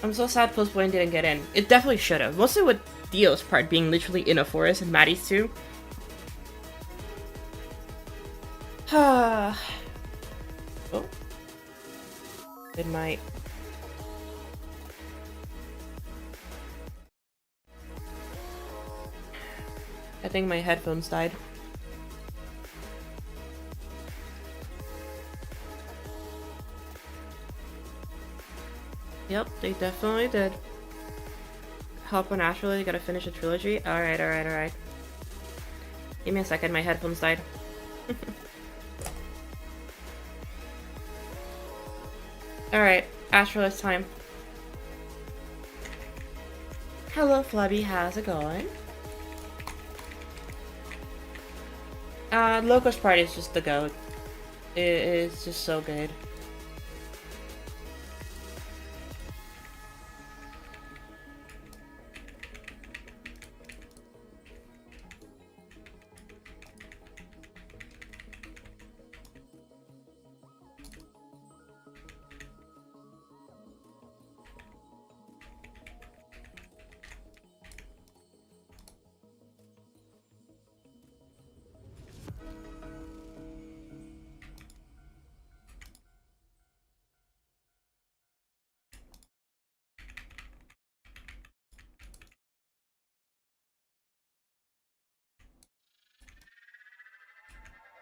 A: I'm so sad Postpoint didn't get in. It definitely should have. Mostly with Dio's part being literally in a forest and Maddie's too. Oh. It might. I think my headphones died. Yep, they definitely did. Help on Astrolabe, you gotta finish a trilogy? Alright, alright, alright. Give me a second, my headphones died. Alright, Astrolabe's time. Hello, Flubby, how's it going? Loco's part is just the goat. It's just so good.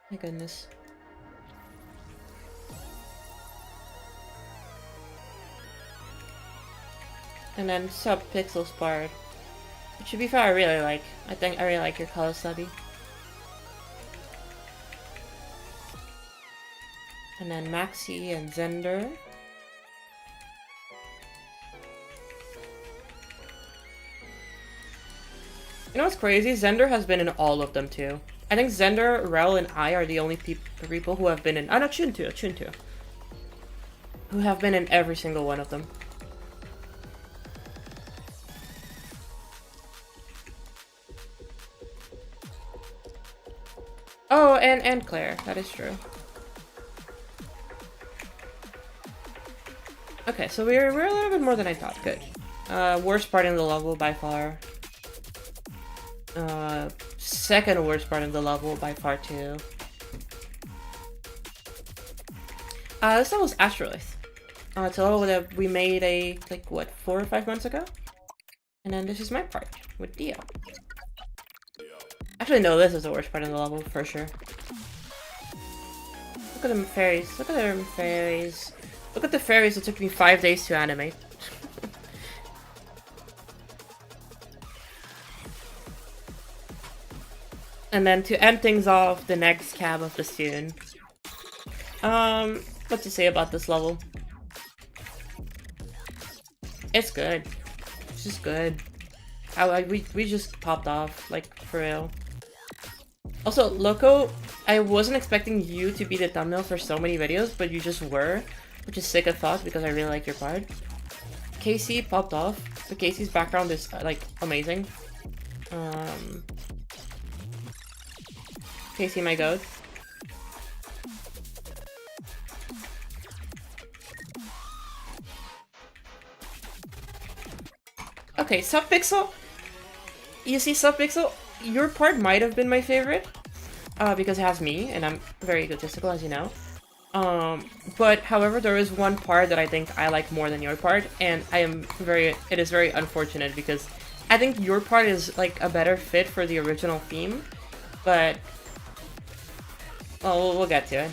A: My goodness. And then Sub-Pixel's part. Which, to be fair, I really like. I really like your color, Subby. And then Maxi and Zender. You know what's crazy? Zender has been in all of them too. I think Zender, Rel, and I are the only people who have been in. Oh no, Chuntu. Who have been in every single one of them. Oh, and Claire. That is true. Okay, so we're a little bit more than I thought. Good. Worst part in the level by far. Second worst part in the level by far too. This level is Astrolith. It's a level that we made like, what, 4 or 5 months ago? And then this is my part, with Dio. Actually, no, this is the worst part of the level, for sure. Look at them fairies, look at them fairies. Look at the fairies that took me 5 days to animate. And then to end things off, the next cab of the tune. What to say about this level? It's good. It's just good. We just popped off, like, for real. Also, Loco, I wasn't expecting you to be the thumbnail for so many videos, but you just were, which is sick of thought because I really like your part. Casey popped off, but Casey's background is, like, amazing. Casey, my goat. Okay, Subpixel. You see, Subpixel, your part might have been my favorite, because it has me, and I'm very egotistical, as you know. But however, there is one part that I think I like more than your part, and it is very unfortunate because I think your part is like a better fit for the original theme, but well, we'll get to it.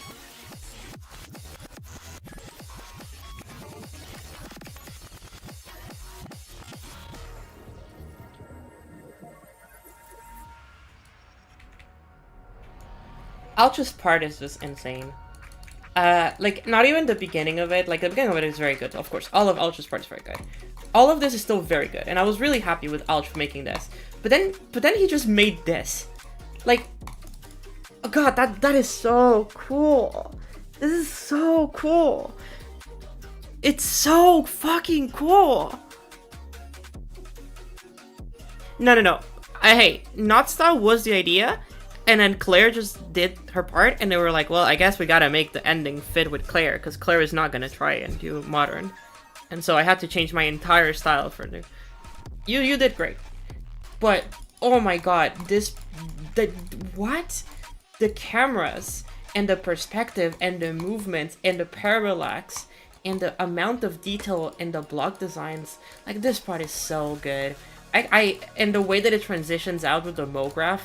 A: Ultra's part is just insane. Like, not even the beginning of it. Like, the beginning of it is very good, of course. All of Ultra's part is very good. All of this is still very good, and I was really happy with Ultra making this. But then he just made this. Like, oh god, that is so cool. This is so cool. It's so fucking cool. No. Hey, Not Style was the idea. And then Claire just did her part, and they were like, well, I guess we gotta make the ending fit with Claire, because Claire is not gonna try and do modern. And so I had to change my entire style for the... You did great. But, oh my god, what? The cameras, and the perspective, and the movements, and the parallax, and the amount of detail in the block designs, like, this part is so good. And the way that it transitions out with the MoGraph,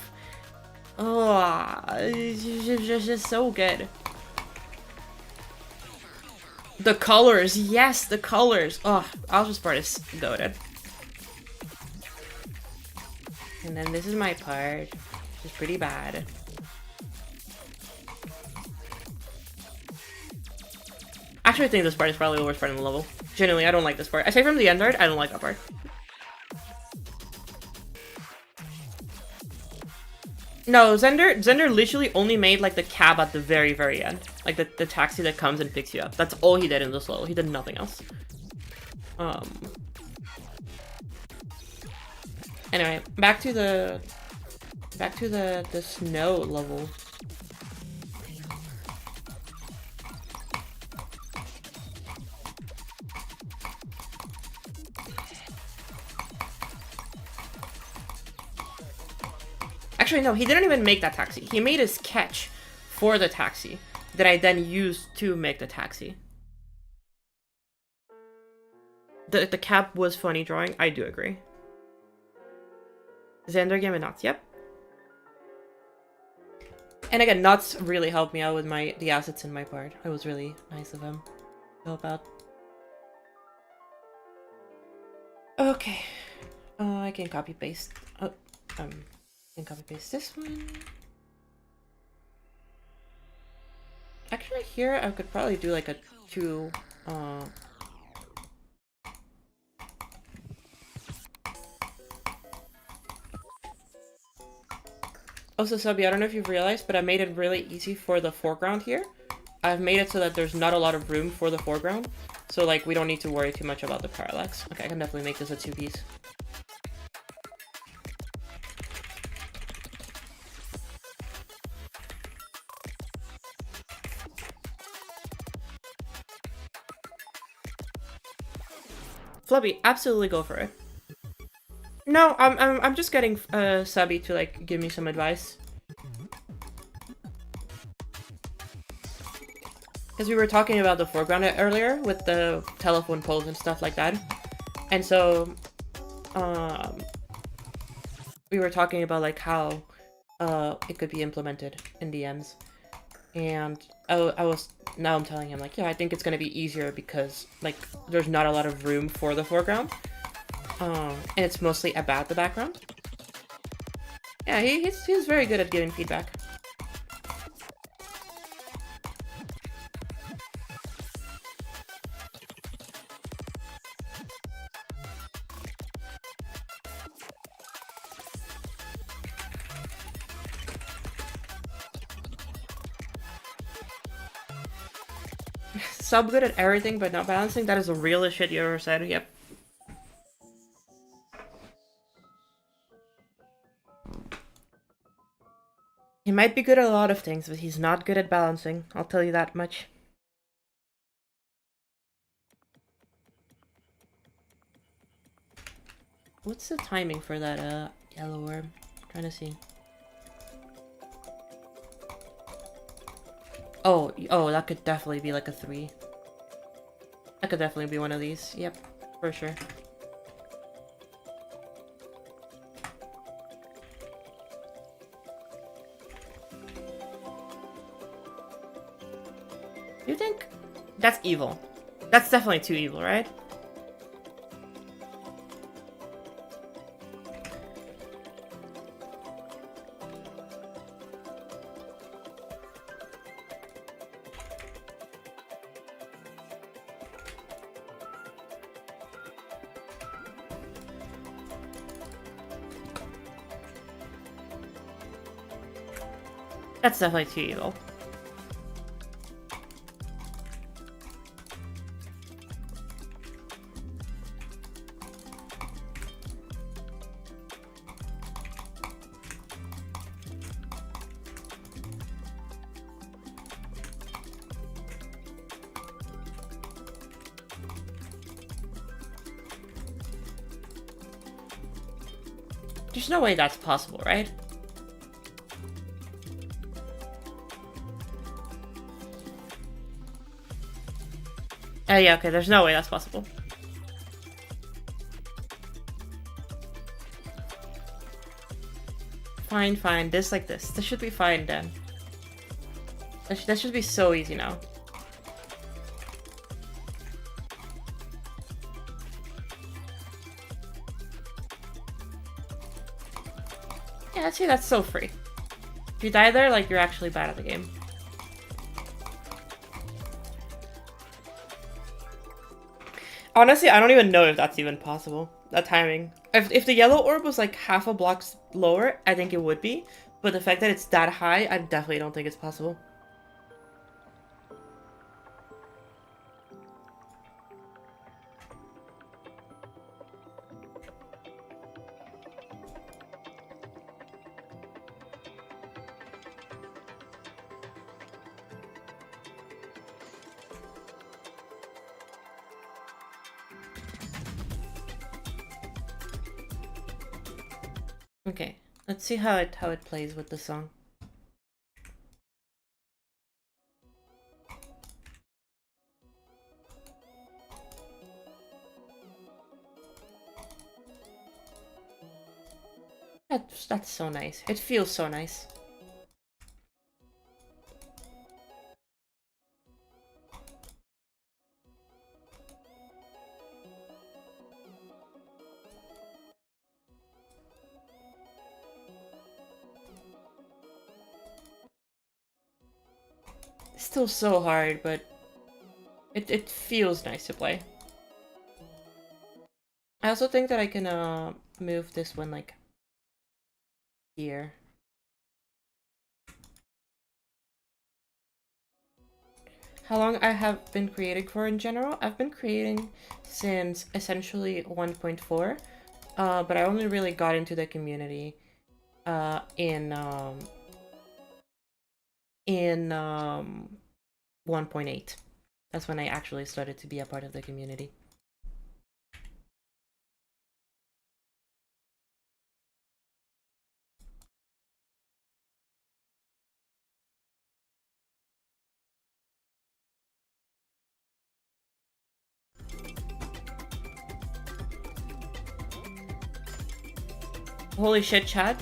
A: oh, it's just so good. The colors, yes, the colors. Oh, Ultra's part is goated. And then this is my part, which is pretty bad. Actually, I think this part is probably the worst part in the level. Genuinely, I don't like this part. Aside from the end art, I don't like that part. No, Zender literally only made, like, the cab at the very, very end. Like, the taxi that comes and picks you up. That's all he did in this level. He did nothing else. Anyway, back to the snow level. Actually, no, he didn't even make that taxi. He made a sketch for the taxi that I then used to make the taxi. The cab was funny drawing, I do agree. Xander game and Nuts, yep. And again, Nuts really helped me out with the assets in my part. It was really nice of him to help out. Okay. I can copy paste. I can copy paste this one. Actually, here I could probably do like a two. Also, Subby, I don't know if you've realized, but I made it really easy for the foreground here. I've made it so that there's not a lot of room for the foreground. So, like, we don't need to worry too much about the parallax. Okay, I can definitely make this a two-piece. Flubby, absolutely go for it. No, I'm just getting Subby to like give me some advice. Because we were talking about the foreground earlier with the telephone poles and stuff like that. And so we were talking about like how it could be implemented in DMs. And now I'm telling him like, yeah, I think it's gonna be easier because like there's not a lot of room for the foreground. And it's mostly about the background. Yeah, he's very good at giving feedback. Sub good at everything but not balancing? That is the realest shit you ever said, yep. He might be good at a lot of things, but he's not good at balancing. I'll tell you that much. What's the timing for that yellow orb? I'm trying to see. Oh, that could definitely be like a 3. That could definitely be one of these. Yep, for sure. You think? That's evil. That's definitely too evil, right? That's definitely too evil. There's no way that's possible, right? Yeah, okay, there's no way that's possible. Fine, fine. This like this. This should be fine then. That should be so easy now. Yeah, see, that's so free. If you die there, like, you're actually bad at the game. Honestly, I don't even know if that's even possible. That timing. If the yellow orb was like half a block lower, I think it would be. But the fact that it's that high, I definitely don't think it's possible. Okay, let's see how it plays with the song. That's so nice. It feels so nice. Still so hard, but it feels nice to play. I also think that I can move this one like here. How long I have been creating for in general? I've been creating since essentially 1.4, but I only really got into the community in 1.8. That's when I actually started to be a part of the community. Holy shit, chat.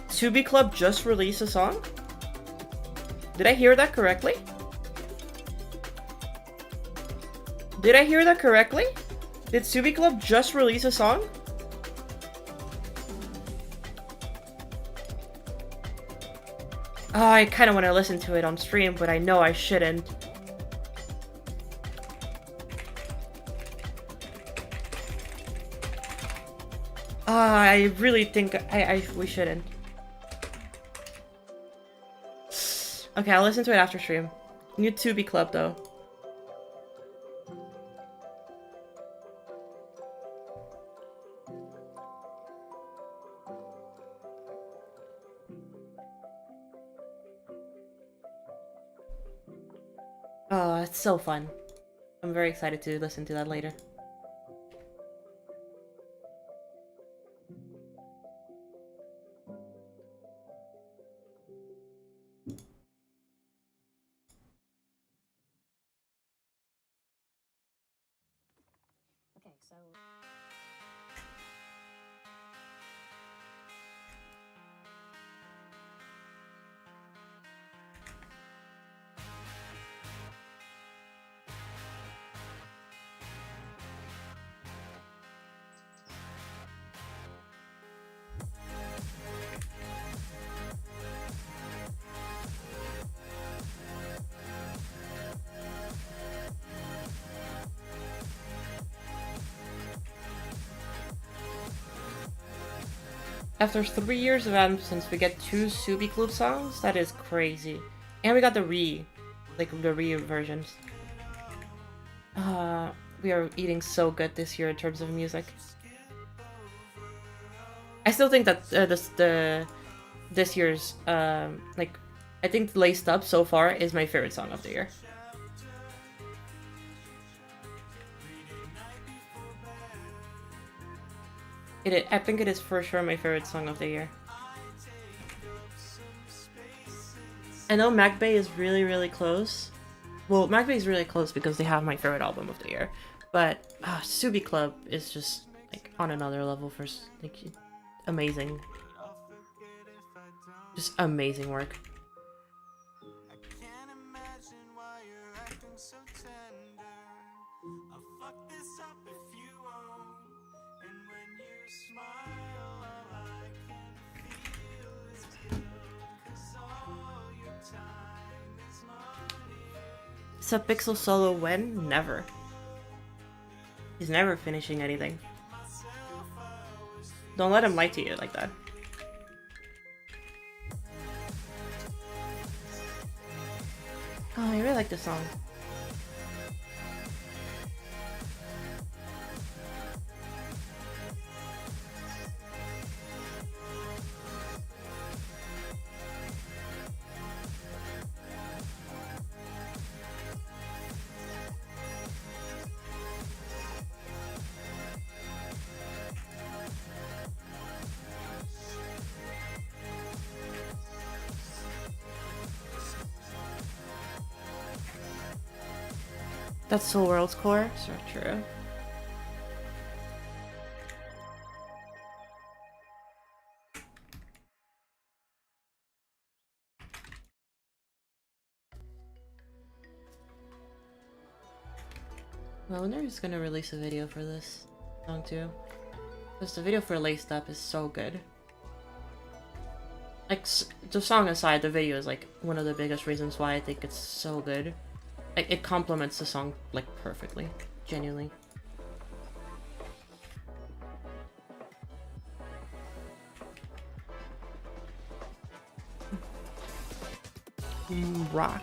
A: Subi Club just released a song? Did I hear that correctly? Did I hear that correctly? Did Subi Club just release a song? Oh, I kind of want to listen to it on stream, but I know I shouldn't. I really think we shouldn't. Okay, I'll listen to it after stream. New Tubi Club, though. Oh, it's so fun. I'm very excited to listen to that later.
B: Okay, so.
A: After 3 years of absence, we get 2 Subi Club songs? That is crazy. And we got the re versions. We are eating so good this year in terms of music. I still think that this year's like, I think Laced Up so far is my favorite song of the year. I think it is for sure my favorite song of the year. I know MacBay is really, really close. Well, MacBay is really close because they have my favorite album of the year. But Subi Club is just like on another level for like amazing. Just amazing work. Subpixel solo when? Never. He's never finishing anything. Don't let him lie to you like that. Oh, I really like this song. That's Soul World's core? So true. I wonder who's gonna release a video for this song too. Because the video for Laced Up is so good. Like, the song aside, the video is like one of the biggest reasons why I think it's so good. Like, it complements the song like perfectly, genuinely. Rock.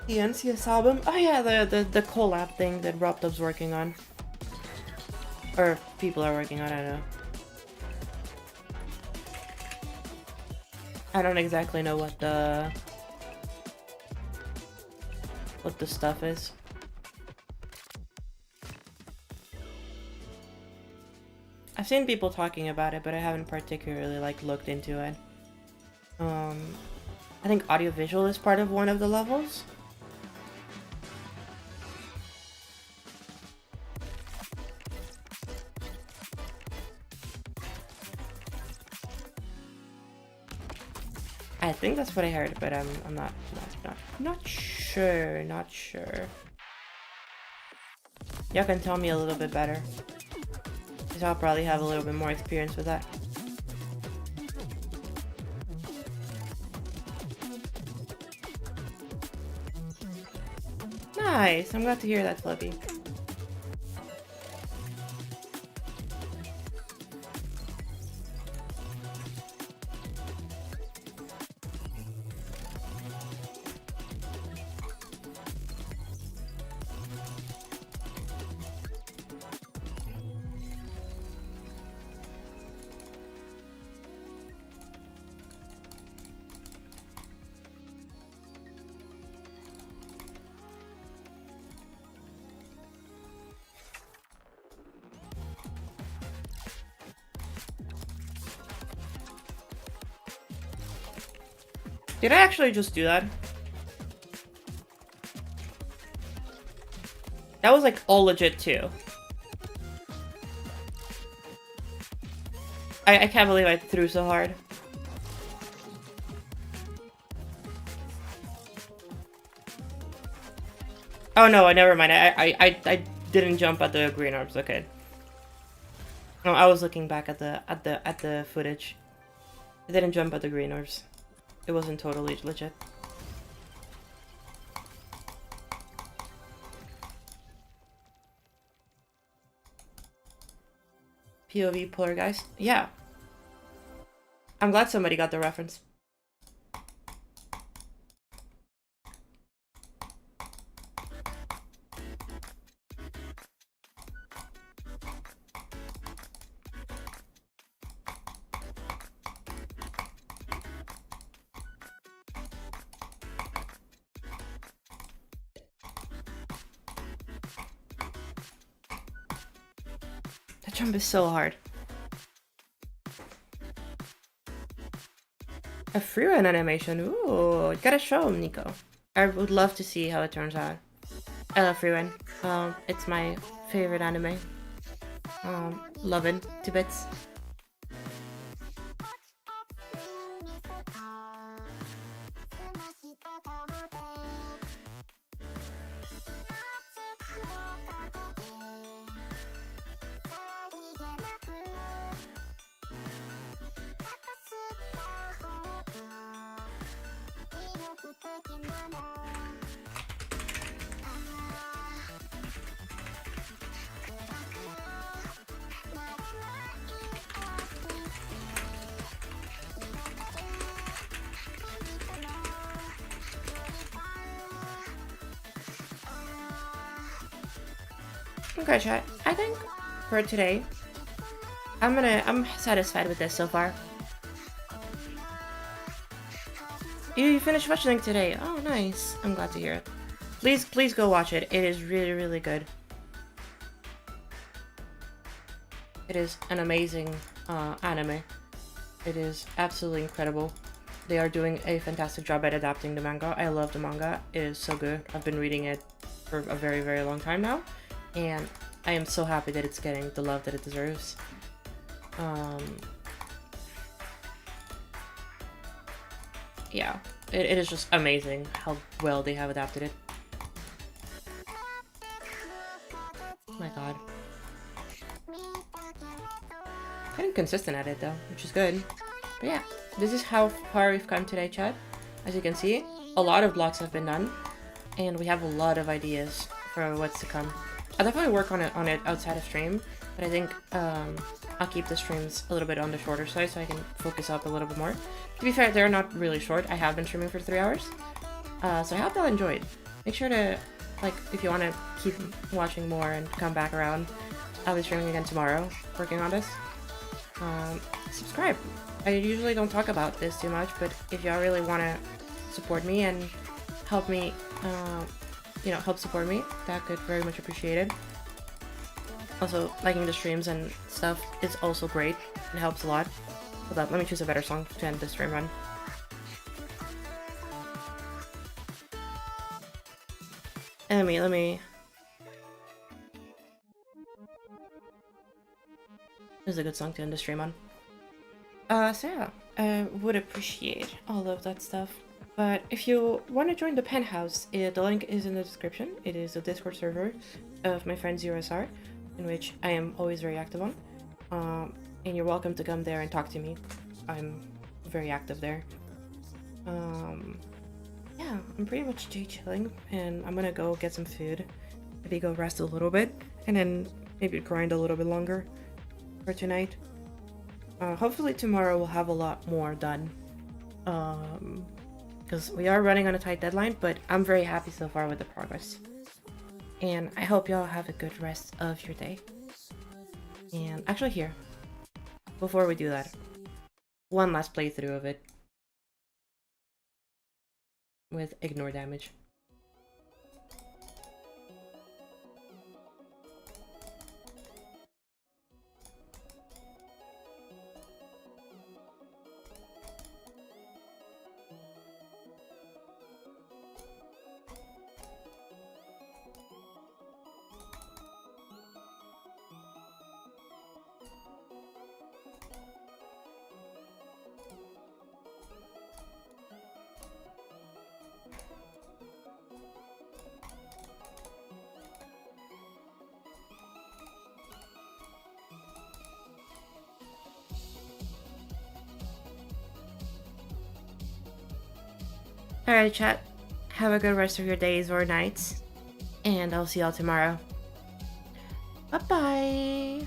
A: The NCS album? Oh yeah, the collab thing that Rob Dub's working on. Or people are working on, I don't know. I don't exactly know what the stuff is. seen people talking about it, but I haven't particularly like looked into it. I think audiovisual is part of one of the levels. I think that's what I heard, but I'm not sure. Not sure. Y'all can tell me a little bit better, because I'll probably have a little bit more experience with that. Nice. I'm glad to hear that, Flippy. Did I actually just do that? That was like all legit too. I can't believe I threw so hard. Oh no, never mind. I didn't jump at the green orbs. Okay. No, I was looking back at the footage. I didn't jump at the green orbs. It wasn't totally legit. POV polar guys. Yeah. I'm glad somebody got the reference. That jump is so hard. A free run animation. Ooh, you gotta show him, Nico. I would love to see how it turns out. I love free run. It's my favorite anime. Love it to bits. Okay, chat. I think for today, I'm satisfied with this so far. You finished watching it today. Oh, nice. I'm glad to hear it. Please go watch it. It is really, really good. It is an amazing anime. It is absolutely incredible. They are doing a fantastic job at adapting the manga. I love the manga. It is so good. I've been reading it for a very, very long time now. And I am so happy that it's getting the love that it deserves. Yeah, it is just amazing how well they have adapted it. Oh my god. Getting consistent at it though, which is good. But yeah, this is how far we've come today, chat. As you can see, a lot of blocks have been done, and we have a lot of ideas for what's to come. I'll definitely work on it outside of stream, but I think I'll keep the streams a little bit on the shorter side so I can focus up a little bit more. To be fair, they're not really short. I have been streaming for 3 hours, so I hope y'all enjoyed. Make sure to, like, if you want to keep watching more and come back around, I'll be streaming again tomorrow, working on this. Subscribe. I usually don't talk about this too much, but if y'all really want to support me and help me, help support me, that could very much appreciate it. Also, liking the streams and stuff is also great. It helps a lot. Hold up, let me choose a better song to end this stream run. And let me. This is a good song to end the stream on. So yeah, I would appreciate all of that stuff. But if you want to join the penthouse, the link is in the description. It is a Discord server of my friend ZeroSR, in which I am always very active on. And you're welcome to come there and talk to me. I'm very active there. Yeah, I'm pretty much chilling, and I'm gonna go get some food. Maybe go rest a little bit, and then maybe grind a little bit longer for tonight. Hopefully tomorrow we'll have a lot more done. Because we are running on a tight deadline, but I'm very happy so far with the progress. And I hope y'all have a good rest of your day. And actually here, before we do that, one last playthrough of it. With ignore damage. Alright, chat. Have a good rest of your days or nights. And I'll see y'all tomorrow. Bye-bye!